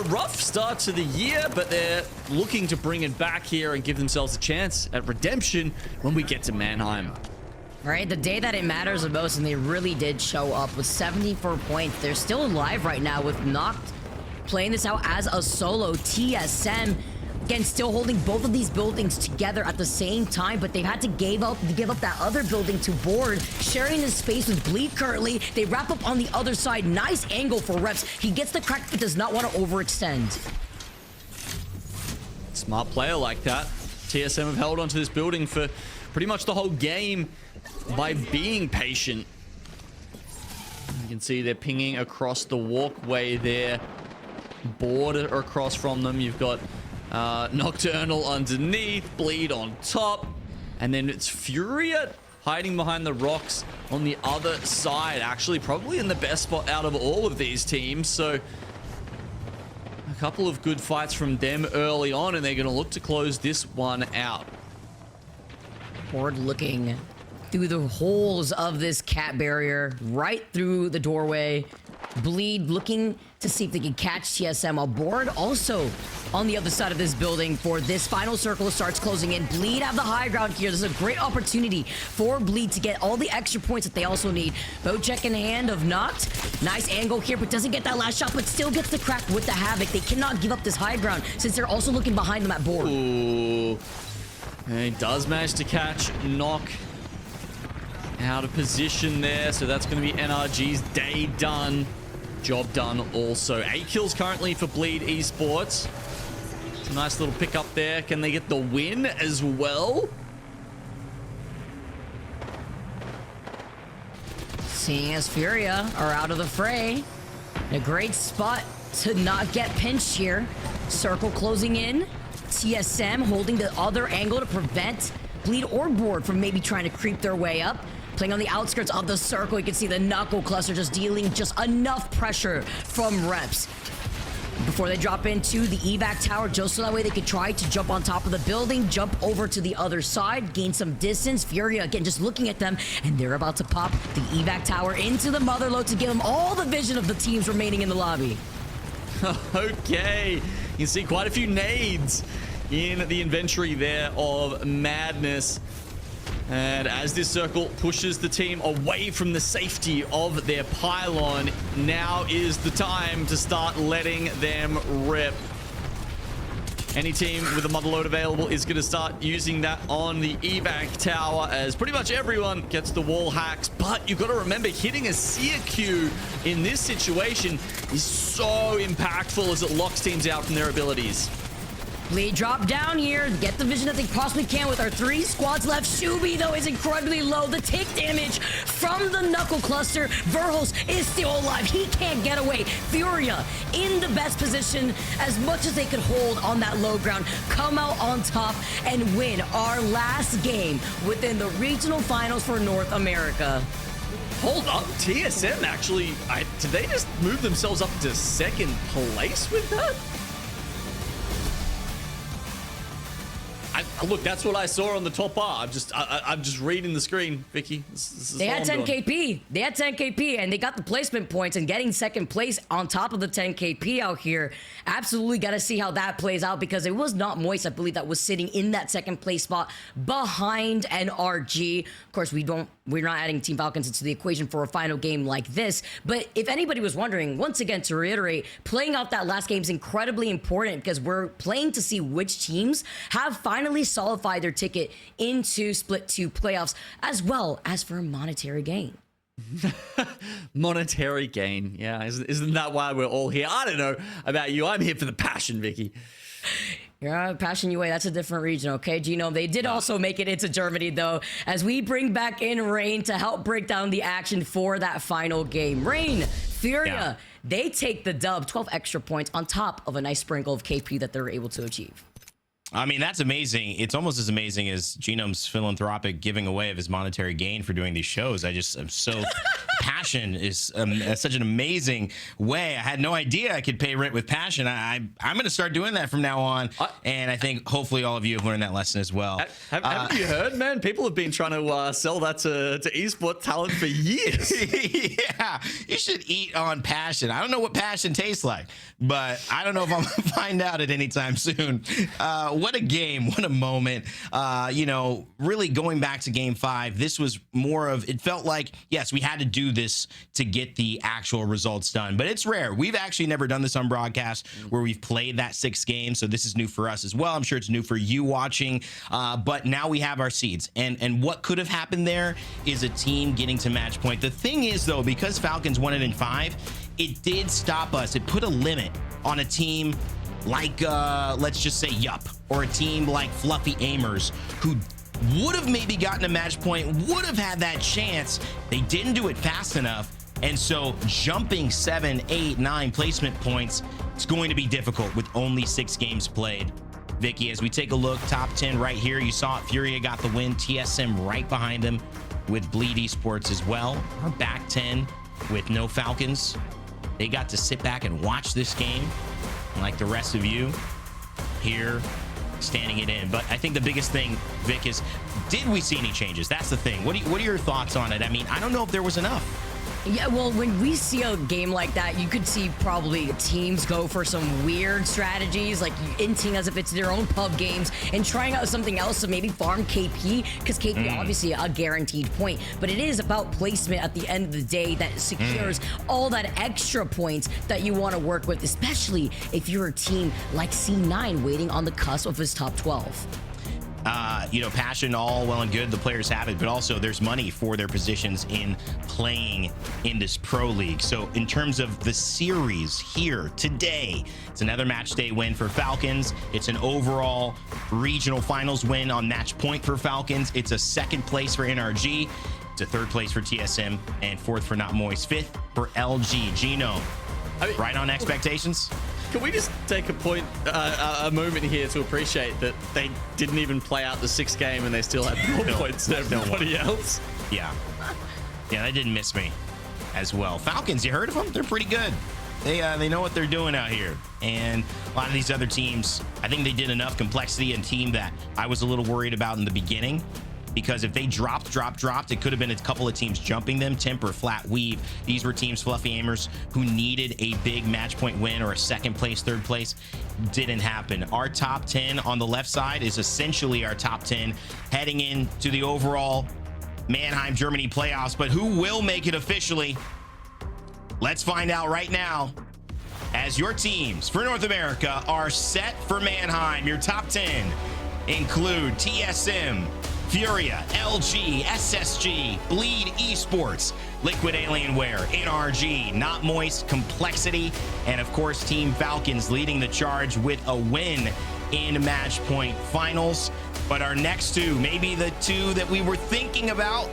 rough start to the year, but they're looking to bring it back here and give themselves a chance at redemption when we get to Mannheim. Right, the day that it matters the most, and they really did show up with 74 points. They're still alive right now with Noct playing this out as a solo. TSM, again, still holding both of these buildings together at the same time, but they've had to give up that other building to Board, sharing his space with Bleed currently. They wrap up on the other side. Nice angle for Reps. He gets the crack, but does not want to overextend. Smart player like that. TSM have held onto this building for pretty much the whole game by being patient. You can see they're pinging across the walkway there. Board across from them. You've got Nocturnal underneath, Bleed on top, and then it's Furia hiding behind the rocks on the other side. Actually, probably in the best spot out of all of these teams. So a couple of good fights from them early on, and they're going to look to close this one out. Board looking through the holes of this cat barrier, right through the doorway. Bleed looking to see if they can catch TSM. A Board also on the other side of this building for this final circle starts closing in. Bleed have the high ground here. This is a great opportunity for Bleed to get all the extra points that they also need. Bow check in hand of Noct. Nice angle here, but doesn't get that last shot, but still gets the crack with the Havoc. They cannot give up this high ground since they're also looking behind them at Board. Ooh. And he does manage to catch Nock out of position there, so that's going to be NRG's day done. Job done also. 8 kills currently for Bleed Esports. It's a nice little pick up there. Can they get the win as well? Seeing as Furia are out of the fray. A great spot to not get pinched here. Circle closing in. TSM holding the other angle to prevent Bleed or Board from maybe trying to creep their way up. Playing on the outskirts of the circle, you can see the Knuckle Cluster just dealing just enough pressure from reps before they drop into the evac tower, just so that way they could try to jump on top of the building, jump over to the other side, gain some distance. Furia again just looking at them, and they're about to pop the evac tower into the motherlode to give them all the vision of the teams remaining in the lobby. Okay, you can see quite a few nades in the inventory there of Madness. And as this circle pushes the team away from the safety of their pylon, now is the time to start letting them rip. Any team with a motherlode available is going to start using that on the evac tower, as pretty much everyone gets the wall hacks. But you've got to remember, hitting a seer Q in this situation is so impactful as it locks teams out from their abilities. Bleed drop down here, get the vision that they possibly can with our 3 squads left. Shubi, though, is incredibly low. The tick damage from the Knuckle Cluster. Verhos is still alive. He can't get away. Furia in the best position as much as they could hold on that low ground. Come out on top and win our last game within the regional finals for North America. Hold up, TSM actually, did they just move themselves up to second place with that? Look, that's what I saw on the top bar. I'm just reading the screen, Vicky. They had 10 KP. They had 10 KP, and they got the placement points, and getting second place on top of the 10 KP out here. Absolutely got to see how that plays out, because it was not Moist, I believe, that was sitting in that second place spot behind NRG. Of course, we're not adding Team Falcons into the equation for a final game like this. But if anybody was wondering, once again, to reiterate, playing out that last game is incredibly important, because we're playing to see which teams have finally solidified their ticket into Split 2 playoffs, as well as for a monetary gain. Monetary gain, yeah. Isn't that why we're all here? I don't know about you. I'm here for the passion, Vicky. Yeah, Passion UA, that's a different region, okay? Genome, they did also make it into Germany, though, as we bring back in Rain to help break down the action for that final game. Rain, Furia, they take the dub, 12 extra points on top of a nice sprinkle of KP that they're able to achieve. I mean, that's amazing. It's almost as amazing as Genome's philanthropic giving away of his monetary gain for doing these shows. I'm so passion is such an amazing way. I had no idea I could pay rent with passion. I'm going to start doing that from now on. And I think hopefully all of you have learned that lesson as well. Haven't you heard, man? People have been trying to sell that to esport talent for years. Yeah, you should eat on passion. I don't know what passion tastes like, but I don't know if I'm going to find out at any time soon. What a game, what a moment. You know, really going back to game 5, this was more of, it felt like, yes, we had to do this to get the actual results done, but it's rare. We've actually never done this on broadcast where we've played that 6 games, so this is new for us as well. I'm sure it's new for you watching, but now we have our seeds, and what could have happened there is a team getting to match point. The thing is, though, because Falcons won it in 5, it did stop us. It put a limit on a team like, let's just say Yup, or a team like Fluffy Aimers, who would have maybe gotten a match point, would have had that chance. They didn't do it fast enough. And so jumping 7, 8, 9 placement points, it's going to be difficult with only 6 games played. Vicky, as we take a look, top 10 right here, you saw it. Furia got the win, TSM right behind them with Bleed Esports as well. Our back 10 with no Falcons. They got to sit back and watch this game, like the rest of you here standing it in. But I think the biggest thing, Vic, is did we see any changes? That's the thing. What are your thoughts on it? I mean, I don't know if there was enough. Yeah, well, when we see a game like that, you could see probably teams go for some weird strategies, like inting as if it's their own pub games and trying out something else to maybe farm KP, because KP obviously a guaranteed point, but it is about placement at the end of the day that secures all that extra points that you want to work with, especially if you're a team like C9 waiting on the cusp of his top 12. You know, passion, all well and good, the players have it, but also there's money for their positions in playing in this pro league. So in terms of the series here today, it's another match day win for Falcons. It's an overall regional finals win on match point for Falcons. It's a second place for NRG. to third place for TSM and fourth for Not Moist, fifth for LG. Gino, right on expectations? Can we just take a moment here to appreciate that they didn't even play out the 6th game and they still had more points than everybody else? Yeah. Yeah, that didn't miss me as well. Falcons, you heard of them? They're pretty good. They know what they're doing out here. And a lot of these other teams, I think they did enough complexity and team that I was a little worried about in the beginning. Because if they dropped, it could have been a couple of teams jumping them. Temper, Flat, Weave. These were teams, Fluffy Aimers, who needed a big match point win or a second place, third place. Didn't happen. Our top 10 on the left side is essentially our top 10 heading into the overall Mannheim, Germany playoffs. But who will make it officially? Let's find out right now. As your teams for North America are set for Mannheim, your top 10 include TSM, Furia, LG, SSG, Bleed Esports, Liquid Alienware, NRG, Not Moist, Complexity, and of course Team Falcons leading the charge with a win in Match Point Finals. But our next two, maybe the two that we were thinking about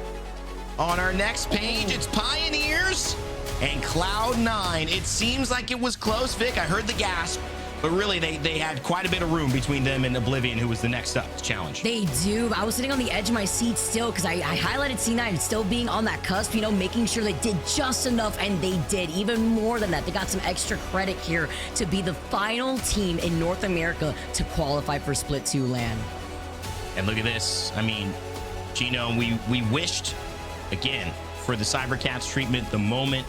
on our next page, it's Pioneers and Cloud9. It seems like it was close, Vic. I heard the gasp. But really, they had quite a bit of room between them and Oblivion, who was the next up to challenge. They do. I was sitting on the edge of my seat still because I highlighted C9 still being on that cusp, you know, making sure they did just enough, and they did. Even more than that, they got some extra credit here to be the final team in North America to qualify for Split 2 LAN. And look at this. I mean, Gino, we wished, again, for the Cybercats treatment, the moment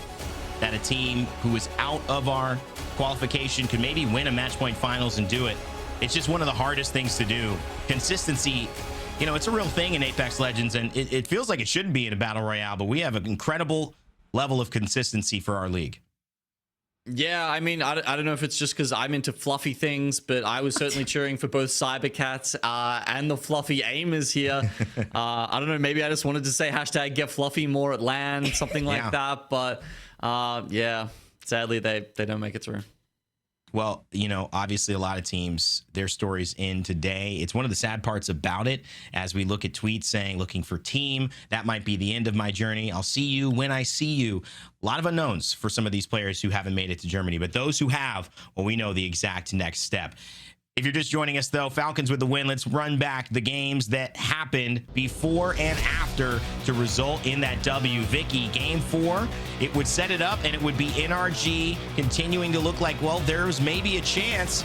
that a team who is out of our qualification could maybe win a match point finals and do it. It's just one of the hardest things to do. Consistency, you know, it's a real thing in Apex Legends, and it feels like it shouldn't be in a battle royale, but we have an incredible level of consistency for our league. Yeah, I mean, I don't know if it's just because I'm into fluffy things, but I was certainly cheering for both Cybercats and the Fluffy Aimers here. I don't know, maybe I just wanted to say hashtag get fluffy more at LAN, something like that, but yeah, sadly they don't make it through. Well, you know, obviously a lot of teams, their stories in today. It's one of the sad parts about it as we look at tweets saying, looking for team. That might be the end of my journey. I'll see you when I see you. A lot of unknowns for some of these players who haven't made it to Germany, but those who have, well, we know the exact next step. If you're just joining us, though, Falcons with the win. Let's run back the games that happened before and after to result in that W. Vicky, game 4, it would set it up, and it would be NRG continuing to look like, well, there's maybe a chance,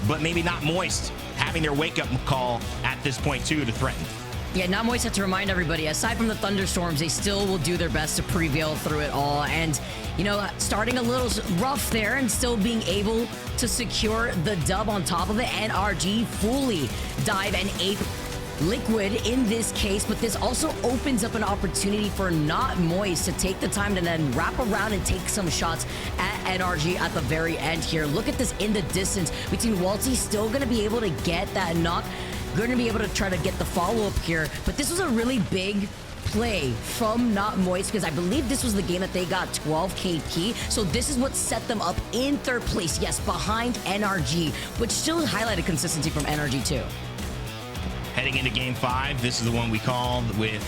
but maybe Not Moist having their wake-up call at this point, too, to threaten. Yeah, Not Moist had to remind everybody, aside from the thunderstorms, they still will do their best to prevail through it all. And, you know, starting a little rough there and still being able to secure the dub on top of it. NRG fully dive and ape Liquid in this case, but this also opens up an opportunity for Not Moist to take the time to then wrap around and take some shots at NRG at the very end here. Look at this in the distance between Walty, still going to be able to get that knock. Going to be able to try to get the follow-up here, but this was a really big play from Not Moist because I believe this was the game that they got 12 KP, so this is what set them up in third place, yes, behind NRG, which still highlighted consistency from NRG too. Heading into game 5, this is the one we called with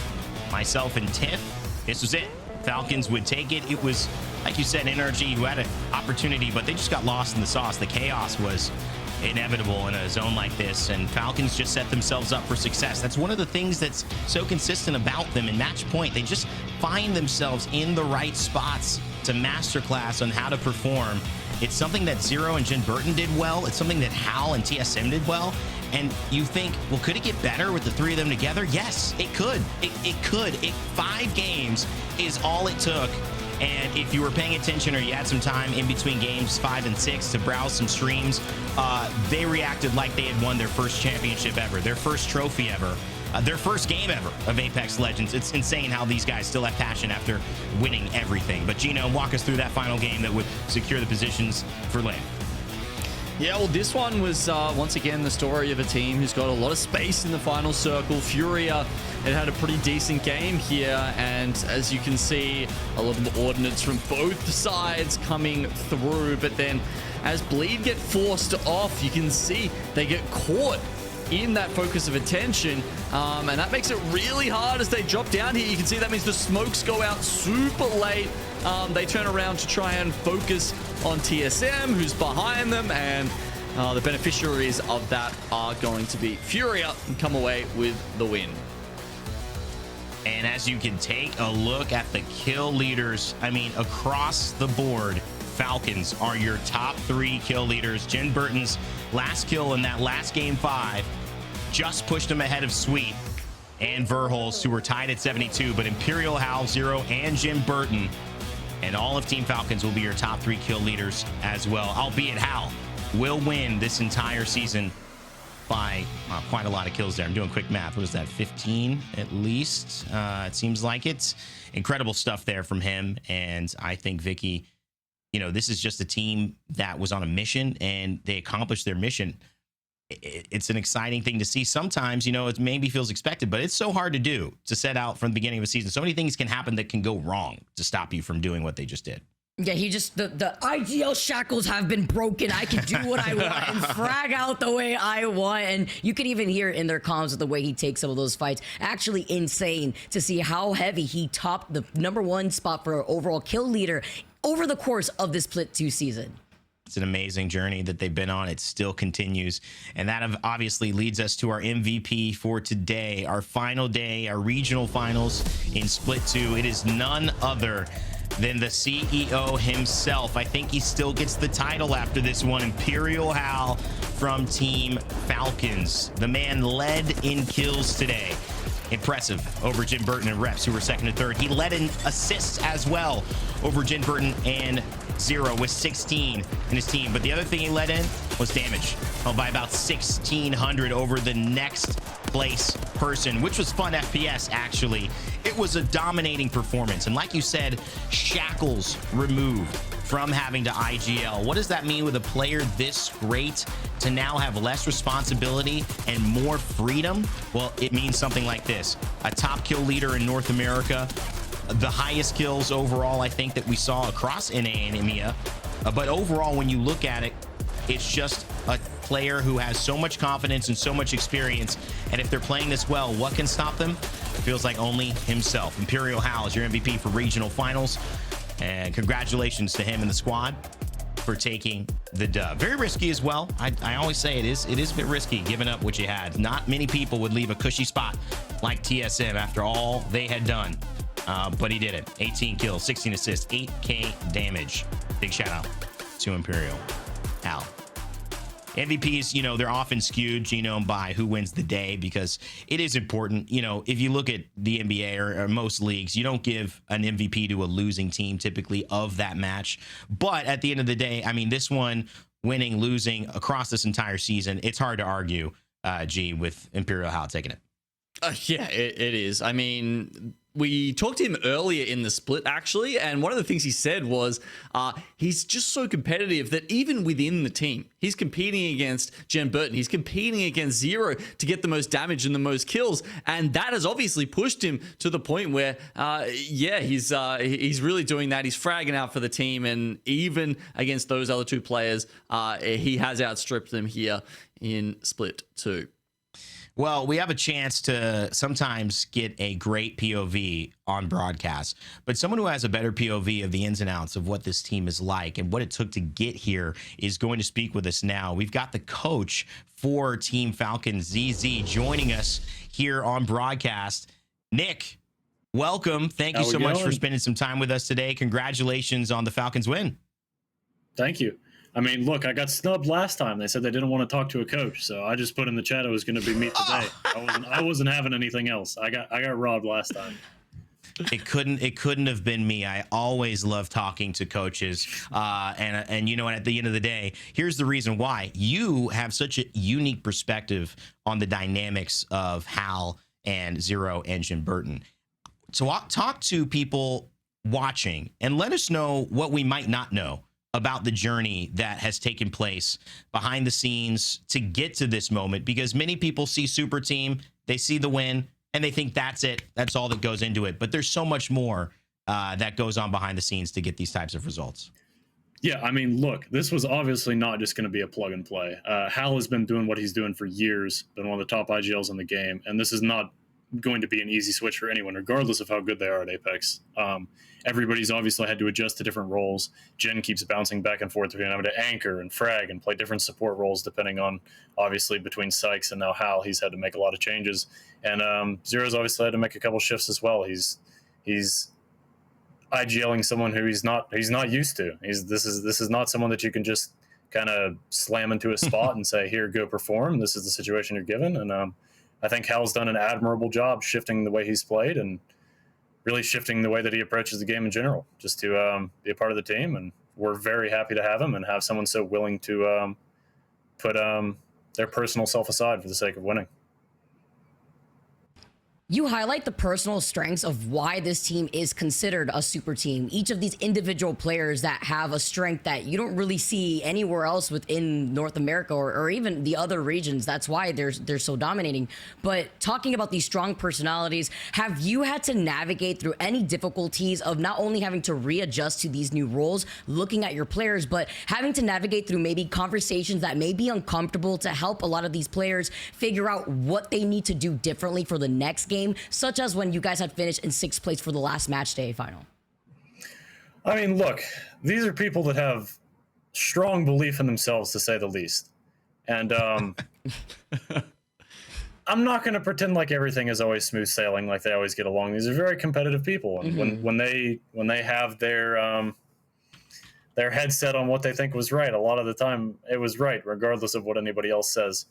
myself and Tiff. This was it. Falcons would take it. It was, like you said, NRG who had an opportunity, but they just got lost in the sauce. The chaos was inevitable in a zone like this, and Falcons just set themselves up for success. That's one of the things that's so consistent about them in match point. They just find themselves in the right spots to masterclass on how to perform. It's something that Zero and Jen Burton did well. It's something that Hal and TSM did well. And you think, well, could it get better with the three of them together? Yes, it could. It could. 5 games is all it took. And if you were paying attention or you had some time in between games 5 and 6 to browse some streams, they reacted like they had won their first championship ever, their first trophy ever, their first game ever of Apex Legends. It's insane how these guys still have passion after winning everything. But Gino, walk us through that final game that would secure the positions for LAN. Yeah, well, this one was once again the story of a team who's got a lot of space in the final circle. Furia had a pretty decent game here, and as you can see, a lot of the ordnance from both sides coming through. But then as Bleed get forced off, you can see they get caught in that focus of attention, and that makes it really hard as they drop down here. You can see that means the smokes go out super late. They turn around to try and focus on TSM, who's behind them, and the beneficiaries of that are going to be Furia and come away with the win. And as you can take a look at the kill leaders, I mean, across the board, Falcons are your top 3 kill leaders. Jin Burton's last kill in that last game 5 just pushed him ahead of Sweet and Verholz, who were tied at 72. But Imperial, Hal, Zero, and Jin Burton and all of Team Falcons will be your top 3 kill leaders as well, albeit Hal will win this entire season by quite a lot of kills there. I'm doing quick math. What is that, 15 at least? It seems like it. Incredible stuff there from him. And I think Vicky, you know, this is just a team that was on a mission and they accomplished their mission. It's an exciting thing to see. Sometimes, you know, it maybe feels expected, but it's so hard to do, to set out from the beginning of a season. So many things can happen that can go wrong to stop you from doing what they just did. Yeah, he just, the IGL shackles have been broken. I can do what I want and frag out the way I want. And you can even hear it in their comms with the way he takes some of those fights. Actually insane to see how heavy he topped the #1 spot for overall kill leader over the course of this Split 2 season. It's an amazing journey that they've been on. It still continues. And that obviously leads us to our MVP for today, our final day, our regional finals in Split 2. It is none other than the CEO himself. I think he still gets the title after this one. Imperial Hal from Team Falcons. The man led in kills today. Impressive over Jin Burton and Reps, who were second and third. He led in assists as well over Jin Burton and Zero with 16 in his team. But the other thing he led in was damage by about 1,600 over the next place person, which was fun FPS, actually. It was a dominating performance. And like you said, shackles removed from having to IGL. What does that mean with a player this great to now have less responsibility and more freedom? Well, it means something like this. A top kill leader in North America, the highest kills overall, I think, that we saw across NA and EMEA. But overall, when you look at it, it's just a player who has so much confidence and so much experience. And if they're playing this well, what can stop them? It feels like only himself. Imperial Hal is your MVP for regional finals. And congratulations to him and the squad for taking the dub. Very risky as well. I always say it is a bit risky giving up what you had. Not many people would leave a cushy spot like TSM after all they had done. But he did it. 18 kills, 16 assists, 8K damage. Big shout out to Imperial Hal. MVPs, you know, they're often skewed, Genome, by who wins the day, because it is important. You know, if you look at the NBA or most leagues, you don't give an MVP to a losing team typically of that match. But at the end of the day, I mean, this one, winning, losing across this entire season, it's hard to argue, G, with Imperial Hal taking it. Yeah, it is. I mean, we talked to him earlier in the split, actually, and one of the things he said was he's just so competitive that even within the team, he's competing against Jin Burton, he's competing against Zero to get the most damage and the most kills, and that has obviously pushed him to the point where, yeah, he's really doing that. He's fragging out for the team, and even against those other two players, he has outstripped them here in Split 2. Well, we have a chance to sometimes get a great POV on broadcast, but someone who has a better POV of the ins and outs of what this team is like and what it took to get here is going to speak with us now. We've got the coach for Team Falcons, ZZ, joining us here on broadcast. Nick, welcome. Thank you so much for spending some time with us today. Congratulations on the Falcons win. Thank you. I mean, look, I got snubbed last time. They said they didn't want to talk to a coach, so I just put in the chat it was going to be me today. I wasn't having anything else. I got robbed last time. It couldn't have been me. I always love talking to coaches, and you know, at the end of the day, here's the reason why. You have such a unique perspective on the dynamics of Hal and Zero and Jin Burton. So talk to people watching and let us know what we might not know about the journey that has taken place behind the scenes to get to this moment, because many people see Super Team, they see the win, and they think that's it. That's all that goes into it. But there's so much more that goes on behind the scenes to get these types of results. Yeah, I mean, look, this was obviously not just going to be a plug and play. Hal has been doing what he's doing for years, been one of the top IGLs in the game, and this is not going to be an easy switch for anyone, regardless of how good they are at Apex. Everybody's obviously had to adjust to different roles. Jen keeps bouncing back and forth between having to anchor and frag and play different support roles depending on, obviously, between Sykes and now Hal, he's had to make a lot of changes. And Zero's obviously had to make a couple shifts as well. He's IGLing someone who he's not used to. This is not someone that you can just kind of slam into a spot and say, here, go perform. This is the situation you're given. And I think Hal's done an admirable job shifting the way he's played and really shifting the way that he approaches the game in general, just to be a part of the team. And we're very happy to have him and have someone so willing to put their personal self aside for the sake of winning. You highlight the personal strengths of why this team is considered a super team. Each of these individual players that have a strength that you don't really see anywhere else within North America or even the other regions. That's why they're so dominating. But talking about these strong personalities, have you had to navigate through any difficulties of not only having to readjust to these new roles, looking at your players, but having to navigate through maybe conversations that may be uncomfortable to help a lot of these players figure out what they need to do differently for the next game? Such as when you guys had finished in 6th place for the last match day final? I mean, look, these are people that have strong belief in themselves, to say the least. And I'm not going to pretend like everything is always smooth sailing, like they always get along. These are very competitive people, and when they have their headset on what they think was right, a lot of the time it was right, regardless of what anybody else says.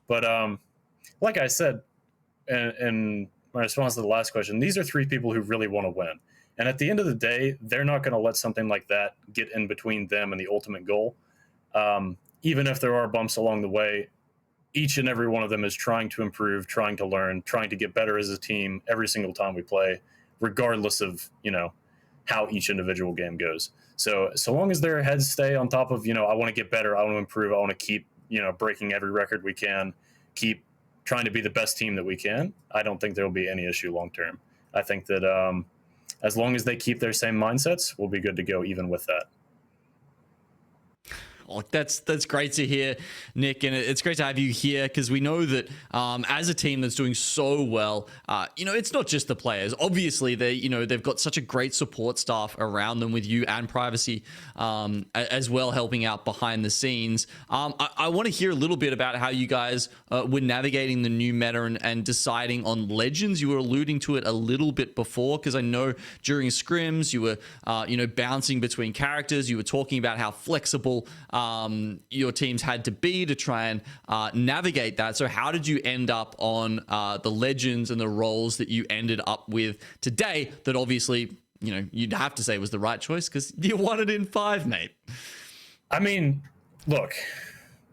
But like I said, in my response to the last question, these are 3 people who really want to win. And at the end of the day, they're not going to let something like that get in between them and the ultimate goal. Even if there are bumps along the way, each and every one of them is trying to improve, trying to learn, trying to get better as a team every single time we play, regardless of, how each individual game goes. So long as their heads stay on top of, I want to get better, I want to improve, I want to keep, breaking every record we can, keep trying to be the best team that we can, I don't think there will be any issue long term. I think that as long as they keep their same mindsets, we'll be good to go even with that. Oh, that's great to hear, Nick, and it's great to have you here because we know that as a team that's doing so well, it's not just the players. Obviously, they've got such a great support staff around them with you and Privacy as well, helping out behind the scenes. I want to hear a little bit about how you guys were navigating the new meta and deciding on legends. You were alluding to it a little bit before because I know during scrims you were bouncing between characters. You were talking about how flexible your teams had to be to try and navigate that. So how did you end up on the legends and the roles that you ended up with today that obviously, you'd have to say was the right choice because you won it in 5, mate? I mean, look,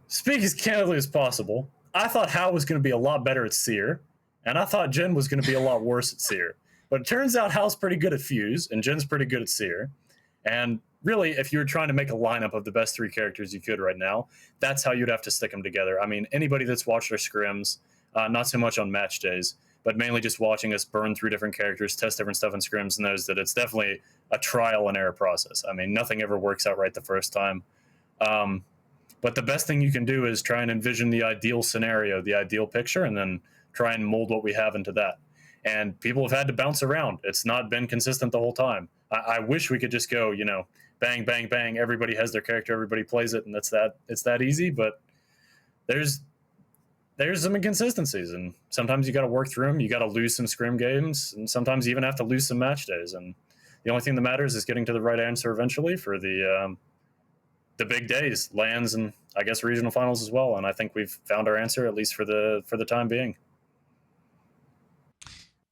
speak as candidly as possible. I thought Hal was going to be a lot better at Seer, and I thought Jen was going to be a lot worse at Seer. But it turns out Hal's pretty good at Fuse, and Jen's pretty good at Seer. And really, if you were trying to make a lineup of the best 3 characters you could right now, that's how you'd have to stick them together. I mean, anybody that's watched our scrims, not so much on match days, but mainly just watching us burn through different characters, test different stuff in scrims, knows that it's definitely a trial and error process. I mean, nothing ever works out right the first time. But the best thing you can do is try and envision the ideal scenario, the ideal picture, and then try and mold what we have into that. And people have had to bounce around. It's not been consistent the whole time. I wish we could just go, bang, bang, bang. Everybody has their character. Everybody plays it, and it's that easy. But there's some inconsistencies, and sometimes you got to work through them. You got to lose some scrim games, and sometimes you even have to lose some match days. And the only thing that matters is getting to the right answer eventually for the big days, lands, and I guess regional finals as well. And I think we've found our answer, at least for the time being.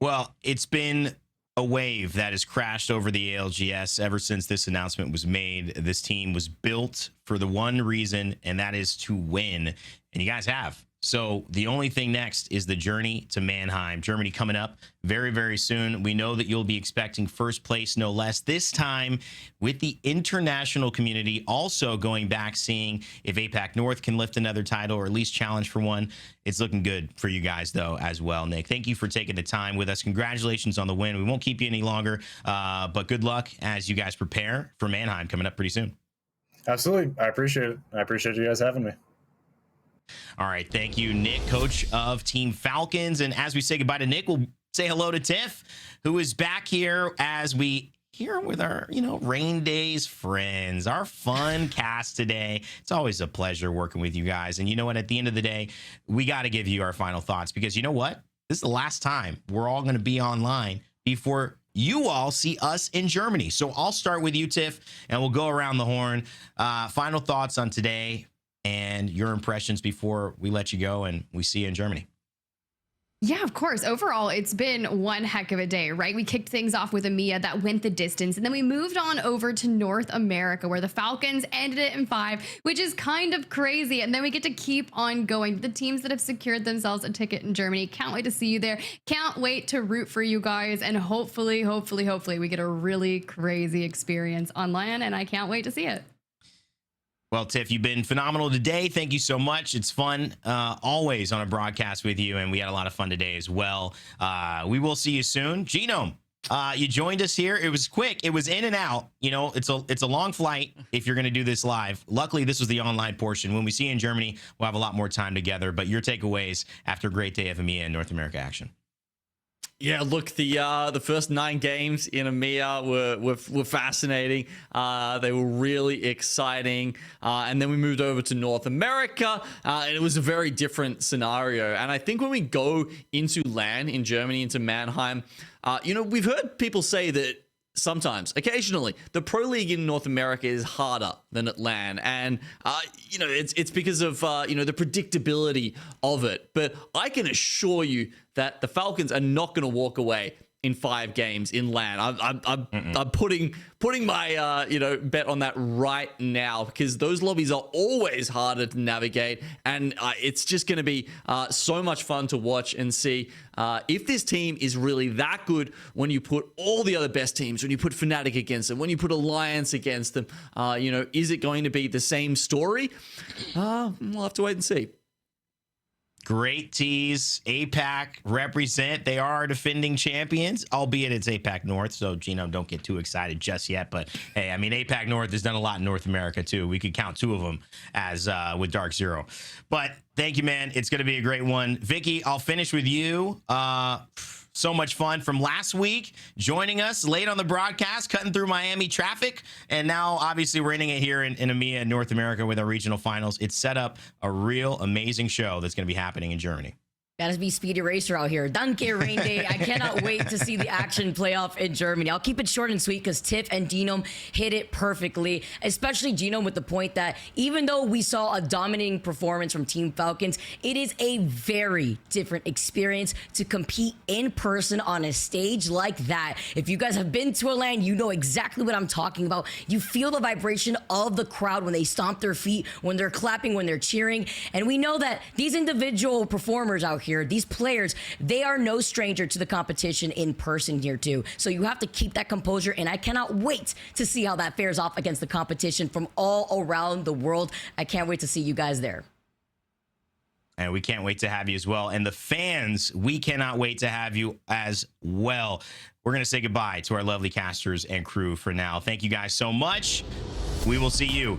Well, it's been a wave that has crashed over the ALGS ever since this announcement was made. This team was built for the one reason, and that is to win. And you guys have. So the only thing next is the journey to Mannheim. Germany coming up very, very soon. We know that you'll be expecting first place, no less, this time with the international community also going back, seeing if APAC North can lift another title or at least challenge for one. It's looking good for you guys, though, as well, Nick. Thank you for taking the time with us. Congratulations on the win. We won't keep you any longer, but good luck as you guys prepare for Mannheim coming up pretty soon. Absolutely. I appreciate it. I appreciate you guys having me. All right. Thank you, Nick, coach of Team Falcons. And as we say goodbye to Nick, we'll say hello to Tiff, who is back here as we here with our, rain days friends, our fun cast today. It's always a pleasure working with you guys. And you know what? At the end of the day, we got to give you our final thoughts, because you know what? This is the last time we're all going to be online before you all see us in Germany. So I'll start with you, Tiff, and we'll go around the horn. Final thoughts on today and your impressions before we let you go and we see you in Germany. Yeah, of course. Overall, it's been one heck of a day, right? We kicked things off with EMEA that went the distance, and then we moved on over to North America, where the Falcons ended it in 5, which is kind of crazy. And then we get to keep on going. The teams that have secured themselves a ticket in Germany. Can't wait to see you there. Can't wait to root for you guys. And hopefully we get a really crazy experience online, and I can't wait to see it. Well, Tiff, you've been phenomenal today. Thank you so much. It's fun always on a broadcast with you, and we had a lot of fun today as well. We will see you soon. Genome, you joined us here. It was quick. It was in and out. It's a long flight if you're going to do this live. Luckily, this was the online portion. When we see you in Germany, we'll have a lot more time together. But your takeaways after a great day of EMEA and North America action. Yeah, look, the first 9 games in EMEA were fascinating. They were really exciting. And then we moved over to North America, and it was a very different scenario. And I think when we go into LAN in Germany, into Mannheim, we've heard people say that sometimes, occasionally, the Pro League in North America is harder than at LAN. And, it's because of, the predictability of it. But I can assure you that the Falcons are not going to walk away in 5 games in LAN. I'm putting my bet on that right now, because those lobbies are always harder to navigate, and it's just going to be so much fun to watch and see if this team is really that good when you put all the other best teams, when you put Fnatic against them, when you put Alliance against them. Is it going to be the same story? We'll have to wait and see. Great tease. APAC represent. They are our defending champions, albeit it's APAC North. So, don't get too excited just yet. But, hey, APAC North has done a lot in North America, too. We could count 2 of them as with Dark Zero. But thank you, man. It's going to be a great one. Vicky, I'll finish with you. So much fun from last week, joining us late on the broadcast, cutting through Miami traffic. And now, obviously, we're ending it here in EMEA and North America with our regional finals. It's set up a real amazing show that's going to be happening in Germany. Gotta be Speedy Racer out here. Danke, Rain Day. I cannot wait to see the action play off in Germany. I'll keep it short and sweet because Tiff and Genome hit it perfectly, especially Genome with the point that even though we saw a dominating performance from Team Falcons, it is a very different experience to compete in person on a stage like that. If you guys have been to a LAN, you know exactly what I'm talking about. You feel the vibration of the crowd when they stomp their feet, when they're clapping, when they're cheering. And we know that these individual performers out here, these players, they are no stranger to the competition in person here too. So you have to keep that composure, and I cannot wait to see how that fares off against the competition from all around the world. I can't wait to see you guys there. And we can't wait to have you as well. And the fans, we cannot wait to have you as well. We're going to say goodbye to our lovely casters and crew for now. Thank you guys so much. We will see you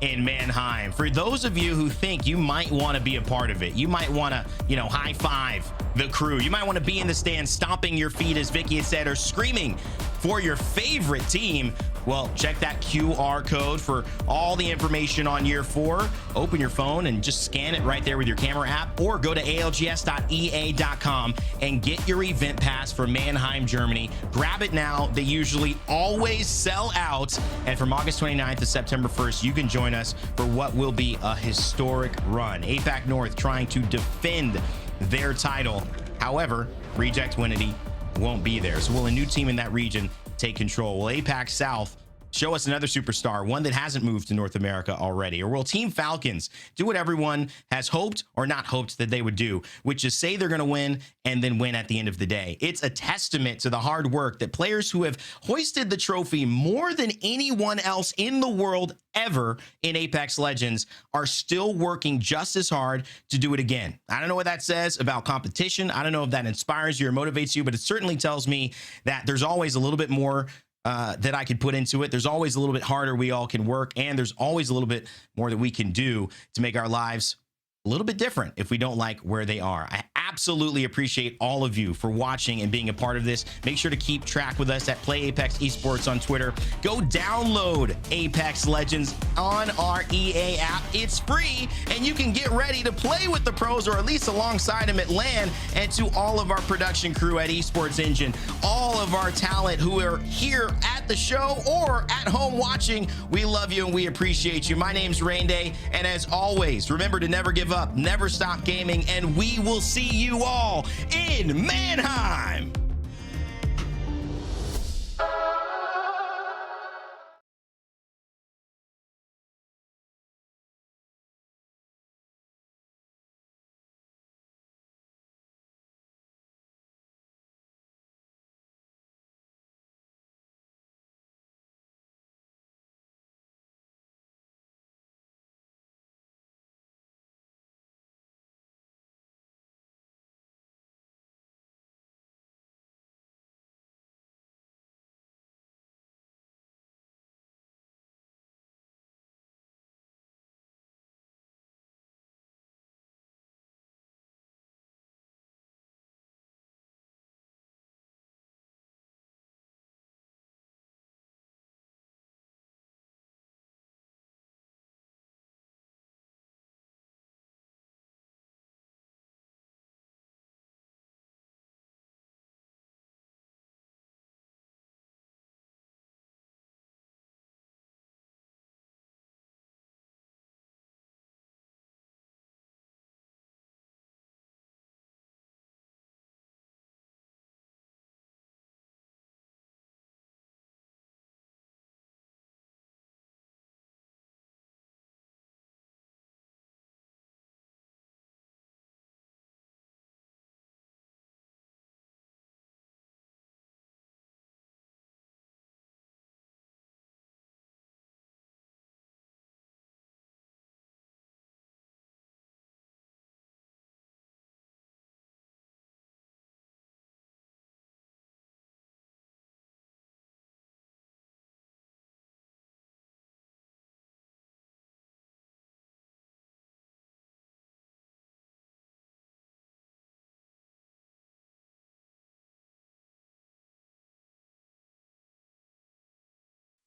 in Mannheim. For those of you who think you might want to be a part of it, you might want to, high five the crew. You might want to be in the stands, stomping your feet, as Vicky had said, or screaming for your favorite team. Well, check that QR code for all the information on year 4. Open your phone and just scan it right there with your camera app, or go to algs.ea.com and get your event pass for Mannheim, Germany. Grab it now. They usually always sell out. And from August 29th to September 1st, you can join us for what will be a historic run. APAC North trying to defend their title. However, Reject Winity won't be there. So will a new team in that region take control? Will APAC South show us another superstar, one that hasn't moved to North America already? Or will Team Falcons do what everyone has hoped or not hoped that they would do, which is say they're going to win and then win at the end of the day? It's a testament to the hard work that players who have hoisted the trophy more than anyone else in the world ever in Apex Legends are still working just as hard to do it again. I don't know what that says about competition. I don't know if that inspires you or motivates you, but it certainly tells me that there's always a little bit more that I could put into it. There's always a little bit harder we all can work, and there's always a little bit more that we can do to make our lives a little bit different if we don't like where they are. I absolutely appreciate all of you for watching and being a part of this. Make sure to keep track with us at Play Apex Esports on Twitter. Go download Apex Legends on our EA app. It's free, and you can get ready to play with the pros, or at least alongside them at LAN. And to all of our production crew at Esports Engine, all of our talent who are here at the show or at home watching, we love you and we appreciate you. My name's Rain Day, and as always, remember to never give up, never stop gaming, and we will see you all in Mannheim.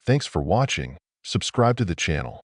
Thanks for watching. Subscribe to the channel.